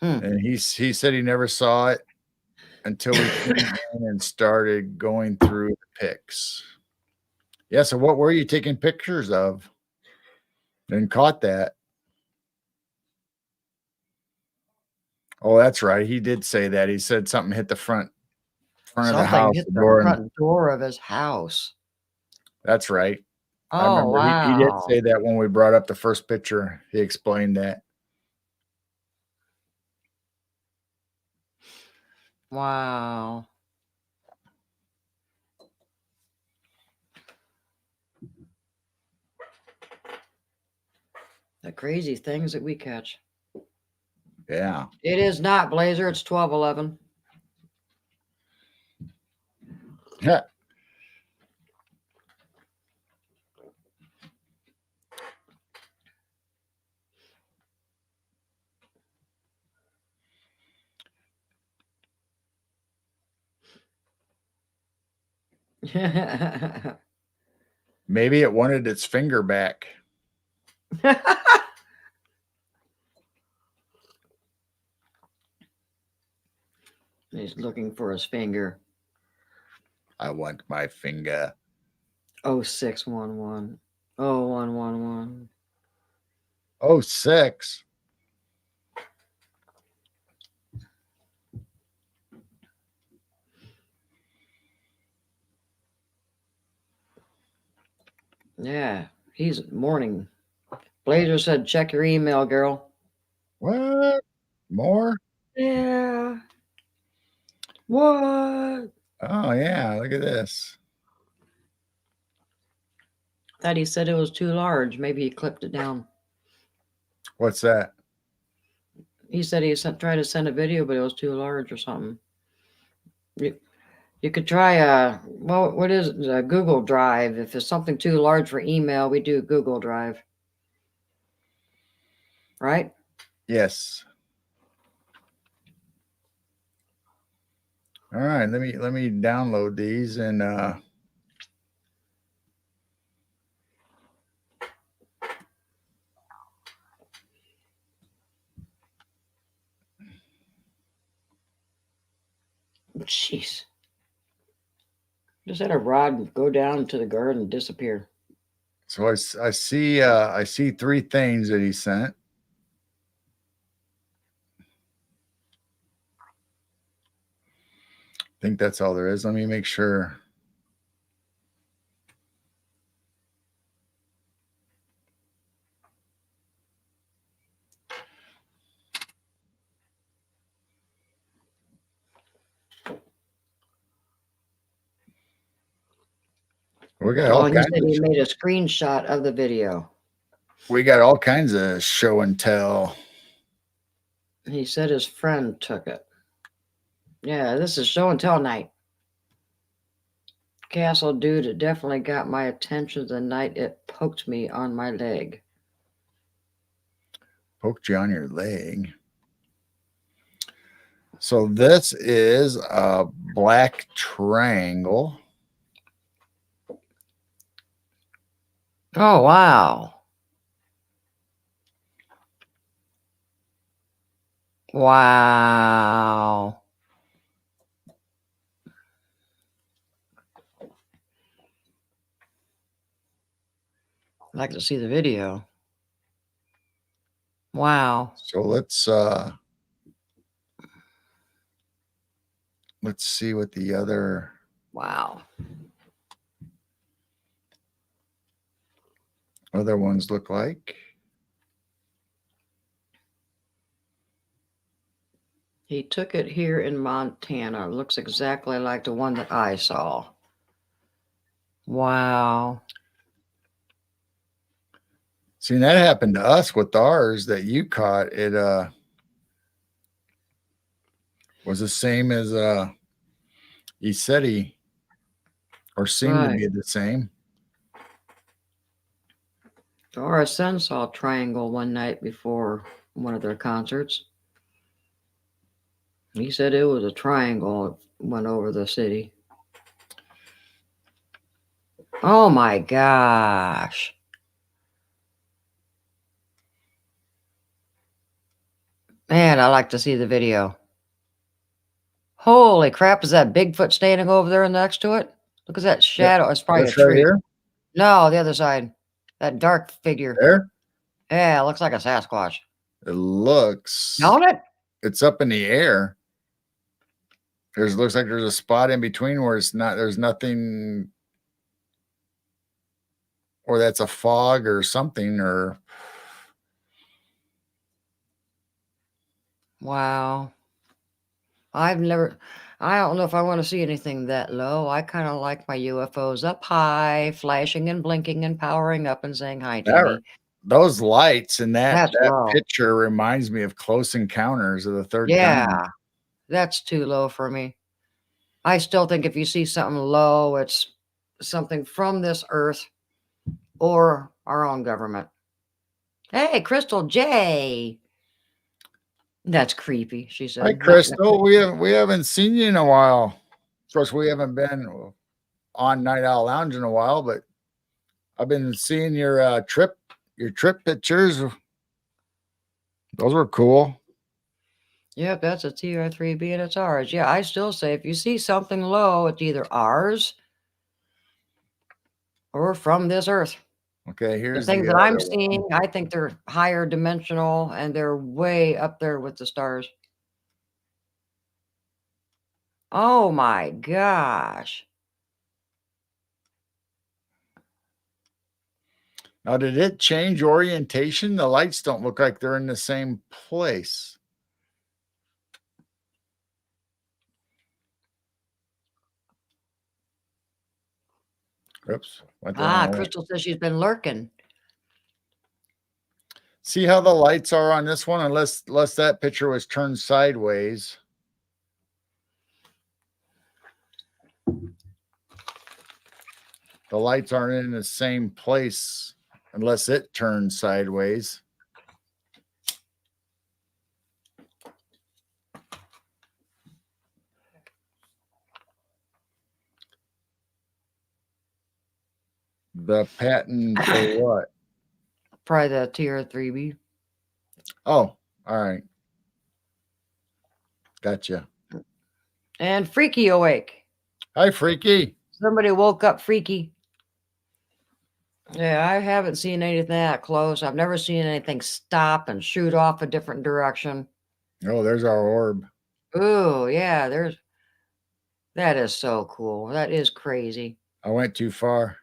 Hmm. And he said he never saw it until we came in and started going through the pics. Yeah, so what were you taking pictures of? And caught that. Oh, that's right. He did say that. He said something hit the front of the Something house, hit the the door, and front door of his house. that's right. I Oh, remember he did wow. say that when we brought up the first picture. He explained that. Wow. The crazy things that we catch. Yeah. It is not Blazer. It's 12:11. Maybe it wanted its finger back. He's looking for his finger. I want my finger. 0611. 0111. Oh, 6. Yeah, he's morning. Blazer said, check your email, girl. What? More? Yeah. What? Oh, yeah. Look at this. Thought he said it was too large. Maybe he clipped it down. What's that? He said he tried to send a video, but it was too large or something. You could try what is it? A Google Drive. If it's something too large for email, we do Google Drive. Right? Yes. All right. Let me download these and Jeez. Just had a rod go down to the garden and disappear. so I see 3 things that he sent. I think that's all there is. Let me make sure. We got Oh, all and he kinds said of he made a screenshot of the video. show and tell. He said his friend took it. Yeah, this is show and tell night. Castle dude, it definitely got my attention the night it poked me on my leg. Poked you on your leg. So this is a black triangle. Oh, wow. Wow. I'd like to see the video. Wow. So let's see what the other Wow. ones look like. He took it here in Montana. Looks exactly like the one that I saw. Wow. See, that happened to us with ours that you caught. It was the same as he said or seemed to Right. be the same. Our son saw a triangle one night before one of their concerts. He said it was a triangle. It went over the city. Oh my gosh. Man, I like to see the video. Holy crap, is that Bigfoot standing over there next to it? Look at that Yep. shadow. It's probably a This right tree. here. No, the other side. That dark figure. There. Yeah, it looks like a Sasquatch. It looks. Don't it? It's up in the air. Looks like there's a spot in between where it's not. There's nothing, or that's a fog or something, or Wow. I don't know if I want to see anything that low. I kind of like my UFOs up high, flashing and blinking and powering up and saying hi to that. me. Those lights and That's that low. picture reminds me of Close Encounters of the Third Kind. Yeah, that's too low for me. I still think if you see something low, it's something from this earth or our own government. Hey, Crystal J. That's creepy, she Hi, said. Crystal. We haven't seen you in a while. Of course, we haven't been on Night Owl Lounge in a while, but I've been seeing your trip pictures. Those were cool. Yep, that's a TR3B and it's ours. Yeah, I still say if you see something low, it's either ours or from this earth. Okay, The here's things the that I'm other one. seeing, I think they're higher dimensional and they're way up there with the stars. Oh my gosh. Now, did it change orientation? The lights don't look like they're in the same place. Oops. Went the wrong way. Crystal says she's been lurking. See how the lights are on this one? Unless that picture was turned sideways. The lights aren't in the same place unless it turns sideways. The patent for what? Probably the TR3B. Oh, all right. Gotcha. And Freaky awake. Hi, Freaky. Somebody woke up Freaky. Yeah, I haven't seen anything that close. I've never seen anything stop and shoot off a different direction. Oh, there's our orb. Ooh, yeah, that is so cool. That is crazy. I went too far.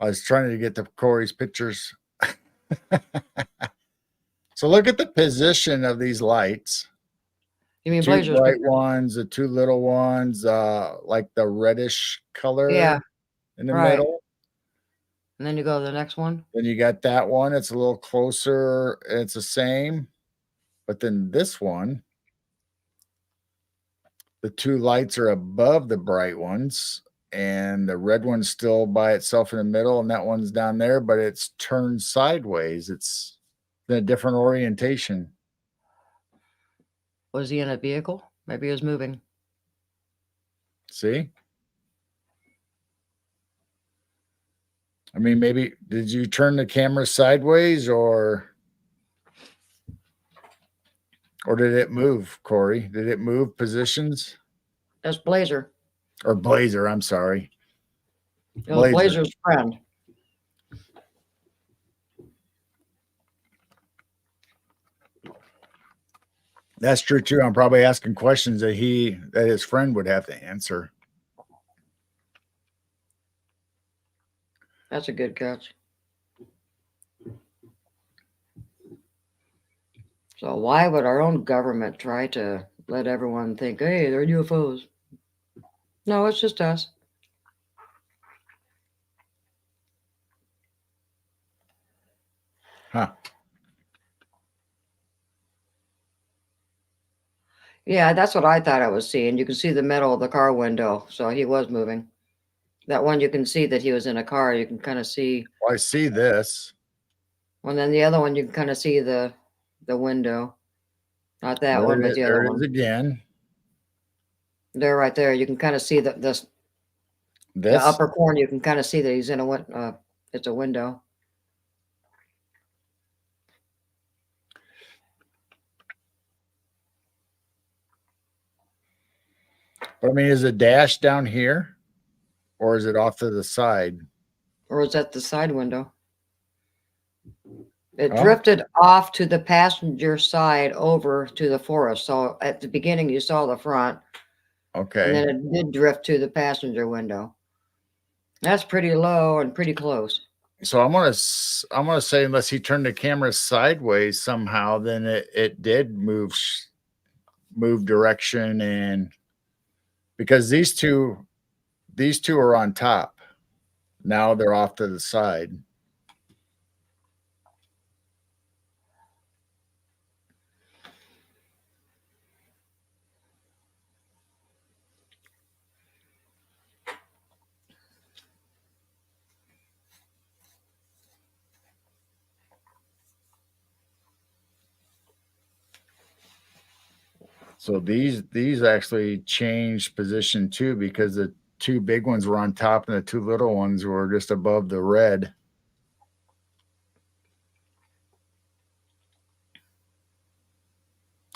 I was trying to get to Corey's pictures. So look at the position of these lights. You mean Two Blazer's bright picture? ones, the two little ones, like the reddish color Yeah, in the right. middle. And then you go to the next one. Then you got that one. It's a little closer. It's the same. But then this one the two lights are above the bright ones, and the red one's still by itself in the middle, and that one's down there, but it's turned sideways. It's in a different orientation. Was he in a vehicle? Maybe he was moving. See? I mean, maybe did you turn the camera sideways or did it move, Corey? Did it move positions? That's Blazer. Or Blazer, I'm sorry. It was Blazer's friend. That's true too. I'm probably asking questions that his friend would have to answer. That's a good catch. So why would our own government try to let everyone think, hey, they're UFOs? No, it's just us. Huh. Yeah, that's what I thought I was seeing. You can see the metal of the car window, so he was moving. That one you can see that he was in a car. You can kind of see. Well, I see this. And then the other one you can kind of see the window. Not that There one, it but is, the there other it is one. again. There, right there. You can kind of see the upper corner. You can kind of see that he's in it's a window. But I mean, is it dash down here, or is it off to the side? Or is that the side window? It Oh. drifted off to the passenger side over to the forest. So at the beginning, you saw the front. Okay. And then it did drift to the passenger window. That's pretty low and pretty close. So I'm gonna say unless he turned the camera sideways somehow, then it did move direction, and because these two are on top. Now they're off to the side. So these actually changed position too, because the two big ones were on top and the two little ones were just above the red.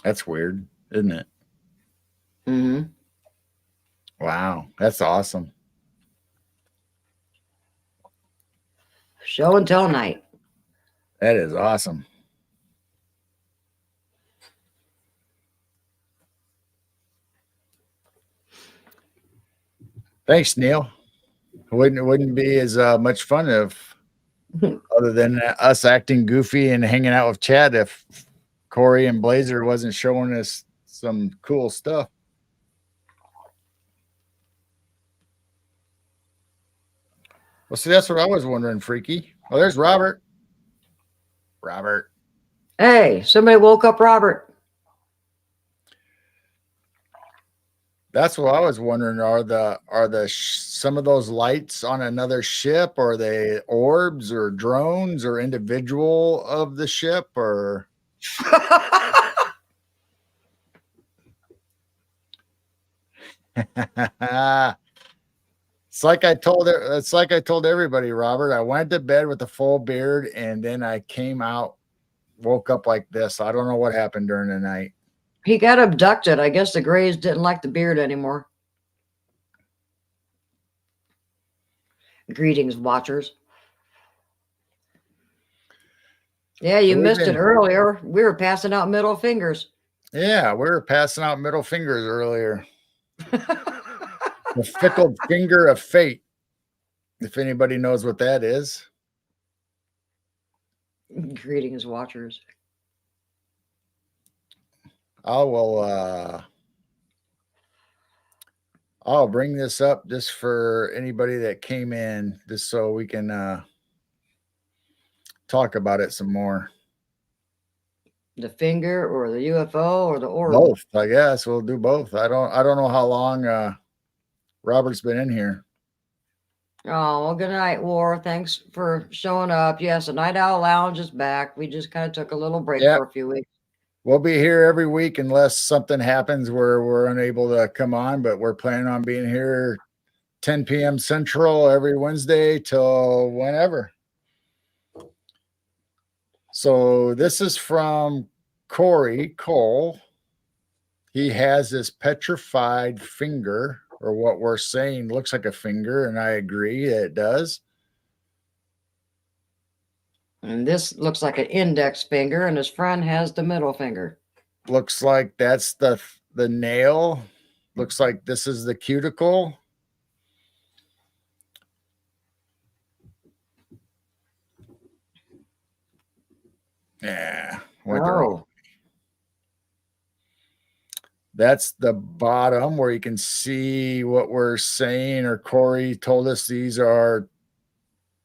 That's weird, isn't it? Mm-hmm. Wow, that's awesome. Show and tell night. That is awesome. Thanks, Neil. It wouldn't be as much fun if, other than us acting goofy and hanging out with Chad, if Corey and Blazer wasn't showing us some cool stuff. Well, see, that's what I was wondering, Freaky. Well, there's Robert. Robert. Hey, somebody woke up Robert. That's what I was wondering. Are some of those lights on another ship? Or are they orbs or drones or individual of the ship? Or it's like I told everybody, Robert. I went to bed with a full beard, and then I came out, woke up like this. I don't know what happened during the night. He got abducted. I guess the Greys didn't like the beard anymore. Greetings, watchers. Yeah, you missed it earlier. We were passing out middle fingers. Yeah, we were passing out middle fingers earlier. The fickle finger of fate, if anybody knows what that is. Greetings, watchers. I'll bring this up just for anybody that came in, just so we can talk about it some more. The finger or the UFO or the orb? Both, I guess. We'll do both. I don't know how long Robert's been in here. Oh, well, good night, War. Thanks for showing up. Yes, the Night Owl Lounge is back. We just kind of took a little break Yep. for a few weeks. We'll be here every week unless something happens where we're unable to come on, but we're planning on being here 10 p.m. Central every Wednesday till whenever. So this is from Corey Cole. He has this petrified finger, or what we're saying looks like a finger, and I agree it does. And this looks like an index finger, and his friend has the middle finger. Looks like that's the nail. Looks like this is the cuticle. Yeah, went the wrong. That's the bottom where you can see what we're saying, or Corey told us these are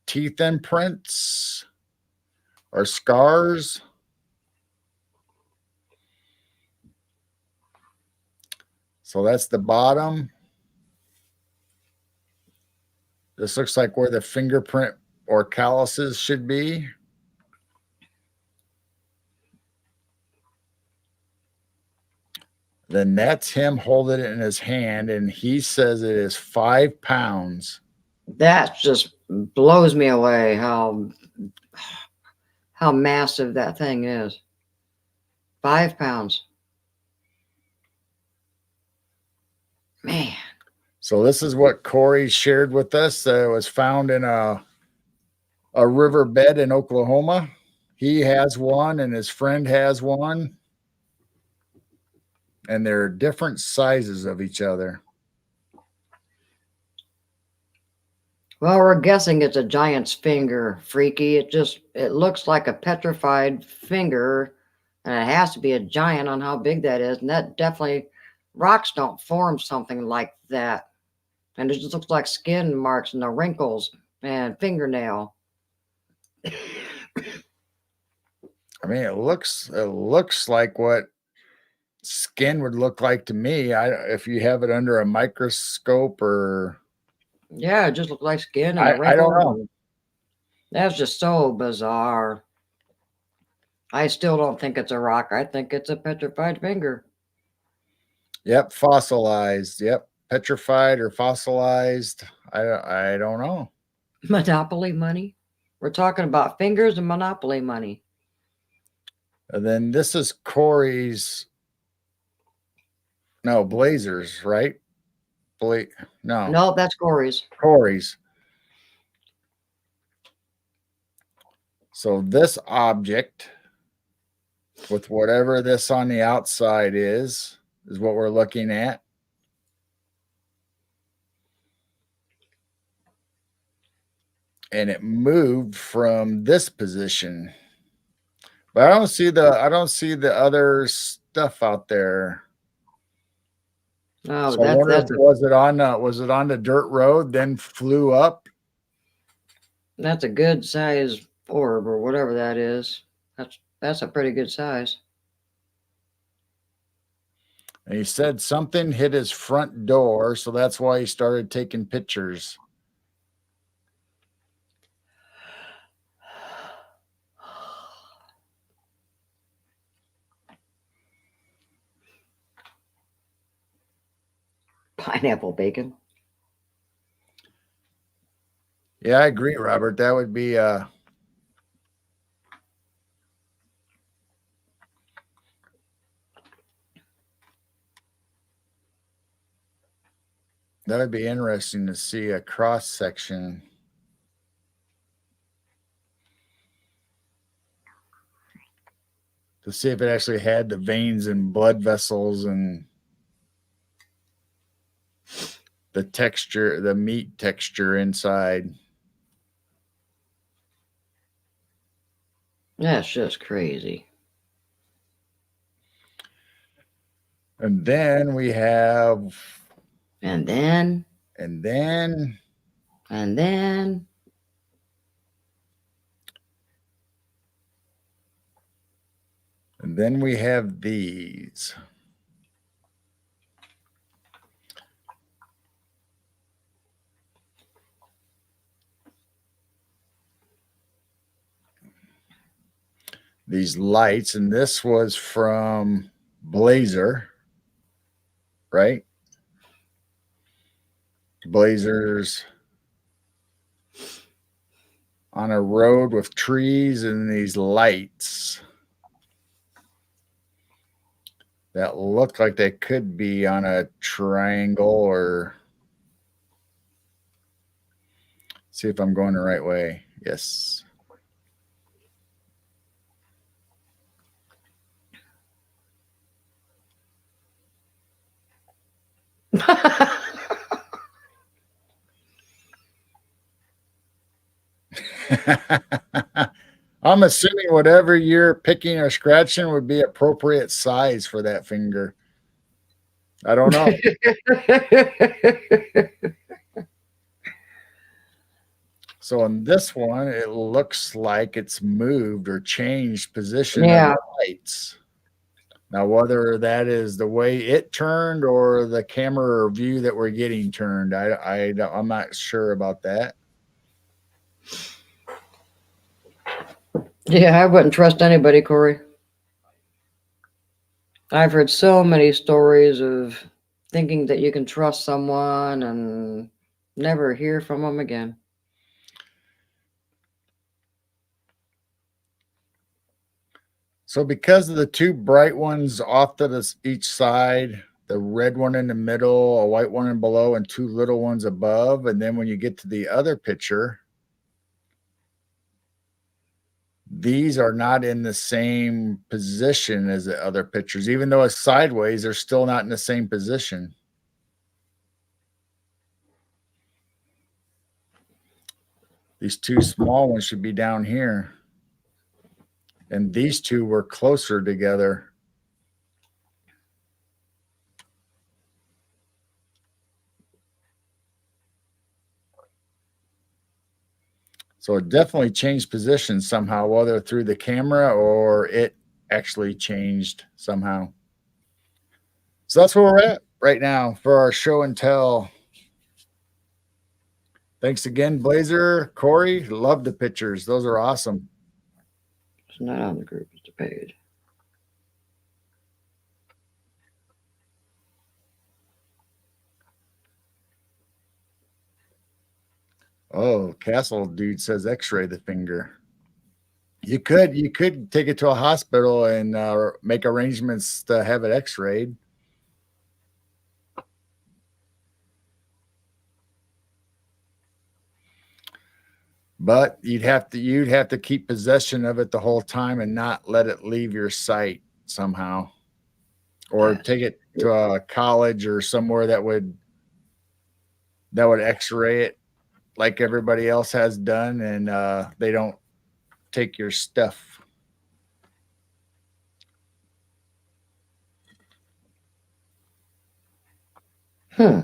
teeth imprints or scars. So that's the bottom. This looks like where the fingerprint or calluses should be. Then that's him holding it in his hand, and he says it is 5 pounds. That just blows me away how massive that thing is. 5 pounds. Man. So this is what Corey shared with us. It was found in a riverbed in Oklahoma. He has one, and his friend has one, and they're different sizes of each other. Well, we're guessing it's a giant's finger, Freaky. It looks like a petrified finger, and it has to be a giant on how big that is. And that definitely, rocks don't form something like that. And it just looks like skin marks and the wrinkles and fingernail. I mean, it looks like what skin would look like to me. If you have it under a microscope, or yeah, it just looks like skin and the I don't wrinkles. know. That's just so bizarre. I still don't think it's a rock. I think it's a petrified finger. Yep, fossilized. Yep, petrified or fossilized. I don't know. Monopoly money. We're talking about fingers and Monopoly money. And then this is Corey's. No, Blazers, right? No, that's Corey's. Corey's. So this object, with whatever this on the outside is what we're looking at. And it moved from this position. But I don't see the other stuff out there. Oh, So I wonder, was it on the dirt road, then flew up? That's a good size orb or whatever that is. That's a pretty good size. And he said something hit his front door, so that's why he started taking pictures. Pineapple bacon. Yeah, I agree, Robert. That would be interesting to see a cross section. To see if it actually had the veins and blood vessels and the texture, the meat texture inside. That's just crazy. And then we have. And then. And then we have these. These lights, and this was from Blazer, right? Blazers on a road with trees and these lights that look like they could be on a triangle, or see if I'm going the right way. Yes. I'm assuming whatever you're picking or scratching would be appropriate size for that finger. I don't know. So in this one, it looks like it's moved or changed position of Yeah. the lights. Now, whether that is the way it turned or the camera view that we're getting turned, I'm not sure about that. Yeah, I wouldn't trust anybody, Corey. I've heard so many stories of thinking that you can trust someone and never hear from them again. So, because of the two bright ones off to each side, the red one in the middle, a white one in below, and two little ones above, and then when you get to the other picture, these are not in the same position as the other pictures. Even though it's sideways, they're still not in the same position. These two small ones should be down here. And these two were closer together. So it definitely changed position somehow, whether through the camera or it actually changed somehow. So that's where we're at right now for our show and tell. Thanks again, Blazer, Corey. Love the pictures. Those are awesome. It's not on the group, it's the page. Oh, Castle dude says X-ray the finger. You could take it to a hospital and make arrangements to have it X-rayed. But you'd have to keep possession of it the whole time and not let it leave your sight somehow, or Yes. take it to a college or somewhere that would X-ray it like everybody else has done, and they don't take your stuff. Hmm.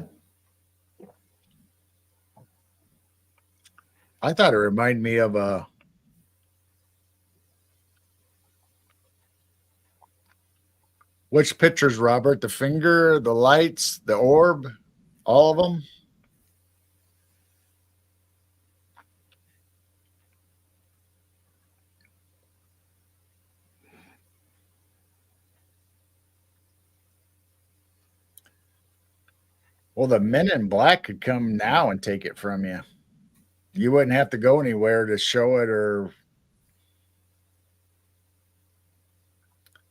I thought it reminded me of which pictures, Robert? The finger, the lights, the orb, all of them. Well, the men in black could come now and take it from you. You wouldn't have to go anywhere to show it, or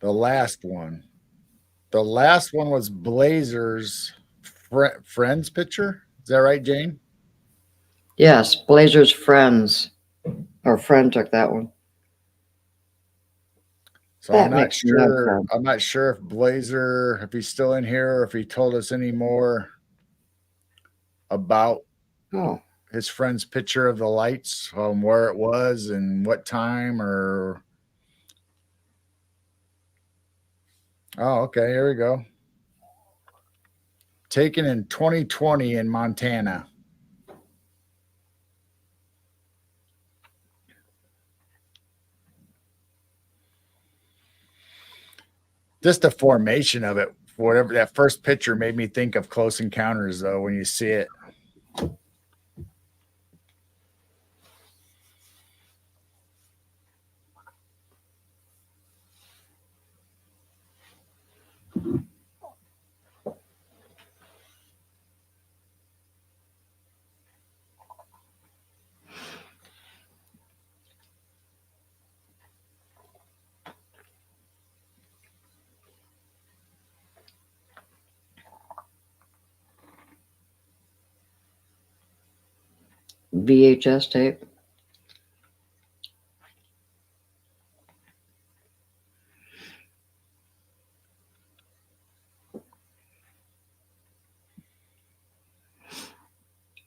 the last one. The last one was Blazer's friend's picture. Is that right, Jane? Yes, Blazer's friends. Our friend took that one. So I'm That not makes no sure. sense. I'm not sure if Blazer, if he's still in here, or if he told us any more about Oh, his friend's picture of the lights, where it was and what time, or oh, okay, here we go. Taken in 2020 in Montana. Just the formation of it, whatever that first picture made me think of Close Encounters, though, when you see it. VHS tape.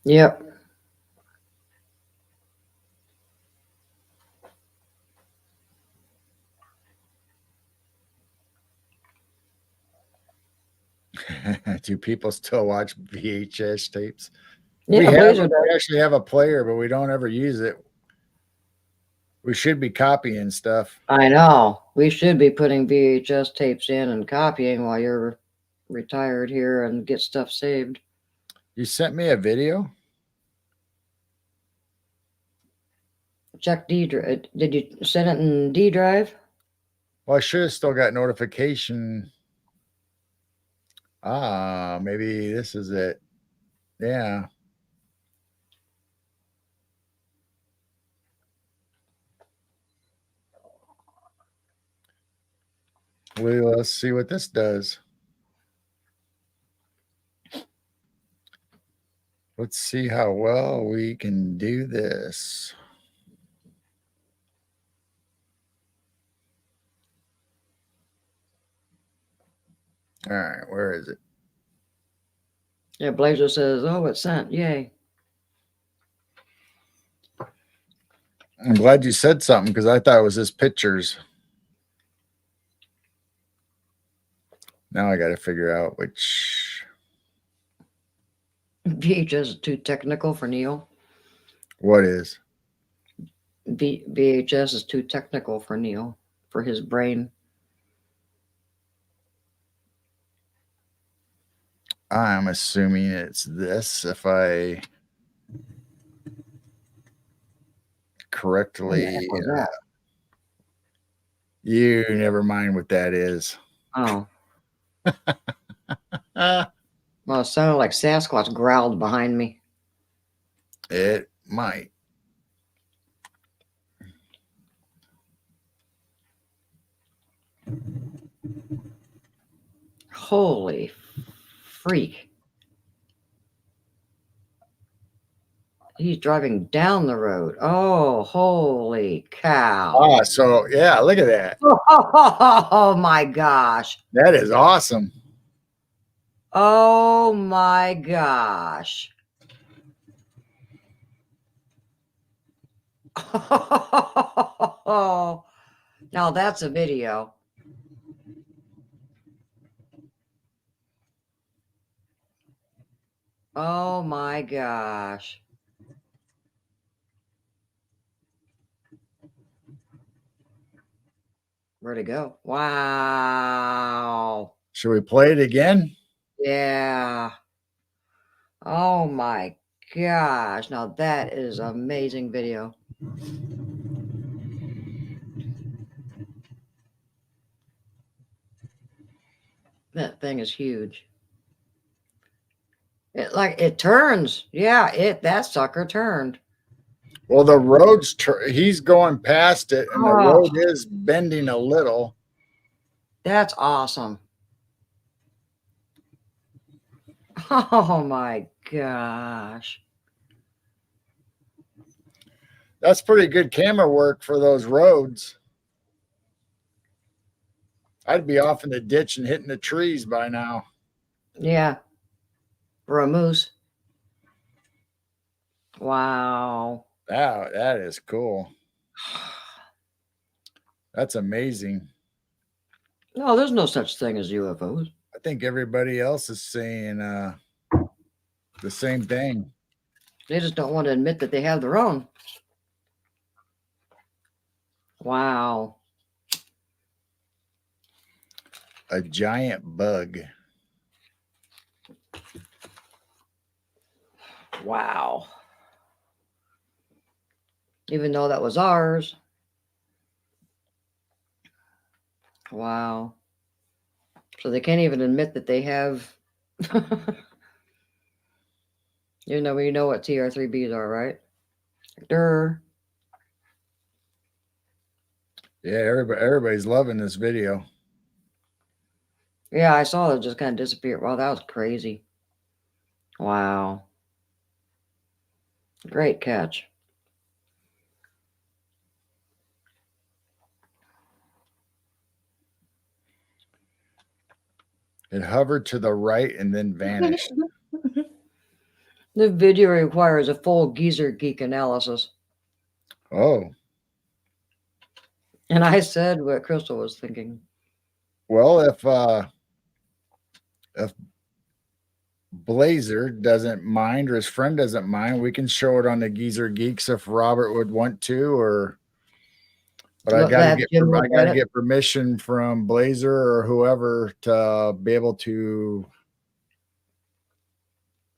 Yep. Do people still watch VHS tapes? Yeah, Blazer does. We actually have a player, but we don't ever use it. We should be copying stuff. I know. We should be putting VHS tapes in and copying while you're retired here and get stuff saved. You sent me a video? Check D drive. Did you send it in D drive? Well, I should have still got notification. Maybe this is it. Yeah. Well, let's see what this does. Let's see how well we can do this. All right, where is it? Yeah, Blazer says, "Oh, it's sent. Yay!" I'm glad you said something because I thought it was just pictures. Now I got to figure out which. VHS is too technical for Neil. What is? VHS is too technical for Neil, for his brain. I'm assuming it's this if I correctly. You never mind what that is. Oh. Well, it sounded like Sasquatch growled behind me. It might. Holy freak. He's driving down the road. Oh, holy cow. So yeah, look at that. Oh my gosh. That is awesome. Oh my gosh. Oh, now that's a video. Oh my gosh. Where'd it go? Wow. Should we play it again? Yeah. Oh my gosh. Now that is amazing video. That thing is huge. It turns. Yeah, that sucker turned. Well, the road's he's going past it, and the road is bending a little. That's awesome. Oh my gosh. That's pretty good camera work for those roads. I'd be off in the ditch and hitting the trees by now. Yeah. For a moose. Wow. Wow, that is cool. That's amazing. No, there's no such thing as UFOs. I think everybody else is saying the same thing. They just don't want to admit that they have their own. Wow. a giant bug. Wow. Even though that was ours. Wow. So they can't even admit that they have. We know what TR3Bs are, right? Durr. Yeah, everybody's loving this video. Yeah, I saw it just kind of disappear. Wow, that was crazy. Wow. Great catch. It hovered to the right and then vanished. The video requires a full geezer geek analysis. Oh, And I said what Crystal was thinking. well, if Blazer doesn't mind or his friend doesn't mind, we can show it on the Geezer Geeks if Robert would want to, but I gotta get permission from Blazer or whoever to be able to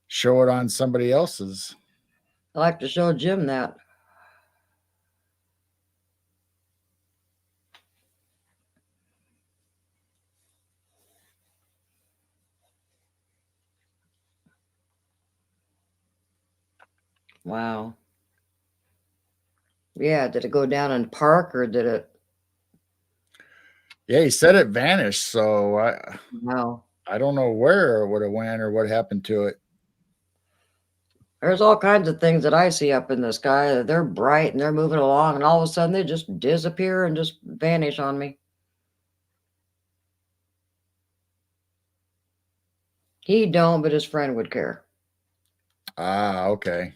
show it on somebody else's. I like to show Jim that. Wow. Yeah, did it go down in park or did it? Yeah, he said it vanished, so Wow. I don't know where it would have went or what happened to it. There's all kinds of things that I see up in the sky that they're bright and they're moving along, and all of a sudden they just disappear and just vanish on me. He don't, but his friend would care. Ah, okay.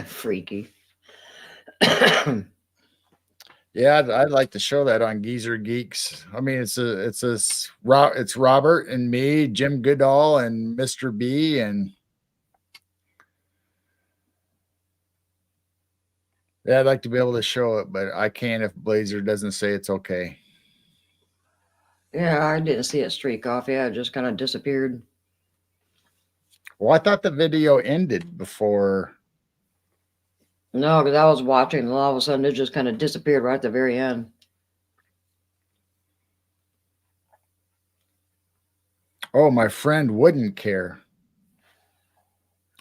Freaky. Yeah, I'd like to show that on Geezer Geeks. I mean, it's Robert and me, Jim Goodall, and Mr. B, and yeah, I'd like to be able to show it, but I can't if Blazer doesn't say it's okay. Yeah, I didn't see it streak off. Yeah, it just kind of disappeared. Well, I thought the video ended before. No, because I was watching, and all of a sudden it just kind of disappeared right at the very end. Oh, my friend wouldn't care.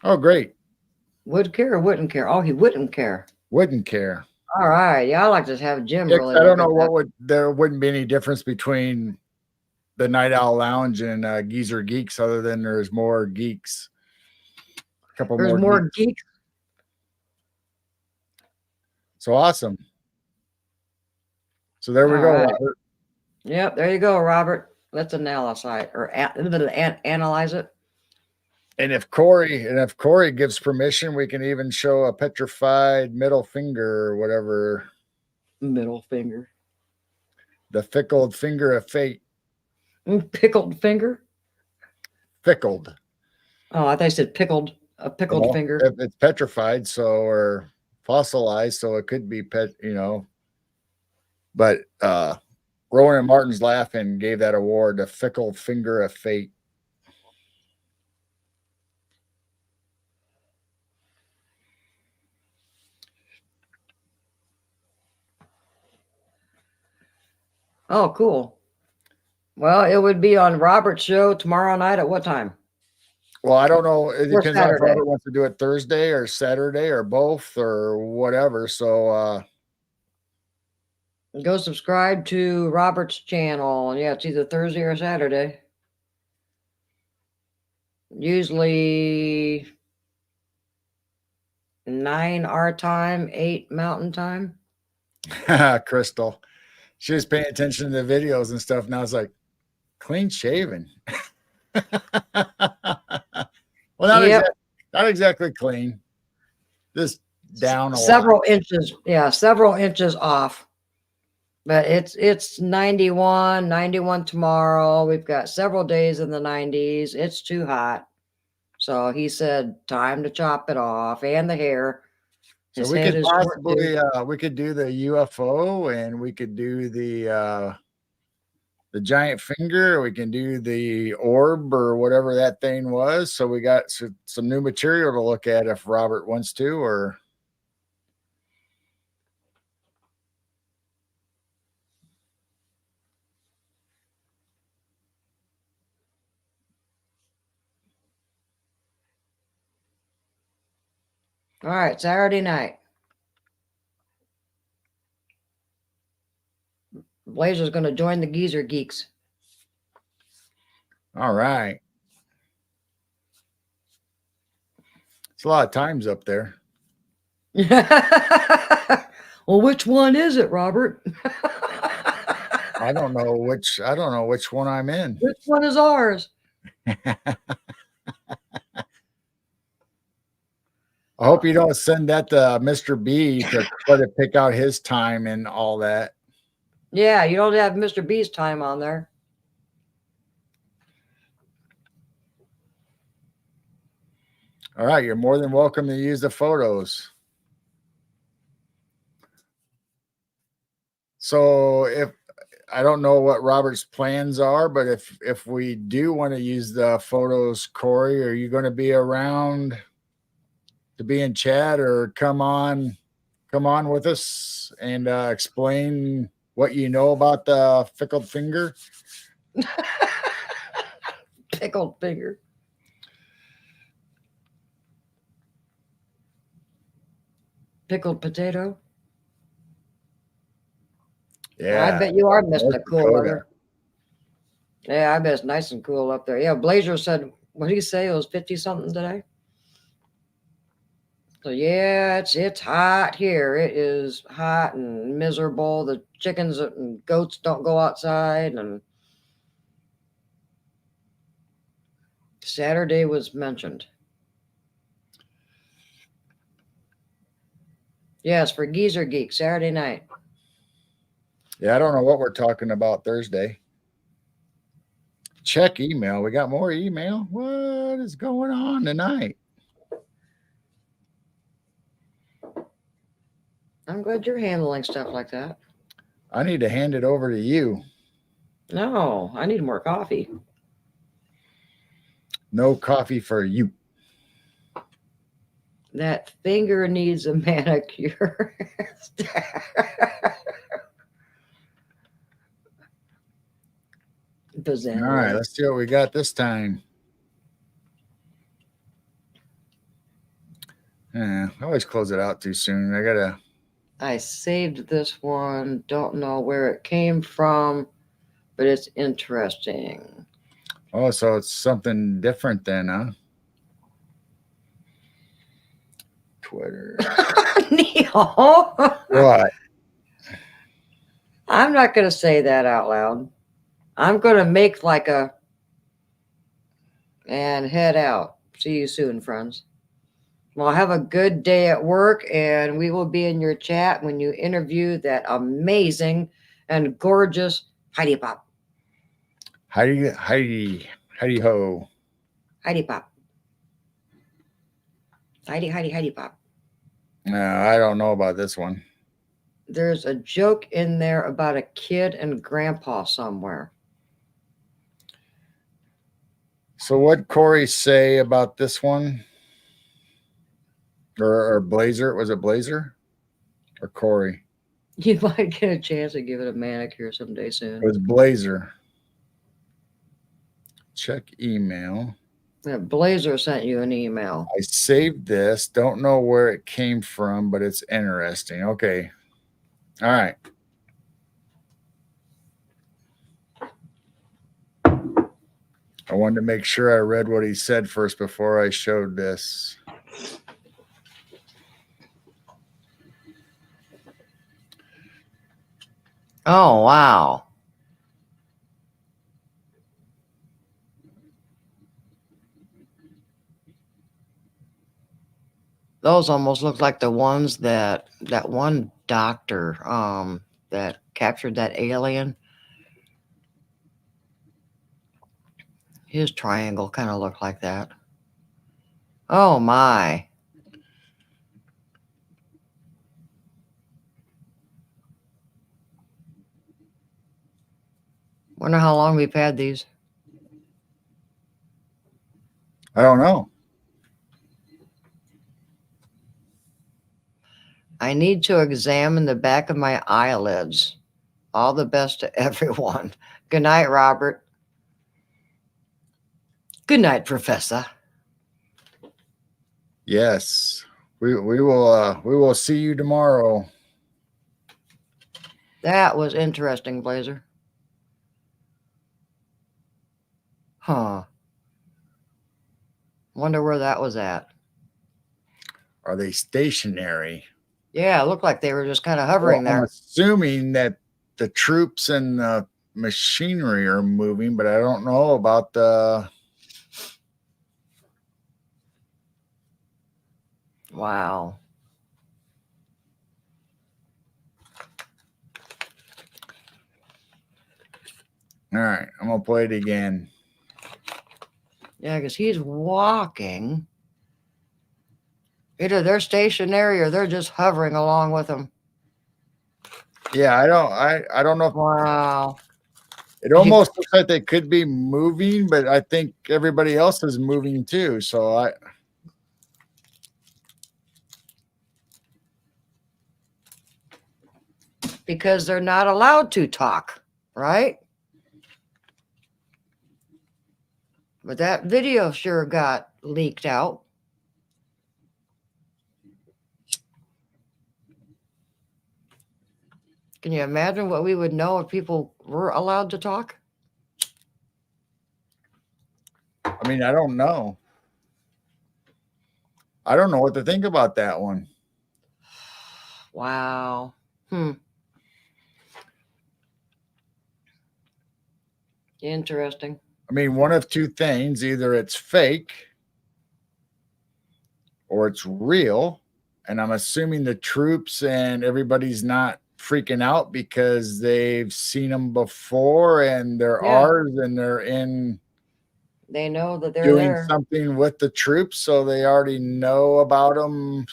Oh, great. Would care or wouldn't care? Oh, he wouldn't care. Wouldn't care. All right. Yeah, I like to have Jim really. I don't know there wouldn't be any difference between the Night Owl Lounge and Geezer Geeks other than there's more geeks. A couple There's more geeks. So awesome. So there we go, right. Robert. Yep, there you go, Robert. Let's analyze it or analyze it. And if Corey gives permission, we can even show a petrified middle finger or whatever. Middle finger. The fickled finger of fate. Pickled finger? Fickled. Oh, I thought you said pickled. A pickled finger. It's petrified, or fossilized, so it could be But Rowan and Martin's laughing gave that award the fickle finger of fate. Oh, cool. Well, it would be on Robert's show tomorrow night at what time? Well, I don't know. It depends on if Robert wants to do it Thursday or Saturday or both or whatever. So go subscribe to Robert's channel. Yeah, it's either Thursday or Saturday. Usually 9 our time, 8 Mountain Time. Crystal, she was paying attention to the videos and stuff. Now it's like clean shaven. Well, not exactly clean. Just down several inches. Yeah, several inches off. But it's 91 tomorrow. We've got several days in the 90s. It's too hot. So he said, time to chop it off and the hair. So His we head could is short too. possibly we could do the UFO and we could do the giant finger, we can do the orb or whatever that thing was. So we got some new material to look at if Robert wants to, or All right, Saturday night. Blazer's going to join the Geezer Geeks. all right. It's a lot of times up there. Well, which one is it, Robert? I don't know which one I'm in. Which one is ours? I hope you don't send that to Mr. B to try to pick out his time and all that. Yeah, you don't have Mr. B's time on there. All right, you're more than welcome to use the photos. So if I don't know what Robert's plans are, but if we do want to use the photos, Corey, are you going to be around to be in chat or come on with us and explain what you know about the pickled finger? Pickled finger. Pickled potato. Yeah, I bet you are missing the cool Dakota. weather. Yeah, I bet it's nice and cool up there. Yeah, Blazer said, what did he say? It was 50 something today. So yeah, it's hot here. It is hot and miserable. The chickens and goats don't go outside, and Saturday was mentioned. Yes, for Geezer Geek, Saturday night. Yeah, I don't know what we're talking about Thursday. Check email. We got more email. What is going on tonight? I'm glad you're handling stuff like that. I need to hand it over to you. No, I need more coffee. No coffee for you. That finger needs a manicure. All right, let's see what we got this time. I always close it out too soon. I saved this one. Don't know where it came from, but it's interesting. Oh, so it's something different then, huh? Twitter. Neil. What? I'm not going to say that out loud. I'm going to make like a and head out. See you soon, friends. Well, have a good day at work, and we will be in your chat when you interview that amazing and gorgeous Heidi Pop. Heidi ho. Heidi Pop. Heidi Pop. No, I don't know about this one. There's a joke in there about a kid and grandpa somewhere. So what Corey say about this one? Or Blazer? Was it Blazer or Corey? You might get a chance to give it a manicure someday soon. It was Blazer. Check email. Yeah, Blazer sent you an email. I saved this. Don't know where it came from, but it's interesting. Okay. All right. I wanted to make sure I read what he said first before I showed this. Oh, wow. Those almost look like the ones that one doctor that captured that alien. His triangle kind of looked like that. Oh my. Wonder how long we've had these. I don't know. I need to examine the back of my eyelids. All the best to everyone. Good night, Robert. Good night, Professor. Yes. We will see you tomorrow. That was interesting, Blazer. Huh. Wonder where that was at. Are they stationary? Yeah, it looked like they were just kind of Well, hovering I'm there. assuming that the troops and the machinery are moving, but I don't know about the. Wow. All right, I'm gonna play it again. Yeah, because he's walking. Either they're stationary or they're just hovering along with him. Yeah, I don't know if Wow. it almost looks like they could be moving, but I think everybody else is moving too. So Because they're not allowed to talk, right? But that video sure got leaked out. Can you imagine what we would know if people were allowed to talk? I mean, I don't know. I don't know what to think about that one. Wow. Interesting. I mean, one of two things: either it's fake or it's real. And I'm assuming the troops and everybody's not freaking out because they've seen them before and they're Yeah. ours and they're in They know that they're doing there. something with the troops, so they already know about them.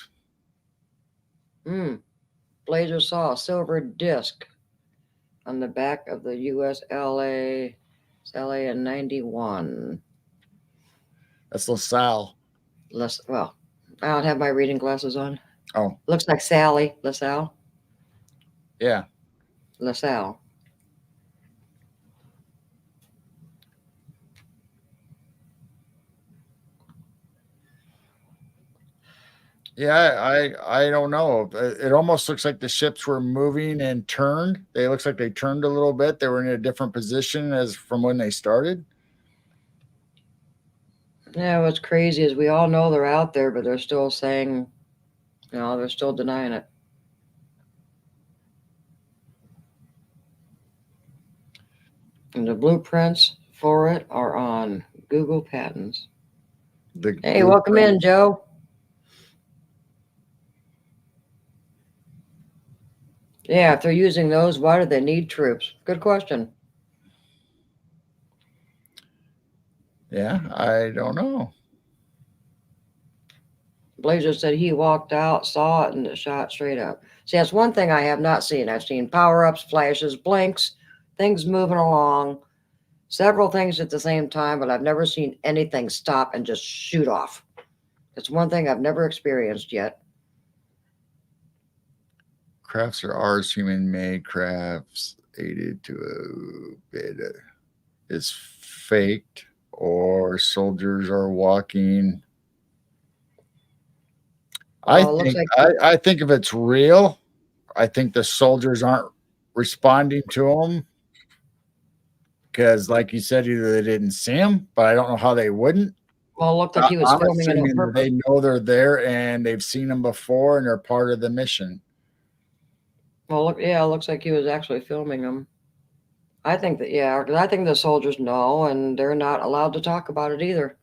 Blazer saw a silver disc on the back of the USLA. It's LA in 91. That's LaSalle. Well, I don't have my reading glasses on. Oh, Looks like Sally. LaSalle. yeah. LaSalle. Yeah, I don't know. It almost looks like the ships were moving and turned. They looks like they turned a little bit. They were in a different position as from when they started. Yeah, what's crazy is we all know they're out there, but they're still saying, they're still denying it. And the blueprints for it are on Google Patents. Hey, welcome in, Joe. Yeah, if they're using those, why do they need troops? Good question. Yeah, I don't know. Blazer said he walked out, saw it, and it shot straight up. See, that's one thing I have not seen. I've seen power ups, flashes, blinks, things moving along, several things at the same time, but I've never seen anything stop and just shoot off. It's one thing I've never experienced yet. Crafts are ours, human made crafts aided to a bit is faked or soldiers are walking. I Well, it looks think like I think if it's real, I think the soldiers aren't responding to them because, like you said, either they didn't see them, but I don't know how they wouldn't. well, it looked like he was I'm filming it on assuming that purpose. they know they're there and they've seen them before and they're part of the mission. Well, look, yeah, it looks like he was actually filming them. I think that, yeah, because I think the soldiers know and they're not allowed to talk about it either.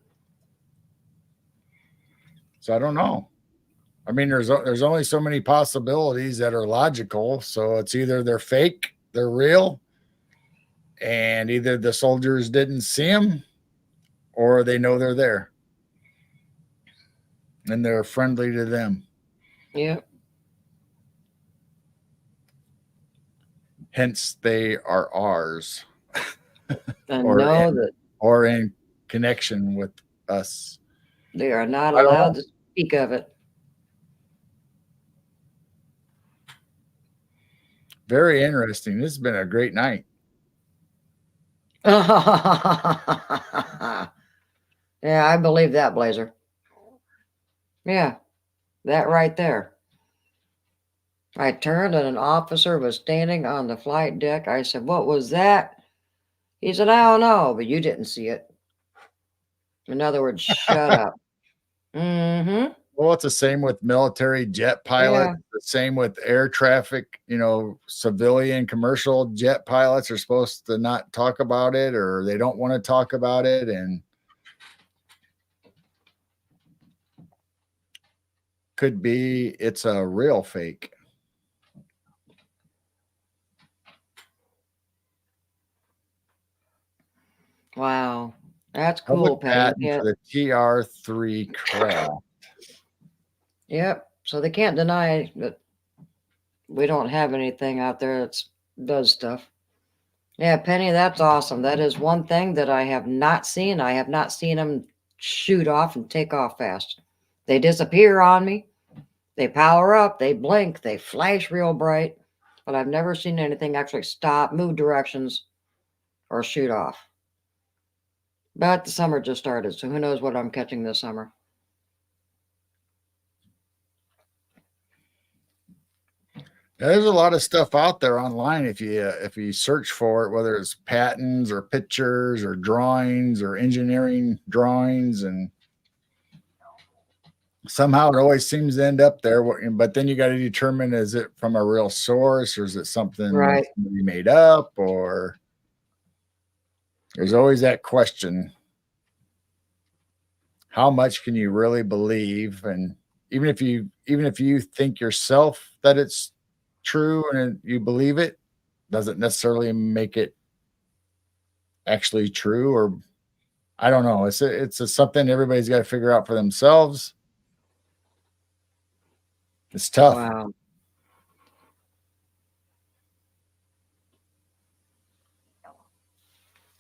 So I don't know. I mean, there's only so many possibilities that are logical. So it's either they're fake, they're real, and either the soldiers didn't see them or they know they're there and they're friendly to them. Yep. Hence, they are ours And or know that in connection with us. they are not I don't know. allowed to speak of it. Very interesting. This has been a great night. Yeah, I believe that, Blazer. Yeah, that right there. I turned and an officer was standing on the flight deck. I said, "What was that?" He said, "I don't know, but you didn't see it." In other words, shut up. Mm-hmm. Well, it's the same with military jet pilots, Yeah, the same with air traffic, civilian commercial jet pilots are supposed to not talk about it or they don't want to talk about it. And could be it's a real fake. wow. That's Public cool, Penny. patent Yeah, for the TR3 craft. yep. So they can't deny that we don't have anything out there that does stuff. Yeah, Penny, that's awesome. That is one thing that I have not seen. I have not seen them shoot off and take off fast. They disappear on me. They power up, they blink, they flash real bright, but I've never seen anything actually stop, move directions, or shoot off. But the summer just started, so who knows what I'm catching this summer. There's a lot of stuff out there online if you search for it, whether it's patents or pictures or drawings or engineering drawings, and somehow it always seems to end up there. But then you got to determine, is it from a real source or is it something Right. somebody made up, or there's always that question. How much can you really believe? And even if you think yourself that it's true and you believe it, doesn't necessarily make it actually true. Or I don't know. It's something everybody's got to figure out for themselves. It's tough. Wow.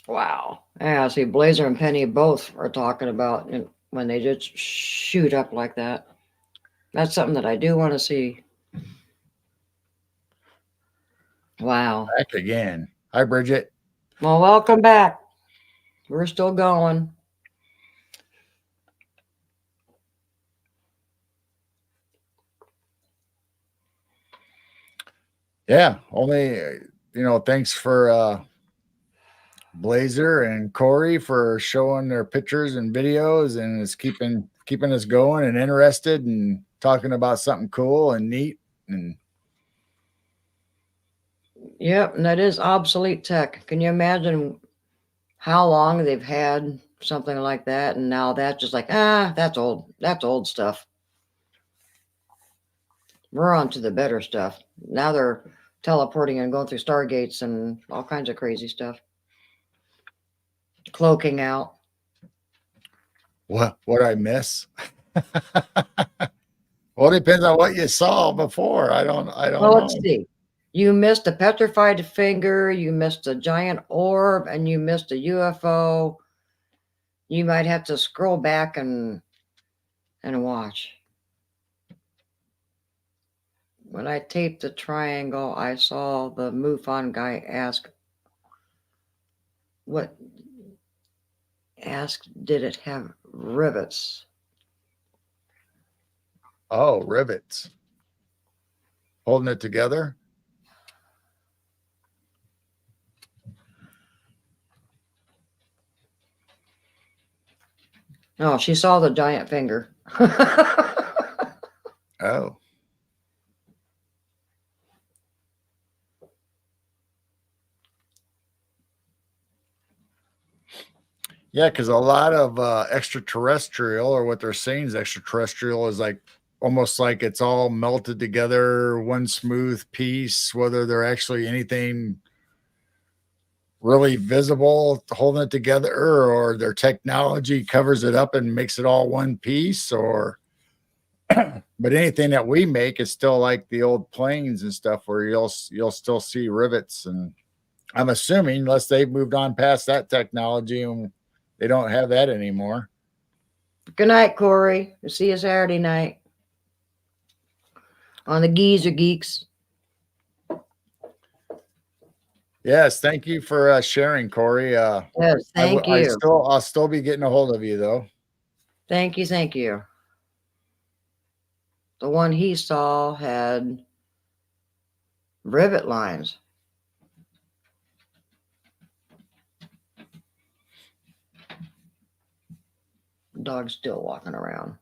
Wow. Yeah, see, Blazer and Penny both are talking about when they just shoot up like that. That's something that I do want to see. Wow. Back again. Hi, Bridget. Well, welcome back. We're still going. Yeah, only thanks for Blazer and Corey for showing their pictures and videos, and it's keeping us going and interested and talking about something cool and neat. And Yep, and that is obsolete tech. Can you imagine how long they've had something like that, and now that's just like, that's old. That's old stuff. We're on to the better stuff. Now they're teleporting and going through stargates and all kinds of crazy stuff. Cloaking out. what I miss? Well, it depends on what you saw before. I don't Well, know. let's see. You missed a petrified finger, you missed a giant orb, and you missed a UFO. You might have to scroll back and watch. When I taped the triangle, I saw the MUFON guy ask, did it have rivets? Oh, rivets. Holding it together. No, she saw the giant finger. Oh. Yeah, because a lot of extraterrestrial, or what they're saying is extraterrestrial, is like almost like it's all melted together, one smooth piece, whether they're actually anything really visible holding it together, or their technology covers it up and makes it all one piece, or but anything that we make is still like the old planes and stuff where you'll still see rivets. And I'm assuming unless they've moved on past that technology and they don't have that anymore. Good night, Corey. We'll see you Saturday night on the Geezer Geeks. Yes, thank you for sharing, Corey. Yes, thank you. I'll still be getting a hold of you though. Thank you, thank you. The one he saw had rivet lines. The dog's still walking around.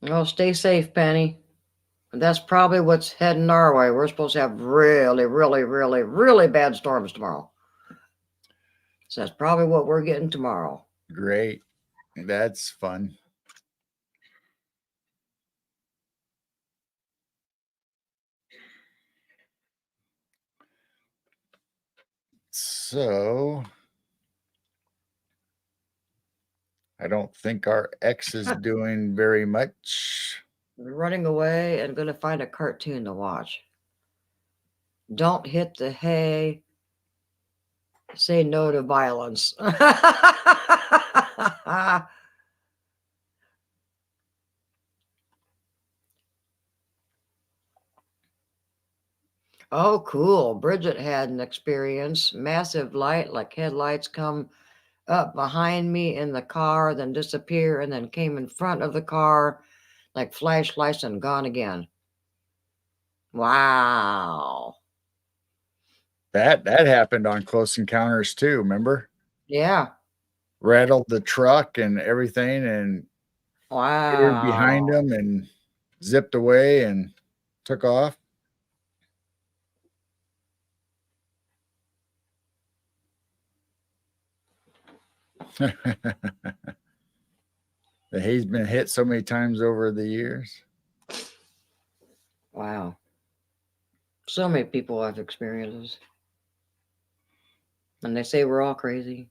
Oh, stay safe, Penny. That's probably what's heading our way. We're supposed to have really, really, really, really bad storms tomorrow. So that's probably what we're getting tomorrow. Great. That's fun. So I don't think our X is doing very much. We're running away and going to find a cartoon to watch. Don't hit the hay. Say no to violence. Oh, cool. Bridget had an experience. Massive light, like headlights, come up behind me in the car, then disappear, and then came in front of the car like flashlights and gone again. Wow. That happened on Close Encounters too, remember? Yeah. Rattled the truck and everything and appeared behind Wow. him and zipped away and took off. He's been hit so many times over the years. Wow. So many people have experiences. And they say we're all crazy.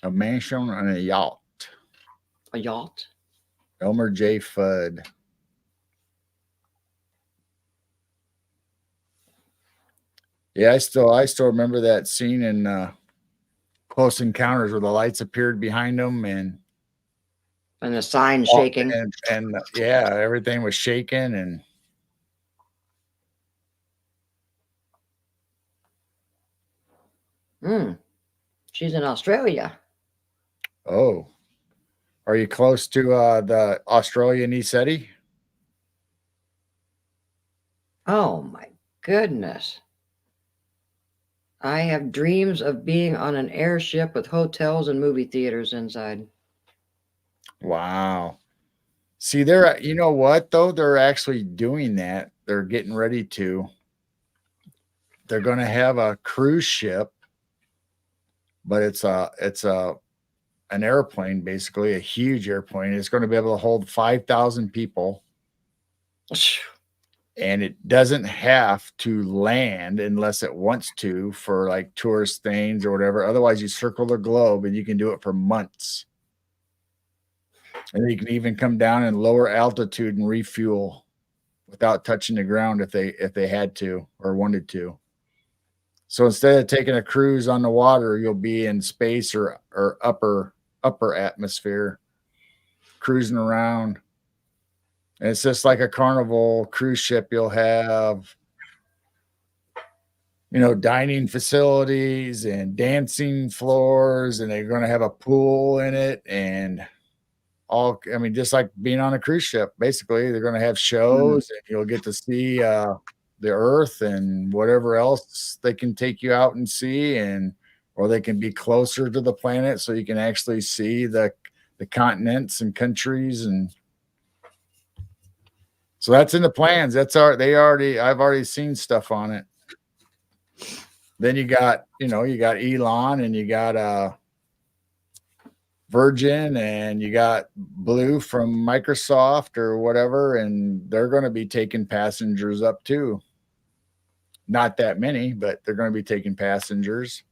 A mansion on a yacht. A yacht? Elmer J. Fudd. Yeah, I still remember that scene in Close Encounters where the lights appeared behind him and the sign shaking. And yeah, everything was shaking and She's in Australia. oh. Are you close to the Australian ESETI? Oh my goodness. I have dreams of being on an airship with hotels and movie theaters inside. Wow. See, you know what though? They're actually doing that. They're getting ready to. They're going to have a cruise ship, but it's an airplane, basically a huge airplane. It's going to be able to hold 5,000 people. And it doesn't have to land unless it wants to for like tourist things or whatever. Otherwise, you circle the globe and you can do it for months. And you can even come down in lower altitude and refuel without touching the ground if they had to or wanted to. So instead of taking a cruise on the water, you'll be in space or upper atmosphere, cruising around. And it's just like a Carnival cruise ship. You'll have, dining facilities and dancing floors, and they're going to have a pool in it and just like being on a cruise ship, basically. They're going to have shows and you'll get to see the earth and whatever else they can take you out and see, or they can be closer to the planet so you can actually see the continents and countries. And so that's in the plans. I've already seen stuff on it. Then you got Elon and you got Virgin, and you got Blue from Microsoft or whatever, and they're going to be taking passengers up too. Not that many, but they're going to be taking passengers.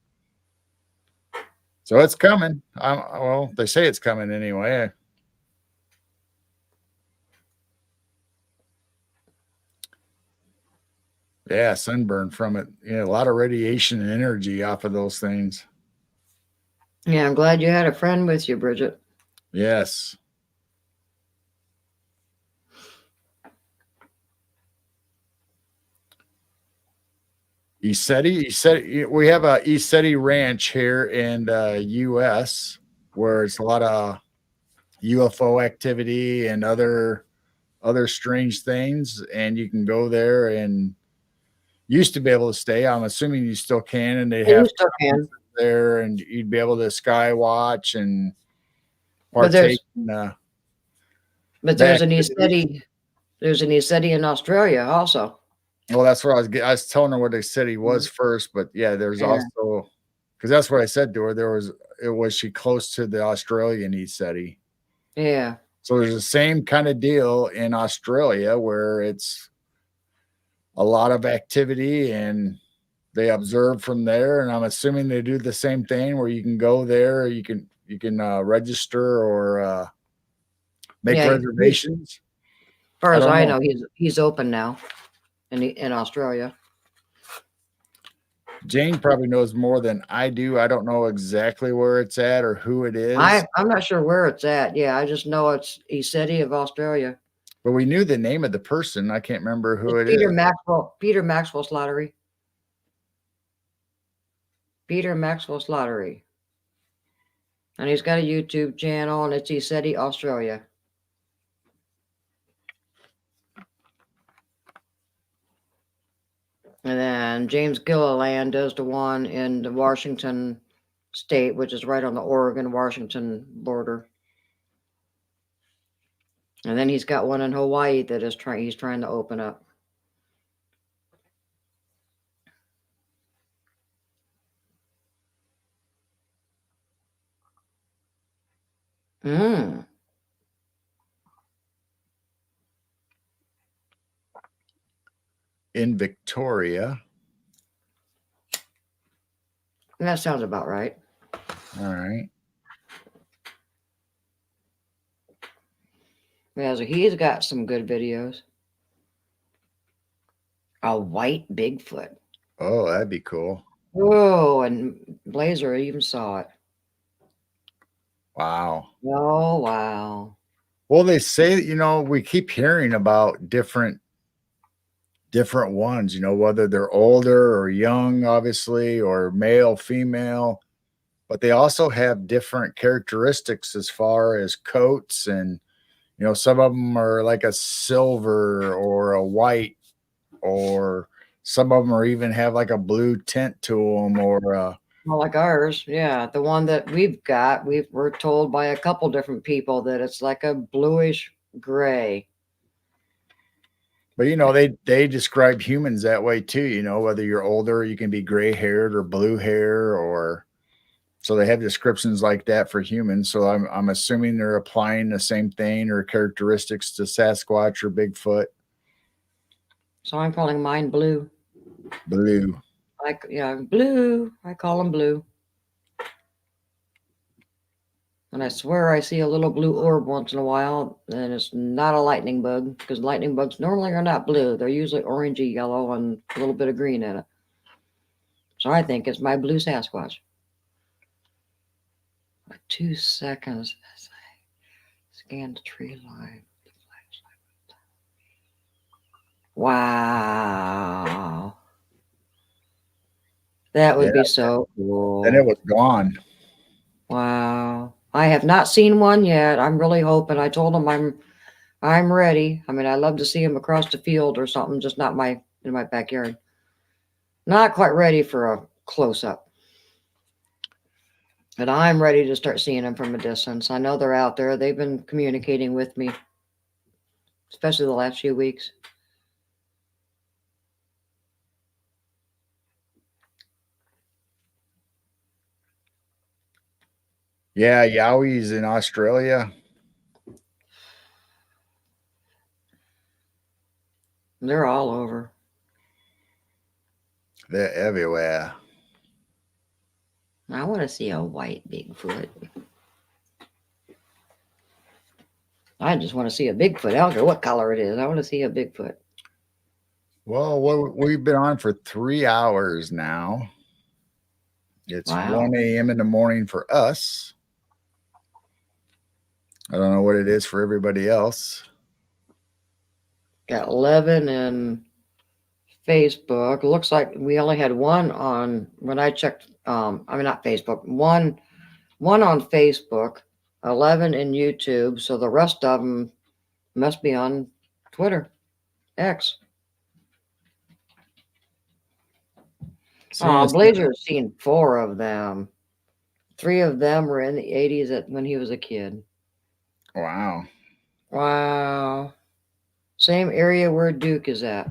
So it's coming. Well, they say it's coming anyway. Yeah, sunburn from it. Yeah, a lot of radiation and energy off of those things. Yeah, I'm glad you had a friend with you, Bridget. Yes. ESETI, we have a ESETI ranch here in the U.S. where it's a lot of UFO activity and other strange things, and you can go there and used to be able to stay. I'm assuming you still can, and they Yeah, you have still can, there, and you'd be able to sky watch and but partake in the there's an activities. ESETI. There's an ESETI in Australia also. Well, that's what I was telling her what they said he was Mhm. first, but yeah, there's Yeah, also because that's what I said to her. Was she close to the Australian ESETI? yeah, So there's the same kind of deal in Australia where it's a lot of activity and they observe from there. And I'm assuming they do the same thing where you can go there, you can register or make yeah. He's, as reservations. far I as don't I know, know, he's open now in Australia. Jane probably knows more than I do. I don't know exactly where it's at or who it is, I'm not sure where it's at. Yeah, I just know it's ESETI of Australia. but we knew the name of the person. I can't remember who It's it is. Peter Maxwell Slattery. Peter Maxwell Slattery. And he's got a YouTube channel, and it's ESETI Australia. And then James Gilliland does the one in the Washington state, which is right on the Oregon-Washington border. And then he's got one in Hawaii that he's trying to open up. Mm. In Victoria. That sounds about right. All right. Yeah, so he's got some good videos. A white Bigfoot. Oh, that'd be cool. Whoa, and Blazer even saw it. Wow. Oh, wow. Well, they say, we keep hearing about different ones, whether they're older or young, obviously, or male, female, but they also have different characteristics as far as coats. And, some of them are like a silver or a white, or some of them are even have like a blue tint to them, or, Well, like ours, yeah. The one that we're told by a couple different people that it's like a bluish gray. but they describe humans that way too, whether you're older, you can be gray haired or blue hair, or so they have descriptions like that for humans. So I'm assuming they're applying the same thing or characteristics to Sasquatch or Bigfoot. So I'm calling mine blue. Blue. Blue. I call him blue. And I swear I see a little blue orb once in a while, and it's not a lightning bug, because lightning bugs normally are not blue. They're usually orangey yellow and a little bit of green in it. So I think it's my blue Sasquatch. 2 seconds as I scan the tree line. Wow. That would Yeah. be so Then it cool. was gone. Wow. I have not seen one yet. I'm really hoping. I told him I'm ready. I mean, I love to see him across the field or something, just not in my backyard. Not quite ready for a close up. But I'm ready to start seeing them from a distance. I know they're out there. They've been communicating with me, especially the last few weeks. Yeah, Yowies in Australia. They're all over. They're everywhere. I want to see a white Bigfoot. I just want to see a Bigfoot. I don't care what color it is. I want to see a Bigfoot. Well, we've been on for 3 hours now. It's Wow. 1 a.m. in the morning for us. I don't know what it is for everybody else. Got 11 in Facebook. Looks like we only had one on when I checked. I mean, not Facebook. One on Facebook, 11 in YouTube. So the rest of them must be on Twitter, X. Oh, Blazer's seen 4 of them. 3 of them were in the 80s when he was a kid. Wow. Wow. Same area where Duke is at.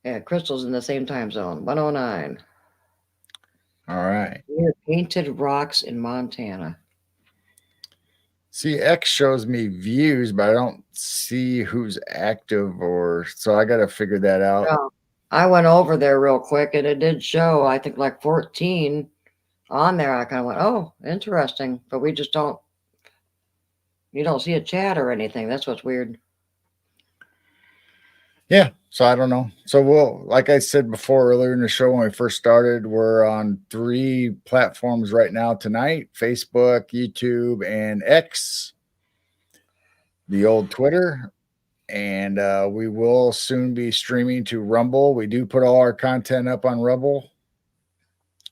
Yeah, Crystal's in the same time zone, 109. All right. Near Painted Rocks in Montana. See, X shows me views, but I don't see who's active so I got to figure that out. Yeah. I went over there real quick and it did show, I think, like 14 on there. I kind of went, oh, interesting. But you don't see a chat or anything. That's what's weird. Yeah. So I don't know. So like I said before earlier in the show when we first started, we're on 3 platforms right now tonight: Facebook, YouTube, and X, the old Twitter. And we will soon be streaming to Rumble. We do put all our content up on Rumble.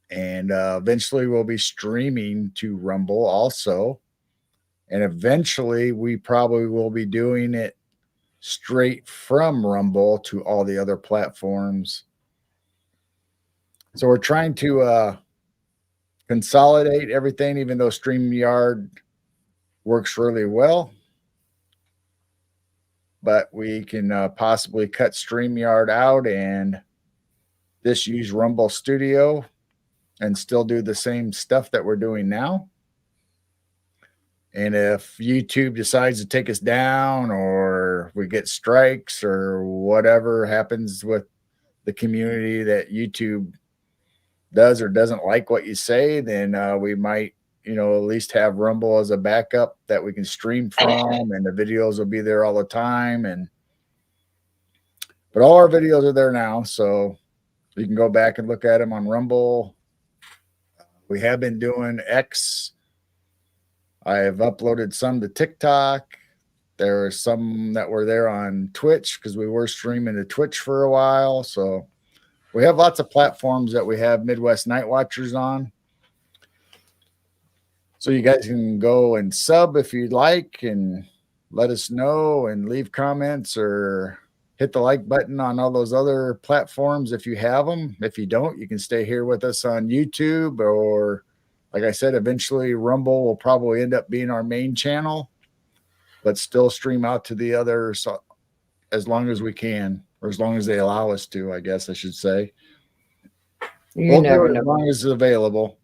And eventually we'll be streaming to Rumble also. And eventually we probably will be doing it straight from Rumble to all the other platforms. So we're trying to consolidate everything, even though StreamYard works really well. But we can possibly cut StreamYard out and just use Rumble Studio and still do the same stuff that we're doing now. And if YouTube decides to take us down or we get strikes or whatever happens with the community that YouTube does or doesn't like what you say, then we might, at least have Rumble as a backup that we can stream from, and the videos will be there all the time. But all our videos are there now, so you can go back and look at them on Rumble. We have been doing X. I have uploaded some to TikTok. There are some that were there on Twitch because we were streaming to Twitch for a while. So we have lots of platforms that we have Midwest Night Watchers on. So you guys can go and sub if you'd like and let us know and leave comments or hit the like button on all those other platforms if you have them. If you don't, you can stay here with us on YouTube, or like I said, eventually Rumble will probably end up being our main channel, but still stream out to the others as long as we can, or as long as they allow us to, I guess I should say. You never know. As long as it's available.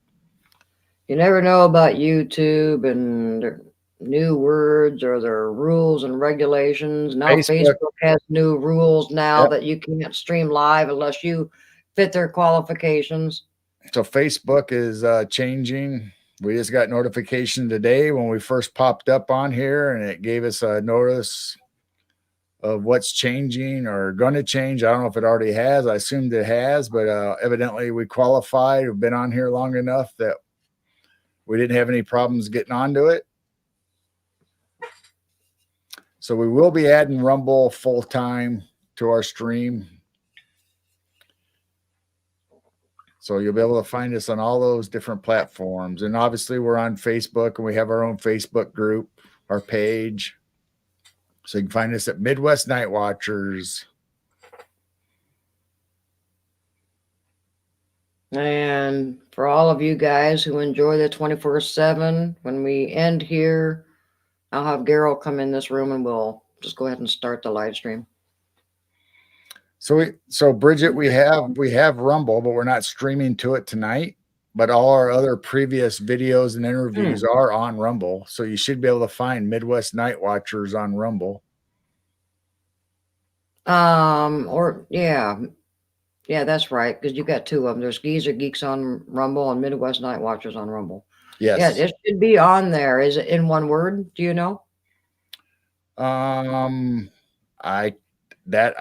You never know about YouTube and their new words or their rules and regulations. Now Facebook has new rules now that you can't stream live unless you fit their qualifications. So Facebook is changing. We just got notification today when we first popped up on here, and it gave us a notice of what's changing or going to change. I don't know if it already has. I assumed it has, but evidently we qualified. We've been on here long enough that we didn't have any problems getting onto it. So we will be adding Rumble full time to our stream. So you'll be able to find us on all those different platforms. And obviously we're on Facebook, and we have our own Facebook group, our page. So you can find us at Midwest Night Watchers. And for all of you guys who enjoy the 24/7, when we end here, I'll have Garrel come in this room and we'll just go ahead and start the live stream. So Bridget, we have Rumble, but we're not streaming to it tonight. But all our other previous videos and interviews are on Rumble, so you should be able to find Midwest Night Watchers on Rumble. Or yeah, that's right. Because you got two of them. There's Geezer Geeks on Rumble and Midwest Night Watchers on Rumble. Yeah, Yes. it should be on there. Is it in one word? Do you know? I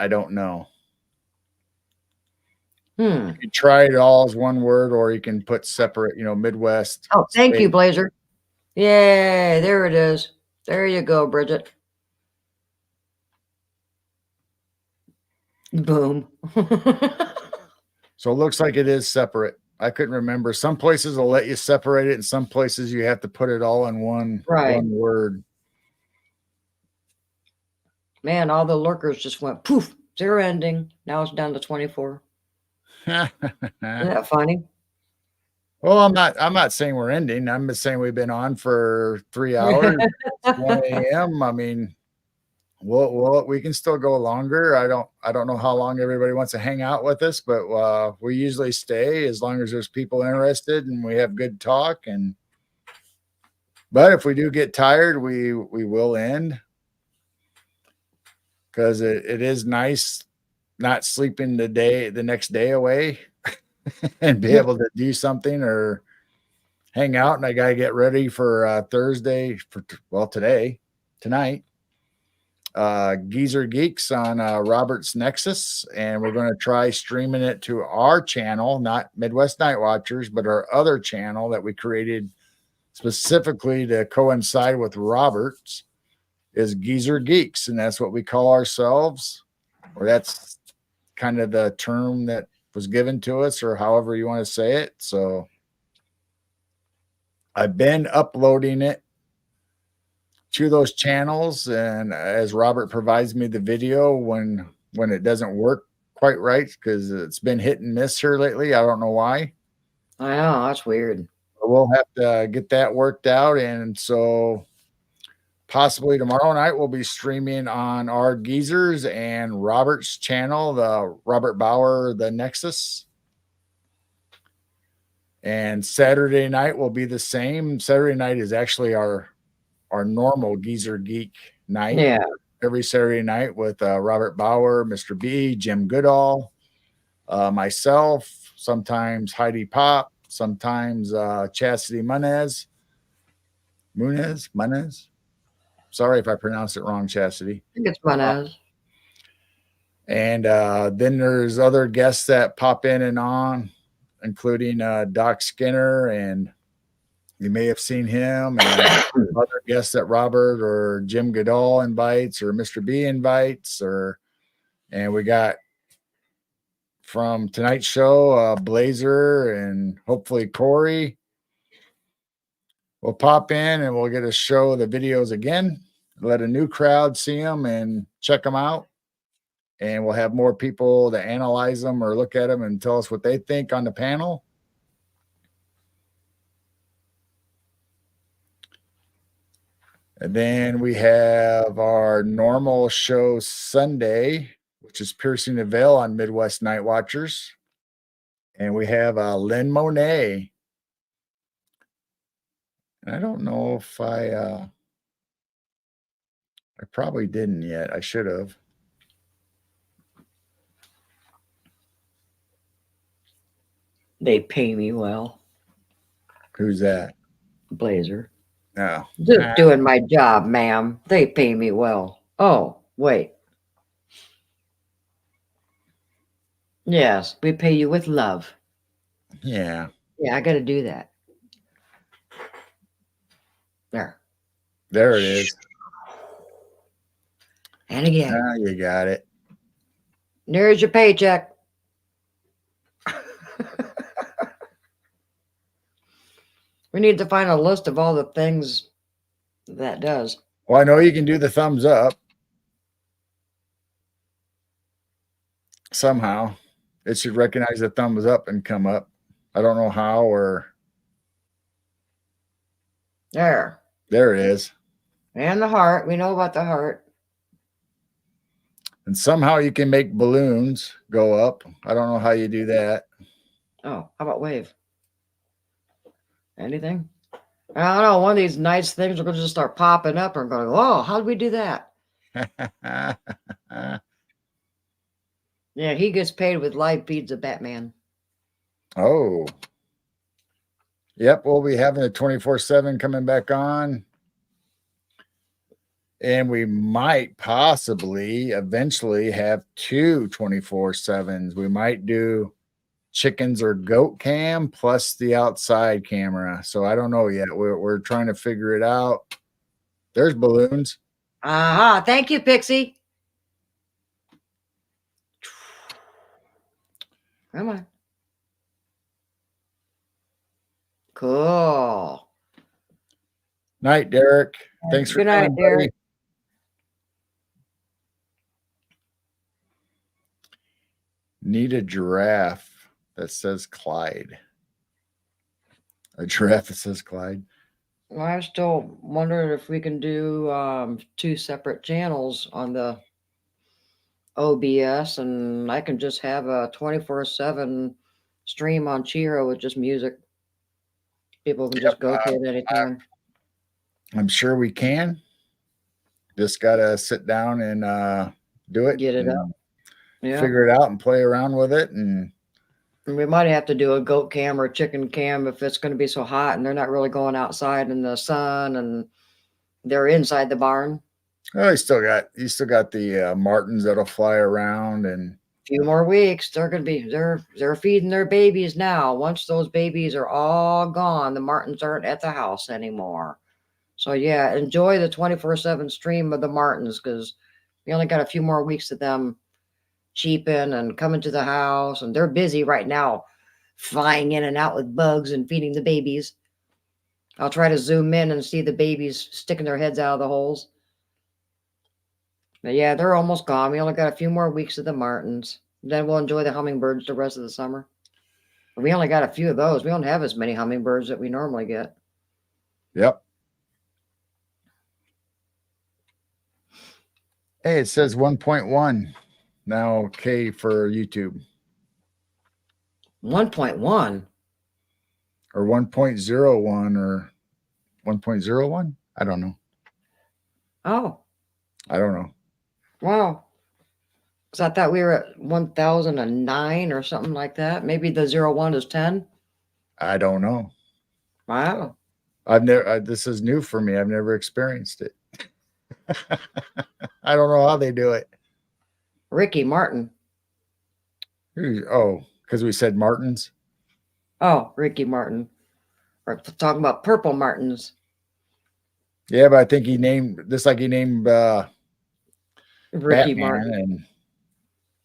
don't know. Hmm. You try it all as one word, or you can put separate, Midwest. Oh, thank you, state. Blazer. Yay, there it is. There you go, Bridget. Boom. So it looks like it is separate. I couldn't remember. Some places will let you separate it, and some places you have to put it all in one Right. word. Man, all the lurkers just went poof, zero ending. Now it's down to 24. Isn't that funny? Well, I'm not saying we're ending. I'm just saying we've been on for 3 hours. It's 1 a.m. I mean, we can still go longer. I don't know how long everybody wants to hang out with us, but we usually stay as long as there's people interested and we have good talk. But if we do get tired, we will end, because it is nice not sleeping the next day away and be able to do something or hang out. And I got to get ready for Thursday tonight. Geezer Geeks on Robert's Nexus, and we're going to try streaming it to our channel, not Midwest Night Watchers, but our other channel that we created specifically to coincide with Robert's, is Geezer Geeks, and that's what we call ourselves, or that's kind of the term that was given to us, or however you want to say it. So I've been uploading it to those channels, and as Robert provides me the video when it doesn't work quite right, because it's been hit and miss here lately. I don't know why. I know, that's weird. But we'll have to get that worked out, and so possibly tomorrow night we'll be streaming on our Geezers and Robert's channel, the Robert Bauer, the Nexus. And Saturday night will be the same. Saturday night is actually our normal Geezer Geek night. Yeah. Every Saturday night with Robert Bauer, Mr. B, Jim Goodall, myself, sometimes Heidi Pop, sometimes Chastity Munez. Sorry if I pronounced it wrong, Chastity. I think it's Munez. And then there's other guests that pop in and on, including Doc Skinner, and you may have seen him, and other guests that Robert or Jim Goodall invites, or Mr. B invites, and we got from tonight's show, Blazer and hopefully Corey will pop in, and we'll get to show the videos again, let a new crowd see them and check them out. And we'll have more people to analyze them or look at them and tell us what they think on the panel. And then we have our normal show Sunday, which is Piercing the Veil on Midwest Night Watchers. And we have Lynn Monet. And I don't know if I probably didn't yet. I should have. They pay me well. Who's that? Blazer. No. Just doing my job, ma'am. They pay me well. Oh, wait. Yes, we pay you with love. Yeah. Yeah, I got to do that. There it is. And again. Ah, you got it. There's your paycheck. We need to find a list of all the things that does. Well, I know you can do the thumbs up. Somehow. It should recognize the thumbs up and come up. I don't know how, or there it is. And the heart. We know about the heart. And somehow you can make balloons go up. I don't know how you do that. Oh, how about wave? Anything? I don't know. One of these nice things are going to just start popping up and going, oh, how did we do that? Yeah, he gets paid with live feeds of Batman. Oh. Yep, we'll be having a 24/7 coming back on. And we might possibly eventually have two 24/7s. We might do chickens or goat cam plus the outside camera. So I don't know yet. We're trying to figure it out. There's balloons. Aha. Thank you, Pixie. Come on. Cool. Night, Derek. Thanks for Good night, coming, Derek. buddy. Need a giraffe that says Clyde. A giraffe that says Clyde. Well, I still wondering if we can do two separate channels on the OBS, and I can just have a 24/7 stream on Chi-Rho with just music. People can just go to it anytime. I'm sure we can. Just gotta sit down and do it. Get it up. Yeah. Figure it out and play around with it. And we might have to do a goat cam or a chicken cam if it's going to be so hot and they're not really going outside in the sun and they're inside the barn. oh, you still got the martins that'll fly around, and Few more weeks, they're going to be they're feeding their babies now. Once those babies are all gone, the martins aren't at the house anymore. So yeah, enjoy the 24/7 stream of the martins because we only got a few more weeks of them cheaping and coming to the house, and they're busy right now flying in and out with bugs and feeding the babies. I'll try to zoom in and see the babies sticking their heads out of the holes. But yeah, they're almost gone. We only got a few more weeks of the martins. Then we'll enjoy the hummingbirds the rest of the summer. But we only got a few of those. We don't have as many hummingbirds that we normally get. yep. Hey, it says 1.1 now. Okay for YouTube 1.1 or 1.01 or 1.01. I don't know. Oh, I don't know. wow. Because I thought we were at 1009 or something like that. Maybe the 01 is 10. I don't know. Wow. I've never. This is new for me. I've never experienced it. I don't know how they do it. Ricky Martin. Oh, because we said Martins. Oh, Ricky Martin. We're talking about purple martins. Yeah, but I think he named just like he named Ricky Batman, Martin. and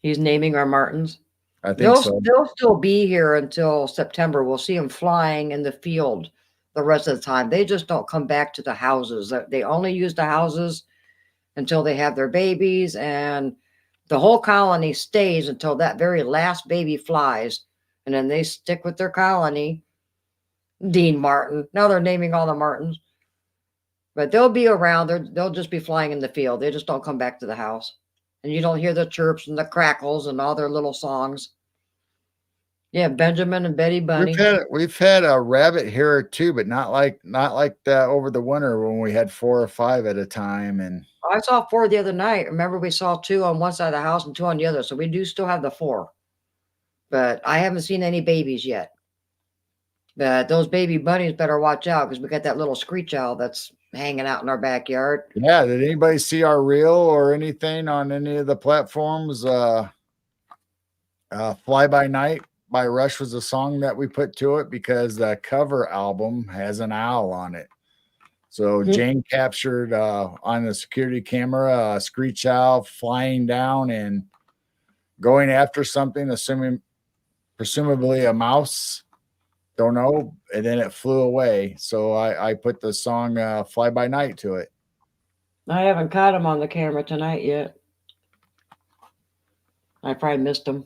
He's naming our martins. I think so. They'll still be here until September. We'll see them flying in the field the rest of the time. They just don't come back to the houses. They only use the houses until they have their babies, and the whole colony stays until that very last baby flies, and then they stick with their colony. Dean Martin. Now they're naming all the Martins. But they'll be around. They'll just be flying in the field. They just don't come back to the house. And you don't hear the chirps and the crackles and all their little songs. Yeah, Benjamin and Betty Bunny. We've had a rabbit here or two, but not like that over the winter when we had 4 or 5 at a time. And I saw 4 the other night. Remember, we saw 2 on one side of the house and 2 on the other. So we do still have the 4. But I haven't seen any babies yet. But those baby bunnies better watch out because we got that little screech owl that's hanging out in our backyard. yeah, did anybody see our reel or anything on any of the platforms? Fly By Night by Rush was a song that we put to it because the cover album has an owl on it. So Jane captured on the security camera a screech owl flying down and going after something, presumably a mouse. Don't know. And then it flew away. So I put the song Fly By Night to it. I haven't caught him on the camera tonight yet. I probably missed him.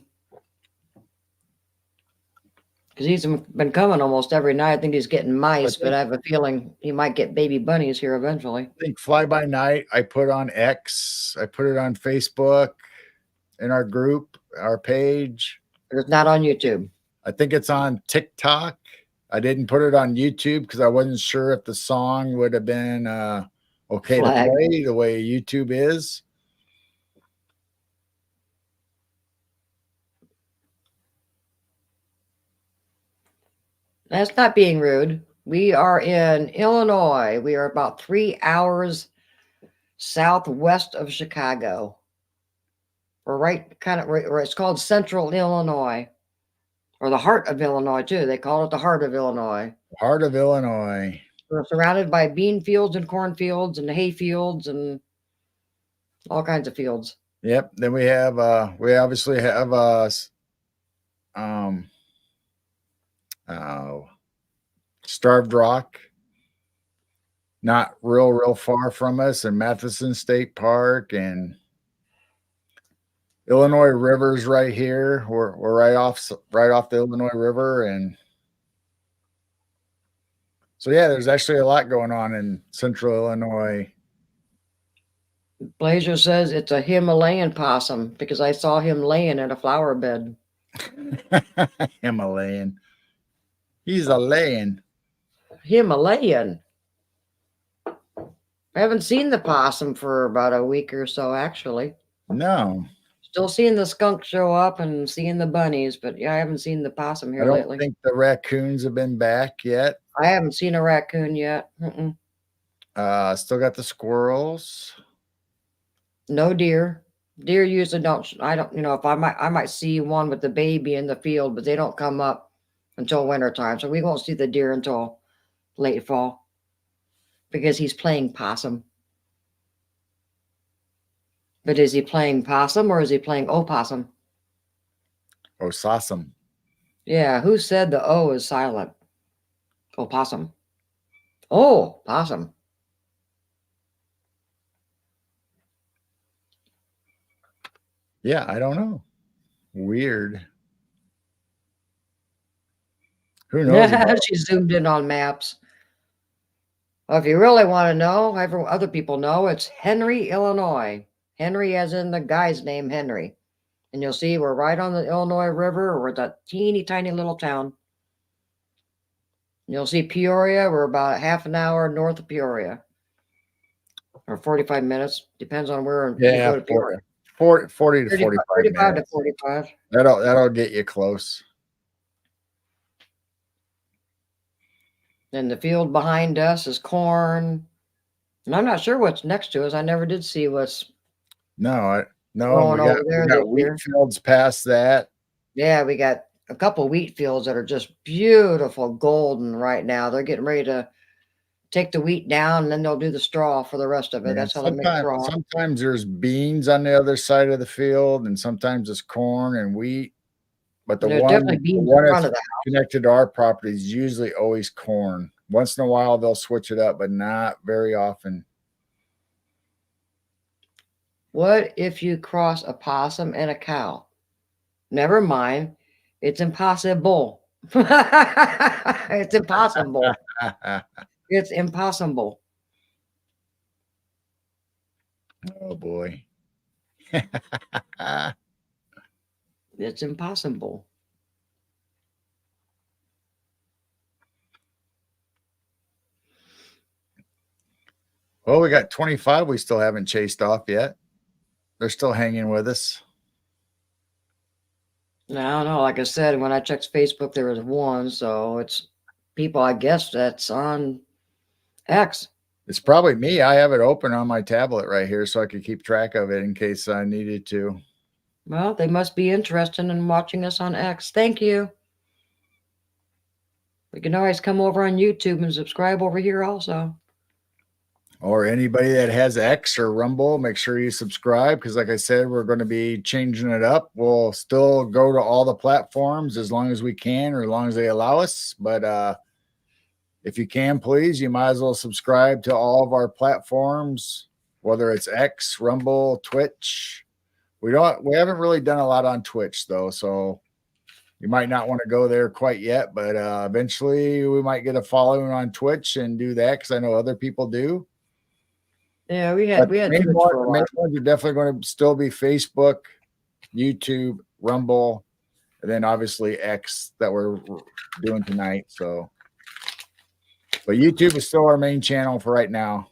Because he's been coming almost every night. I think he's getting mice, but I have a feeling he might get baby bunnies here eventually. I think Fly By Night I put on X. I put it on Facebook. in our group, our page. It's not on YouTube. I think it's on TikTok. I didn't put it on YouTube because I wasn't sure if the song would have been okay to Flag. play the way YouTube is. That's not being rude. We are in Illinois. We are about 3 hours southwest of Chicago. We're right kind of where it's called Central Illinois, or the heart of Illinois, too. They call it the heart of Illinois. Heart of Illinois. We're surrounded by bean fields and cornfields and hay fields and all kinds of fields. Yep. Then we obviously have um uh, Starved Rock, not real far from us, and Matheson State Park and Illinois River's right here. We're right off the Illinois River, and so yeah, there's actually a lot going on in Central Illinois. Blazer says it's a Himalayan possum because I saw him laying in a flower bed. Himalayan. He's a laying. Himalayan. I haven't seen the possum for about a week or so, actually. No. Still seeing the skunk show up and seeing the bunnies, but yeah, I haven't seen the possum here I don't lately. think the raccoons have been back yet. I haven't seen a raccoon yet. Still got the squirrels. No deer. Deer usually don't. I don't. If I might see one with the baby in the field, but they don't come up until wintertime. So we won't see the deer until late fall because he's playing possum. But is he playing possum or is he playing opossum? Osasum. Yeah, who said the O is silent? Opossum. Oh, possum. Yeah, I don't know. Weird. Who knows? She zoomed in on maps. Well, if you really want to know, other people know, it's Henry, Illinois. Henry as in the guy's name, Henry. And you'll see we're right on the Illinois River. We're that teeny tiny little town. You'll see Peoria. We're about half an hour north of Peoria. Or 45 minutes. Depends on where you go to Peoria. 40 to 45 35 minutes. to 45. That'll get you close. And the field behind us is corn. And I'm not sure what's next to us. I never did see what's No. growing over there. We got wheat fields past that. Yeah, we got a couple wheat fields that are just beautiful golden right now. They're getting ready to take the wheat down and then they'll do the straw for the rest of it. That's how they make straw. Sometimes there's beans on the other side of the field, and sometimes it's corn and wheat. But the one that's connected to our property is usually always corn. Once in a while they'll switch it up, but not very often. What if you cross a possum and a cow? Never mind. It's impossible. It's impossible. It's impossible. Oh boy. It's impossible. Well, we got 25 we still haven't chased off yet. They're still hanging with us. I don't know. Like I said, when I checked Facebook, there was one. So it's people, I guess, that's on X. It's probably me. I have it open on my tablet right here so I could keep track of it in case I needed to. Well, they must be interested in watching us on X. Thank you. We can always come over on YouTube and subscribe over here also. Or anybody that has X or Rumble, make sure you subscribe because, like I said, we're going to be changing it up. We'll still go to all the platforms as long as we can or as long as they allow us. But if you can, please, you might as well subscribe to all of our platforms, whether it's X, Rumble, Twitch. We haven't really done a lot on Twitch though, so you might not want to go there quite yet. But eventually, we might get a following on Twitch and do that because I know other people do. Yeah, we had main ones are definitely going to still be Facebook, YouTube, Rumble, and then obviously X that we're doing tonight. So, but YouTube is still our main channel for right now.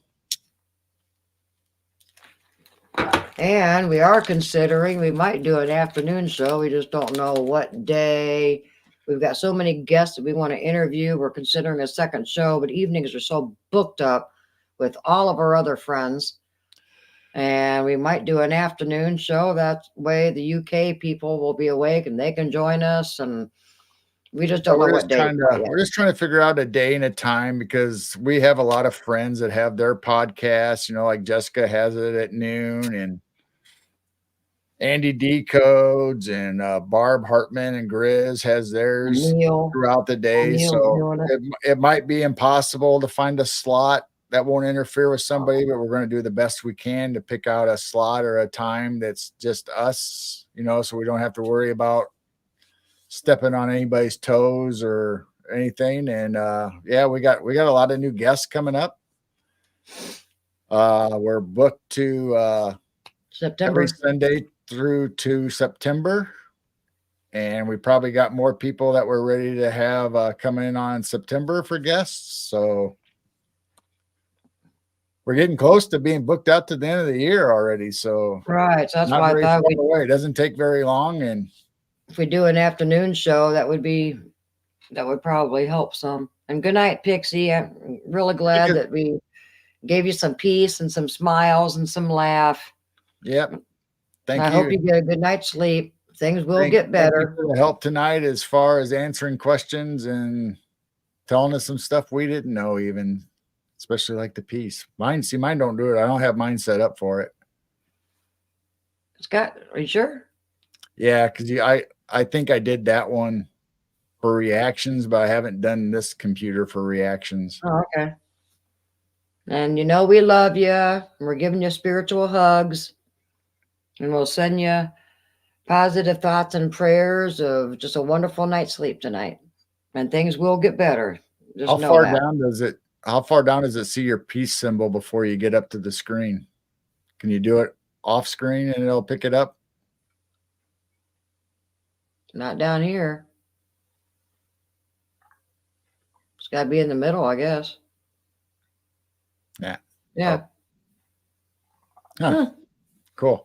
And we are considering we might do an afternoon show. We just don't know what day. We've got so many guests that we want to interview. We're considering a second show, but evenings are so booked up with all of our other friends. And we might do an afternoon show. That way the UK people will be awake and they can join us. And we just don't know what day. We're just trying to figure out a day and a time because we have a lot of friends that have their podcasts, like Jessica has it at noon, and Andy Decodes, and Barb Hartman and Grizz has theirs throughout the day. So it might be impossible to find a slot that won't interfere with somebody, but we're going to do the best we can to pick out a slot or a time that's just us, so we don't have to worry about stepping on anybody's toes or anything. And we got a lot of new guests coming up. We're booked to September. Every Sunday through to September, and we probably got more people that we're ready to have come in on September for guests. So we're getting close to being booked out to the end of the year already. So right, so that's why I thought it doesn't take very long, and if we do an afternoon show, that would probably help some. And good night, Pixie. I'm really glad that we gave you some peace and some smiles and some laugh. Yep. Thank you. I hope you get a good night's sleep. Things will get better. Thank you for the help tonight as far as answering questions and telling us some stuff we didn't know, even especially like the peace. Mine don't do it. I don't have mine set up for it. Scott, are you sure? Yeah, because I think I did that one for reactions, but I haven't done this computer for reactions. Oh, okay. And we love you. We're giving you spiritual hugs. And we'll send you positive thoughts and prayers of just a wonderful night's sleep tonight. And things will get better. Just how far down does it see your peace symbol before you get up to the screen? Can you do it off screen and it'll pick it up? Not down here. It's got to be in the middle, I guess. Yeah. Yeah. Huh. Cool.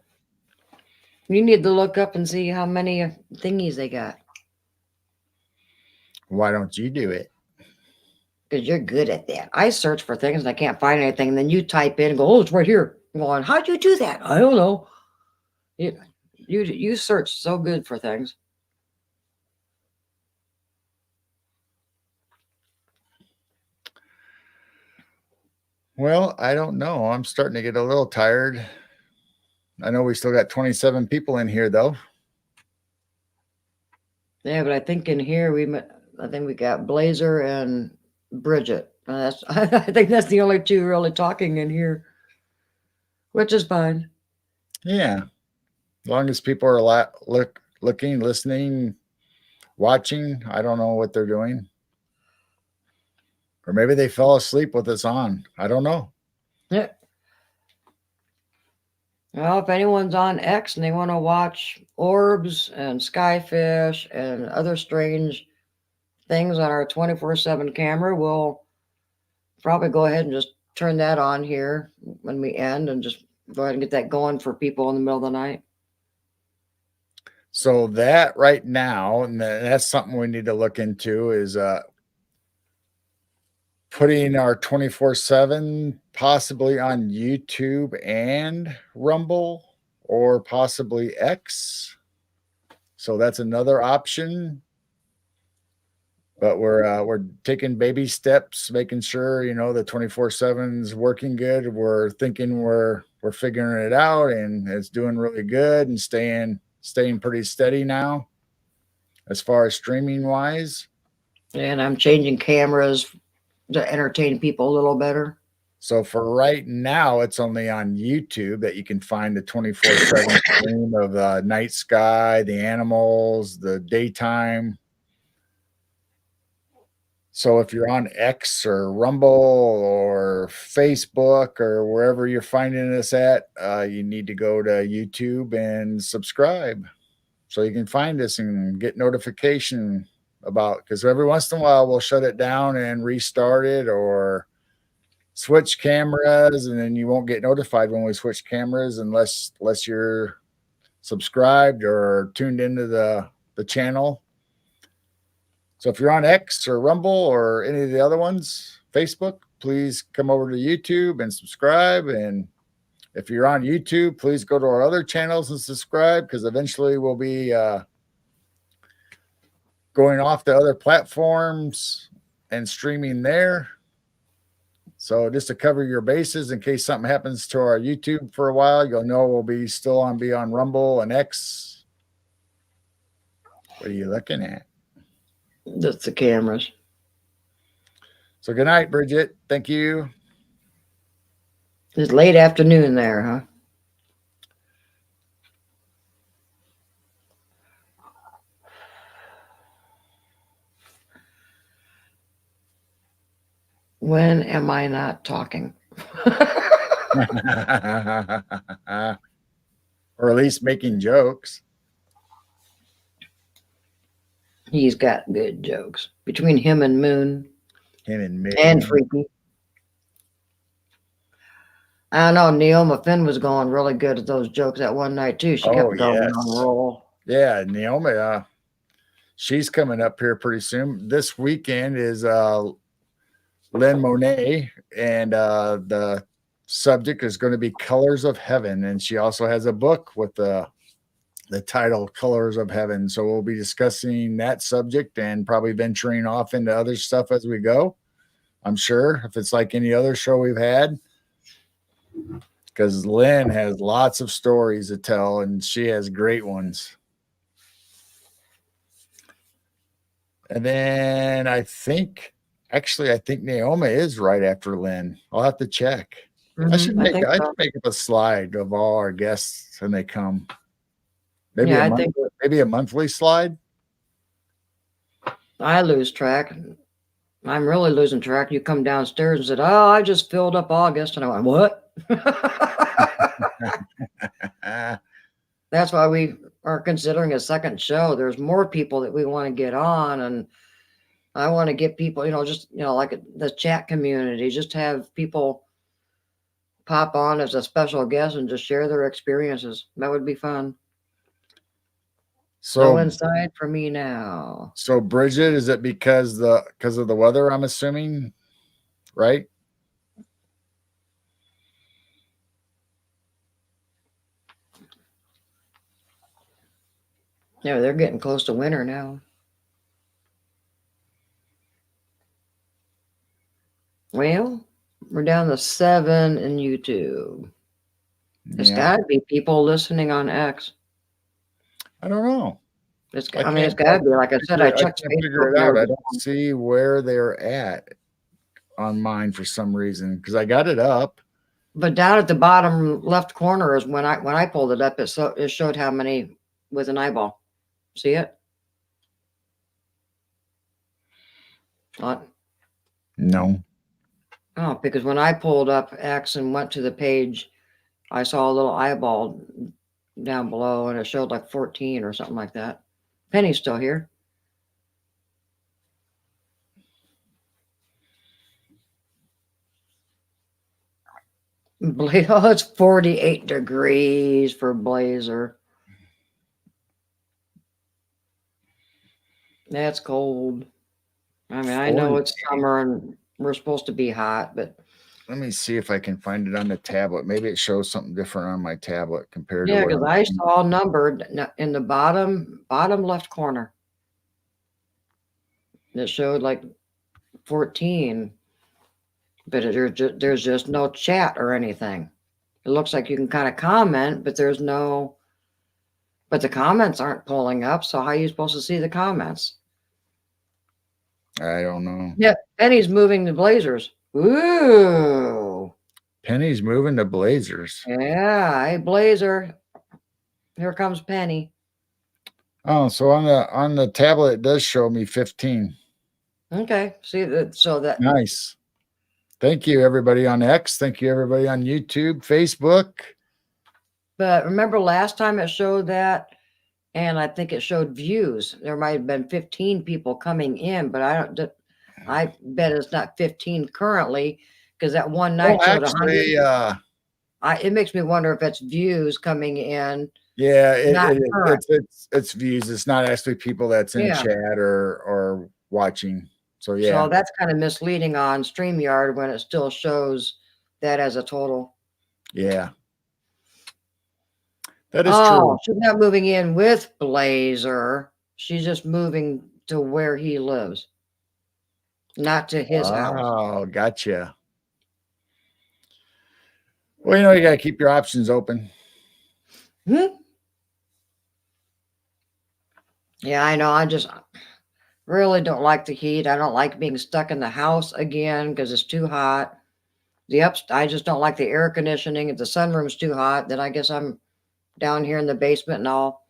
You need to look up and see how many thingies they got. Why don't you do it? Because you're good at that. I search for things and I can't find anything. And then you type in and go, oh, it's right here. I'm going, how'd you do that? I don't know. You search so good for things. Well, I don't know. I'm starting to get a little tired. I know we still got 27 people in here, though. Yeah, but I think in here I think we got Blazer and Bridget. I think that's the only two really talking in here, which is fine. Yeah, as long as people are looking, listening, watching. I don't know what they're doing, or maybe they fell asleep with us on. I don't know. Yeah. Well, if anyone's on X and they want to watch orbs and skyfish and other strange things on our 24/7 camera, we'll probably go ahead and just turn that on here when we end and just go ahead and get that going for people in the middle of the night. So that right now, and that's something we need to look into, is putting our 24/7 possibly on YouTube and Rumble or possibly X. So that's another option. But we're taking baby steps, making sure the 24/7 is working good. We're thinking we're figuring it out, and it's doing really good and staying pretty steady now as far as streaming wise. And I'm changing cameras to entertain people a little better. So for right now, it's only on YouTube that you can find the 24/7 stream of the night sky, the animals, the daytime. So if you're on X or Rumble or Facebook or wherever you're finding us at, you need to go to YouTube and subscribe. so you can find us and get notification about, because every once in a while we'll shut it down and restart it or switch cameras, and then you won't get notified when we switch cameras unless you're subscribed or tuned into the channel. So if you're on X or Rumble or any of the other ones, Facebook, please come over to YouTube and subscribe. And if you're on YouTube, please go to our other channels and subscribe, because eventually we'll be going off to other platforms and streaming there. So just to cover your bases in case something happens to our YouTube for a while, you'll know we'll be still be on Rumble and X. What are you looking at? That's the cameras. So good night, Bridget. Thank you. It's late afternoon there, huh? When am I not talking? Or at least making jokes. He's got good jokes between him and Moon Him and me. and Freaky. I know Neoma Finn was going really good at those jokes that one night too. She kept going on a roll. Yeah, Naomi, she's coming up here pretty soon. This weekend is Lynn Monet, and the subject is going to be Colors of Heaven, and she also has a book with the title Colors of Heaven. So we'll be discussing that subject and probably venturing off into other stuff as we go, I'm sure, if it's like any other show we've had, because Lynn has lots of stories to tell and she has great ones. And then I think Naomi is right after Lynn. I'll have to check. I should make up a slide of all our guests when they come. Maybe maybe a monthly slide. I lose track. I'm really losing track. You come downstairs and said, "Oh, I just filled up August," and I went, "What?" That's why we are considering a second show. There's more people that we want to get on, and I want to get people, just like the chat community, just have people pop on as a special guest and just share their experiences. That would be fun. So inside for me now. So Bridget, is it because of the weather, I'm assuming, right? Yeah, they're getting close to winter now. Well, we're down to 7 in YouTube. There's got to be people listening on X. I don't know. It's got to be. Like I said, I checked Facebook. Figure it out. I don't see where they're at on mine for some reason, because I got it up. But down at the bottom left corner is when I pulled it up. It showed how many with an eyeball. See it? What? No. Oh, because when I pulled up X and went to the page, I saw a little eyeball down below, and it showed like 14 or something like that. Penny's still here. Oh, it's 48 degrees for Blazer. That's cold. I mean, I know it's summer and we're supposed to be hot, but let me see if I can find it on the tablet. Maybe it shows something different on my tablet compared to. Yeah, because I saw numbered in the bottom left corner. It showed like 14, but there's just no chat or anything. It looks like you can kind of comment, but there's no. But the comments aren't pulling up, so how are you supposed to see the comments? I don't know. Yeah, Penny's moving the Blazers. Ooh. Penny's moving the Blazers. Yeah, hey Blazer. Here comes Penny. Oh, so on the tablet it does show me 15. Okay, see that. So that nice. Thank you, everybody on X. Thank you, everybody on YouTube, Facebook. But remember last time it showed that and I think it showed views. There might have been 15 people coming in, but I bet it's not 15 currently because that one Well, night showed 100. actually, It makes me wonder if it's views coming in, yeah, not current. it's views. It's not actually people that's in Yeah. chat or watching. So So yeah, that's kind of misleading on StreamYard when it still shows that as a total. yeah, that is Oh, true. she's not moving in with Blazer. She's just moving to where he lives, not to his house. Oh, gotcha. Well, you got to keep your options open. Hmm? Yeah, I know. I just really don't like the heat. I don't like being stuck in the house again because it's too hot. I just don't like the air conditioning. If the sunroom's too hot, then I guess I'm down here in the basement and I'll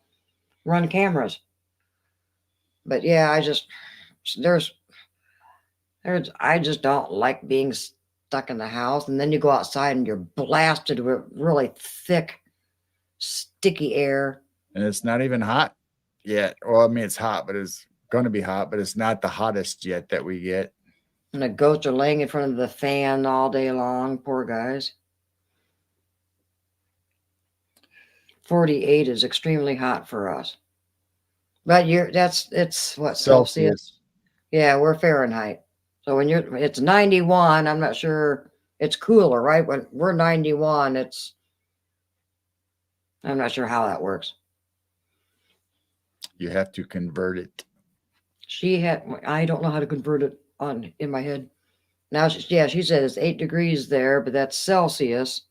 run cameras. But yeah, there's I just don't like being stuck in the house. And then you go outside and you're blasted with really thick, sticky air. And it's not even hot yet. Well, I mean, it's hot, but it's going to be hot, but it's not the hottest yet that we get. And the goats are laying in front of the fan all day long. Poor guys. 48 is extremely hot for us. But it's what, Celsius? Celsius. Yeah, we're Fahrenheit. So when it's 91, I'm not sure it's cooler, right? When we're 91, I'm not sure how that works. You have to convert it. I don't know how to convert it in my head. Now, she said it's 8 degrees there, but that's Celsius.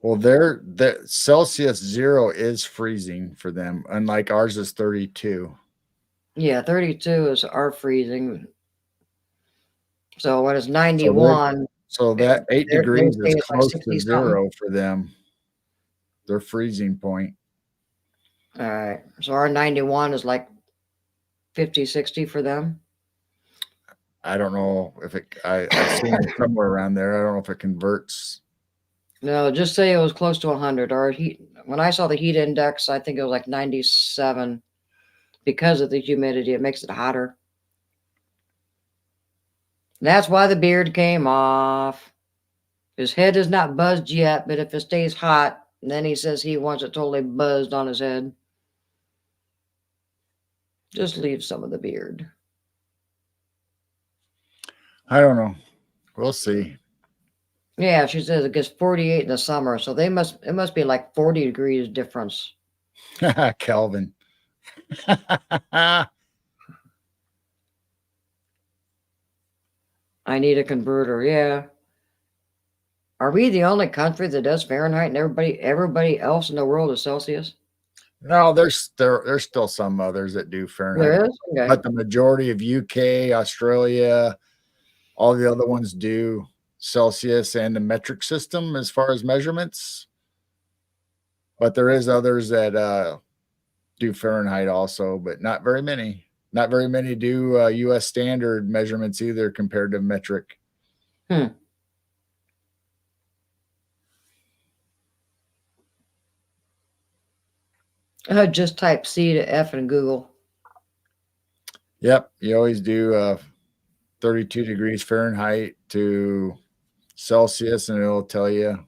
Well, the Celsius 0 is freezing for them, unlike ours is 32. Yeah, 32 is our freezing. So when it's So 91, so that 8 they degrees say is it's like close 60 to something. 0 for them. Their freezing point. All right. So our 91 is like 50, 60 for them. I don't know if I've seen it somewhere around there. I don't know if it converts. No, just say it was close to 100. When I saw the heat index, I think it was like 97 because of the humidity. It makes it hotter. That's why the beard came off. His head is not buzzed yet, but if it stays hot, then he says he wants it totally buzzed on his head. Just leave some of the beard. I don't know. We'll see. Yeah, she says it gets 48 in the summer, so it must be like 40 degrees difference. Kelvin. I need a converter. Yeah. Are we the only country that does Fahrenheit and everybody else in the world is Celsius? No, there's still some others that do Fahrenheit, There is? Okay. but the majority of UK, Australia, all the other ones do Celsius and the metric system as far as measurements. But there is others that do Fahrenheit also, but not very many. Not very many do US standard measurements either compared to metric. Hmm. Just type C to F in Google. Yep, you always do 32 degrees Fahrenheit to Celsius, and it'll tell you,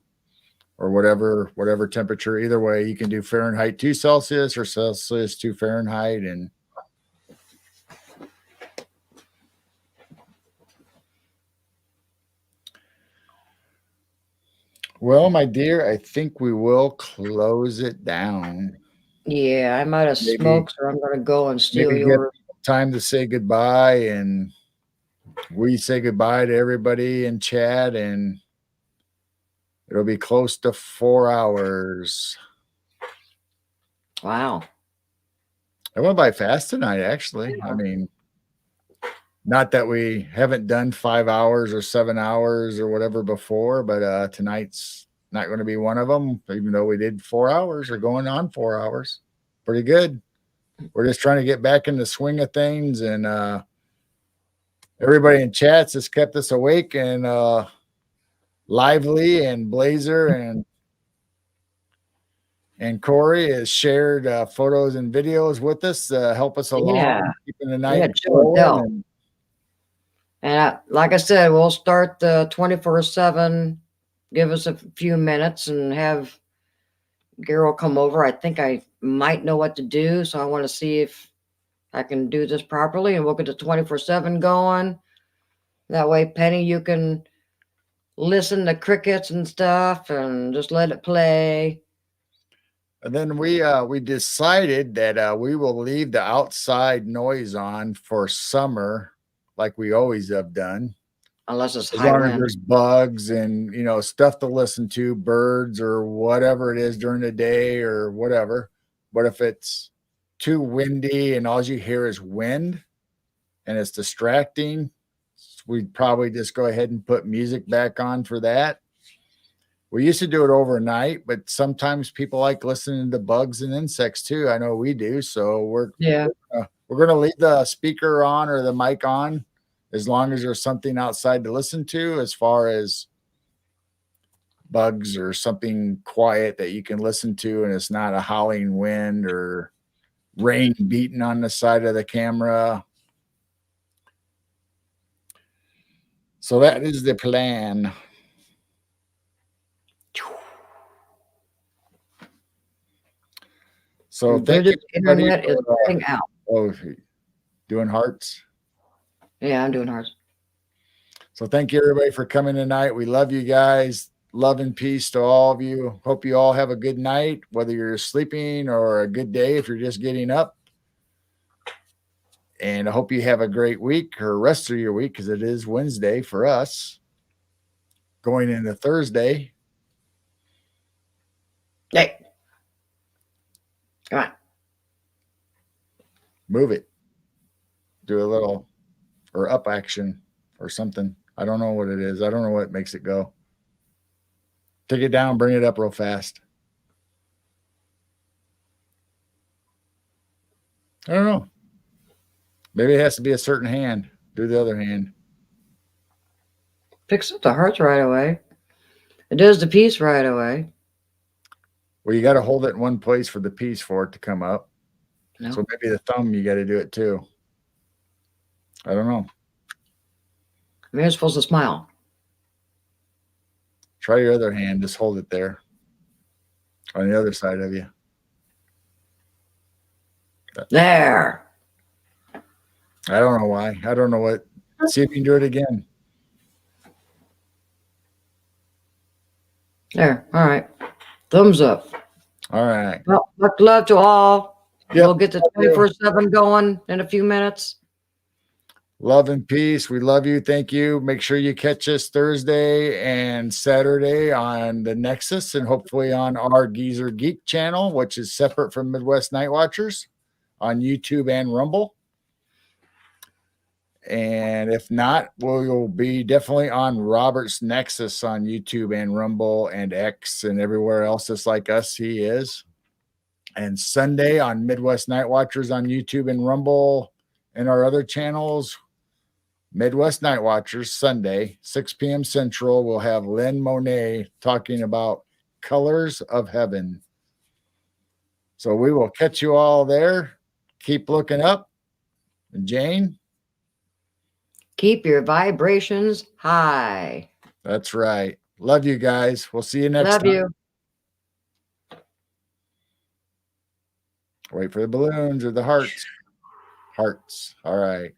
or whatever temperature. Either way, you can do Fahrenheit to Celsius or Celsius to Fahrenheit, and well, my dear, I think we will close it down. Yeah, I'm out of Maybe smoke, so I'm going to go and steal maybe get yours. time to say goodbye, and we say goodbye to everybody in chat, and it'll be close to 4 hours. Wow. It went by fast tonight, actually. I mean, not that we haven't done 5 hours or 7 hours or whatever before, but tonight's not going to be one of them, even though we did 4 hours or going on 4 hours. Pretty good. We're just trying to get back in the swing of things, and everybody in chats has kept us awake and lively, and Blazer and And Corey has shared photos and videos with us, help us along, Yeah. keeping the Yeah, night show and going. tell. And like I said, we'll start the 24/7. Give us a few minutes and have Carol come over. I think I might know what to do, so I want to see if I can do this properly, and we'll get the 24/7 going. That way, Penny, you can listen to crickets and stuff and just let it play. And then we decided that we will leave the outside noise on for summer, like we always have done. Unless it's As high long as wind. there's bugs and stuff to listen to, birds or whatever it is during the day or whatever. But if it's too windy and all you hear is wind and it's distracting, we'd probably just go ahead and put music back on for that. We used to do it overnight, but sometimes people like listening to bugs and insects too. I know we do. So Yeah. we're going to leave the speaker on or the mic on as long as there's something outside to listen to, as far as bugs or something quiet that you can listen to, and it's not a howling wind or rain beating on the side of the camera. So that is the plan. So thank you, Bridget's everybody, internet is for cutting out. doing hearts. Yeah, I'm doing hers. So thank you, everybody, for coming tonight. We love you guys. Love and peace to all of you. Hope you all have a good night, whether you're sleeping, or a good day if you're just getting up. And I hope you have a great week or rest of your week, because it is Wednesday for us, going into Thursday. Hey, come on. Move it. Do a little or up action or something. I don't know what it is. I don't know what makes it go. Take it down, bring it up real fast. I don't know. Maybe it has to be a certain hand. Do the other hand. Picks up the hearts right away. It does the piece right away. Well, you got to hold it in one place for the piece for it to come up. No. So maybe the thumb, you got to do it too. I don't know. Maybe you're supposed to smile. Try your other hand. Just hold it there on the other side of you. There. I don't know why. I don't know what. See if you can do it again. There. All right. Thumbs up. All right. Well, much love to all. Yep. We'll get the 24/7 going in a few minutes. Love and peace. We love you. Thank you. Make sure you catch us Thursday and Saturday on the Nexus, and hopefully on our Geezer Geek channel, which is separate from Midwest Night Watchers, on YouTube and Rumble. And if not, we'll be definitely on Robert's Nexus on YouTube and Rumble and X and everywhere else just like us he is. And Sunday on Midwest Night Watchers on YouTube and Rumble and our other channels, Midwest Night Watchers, Sunday, 6 p.m. Central. We'll have Lynn Monet talking about Colors of Heaven. So we will catch you all there. Keep looking up. And Jane? Keep your vibrations high. That's right. Love you guys. We'll see you next Love time. you. Wait for the balloons or the hearts. Hearts. All right.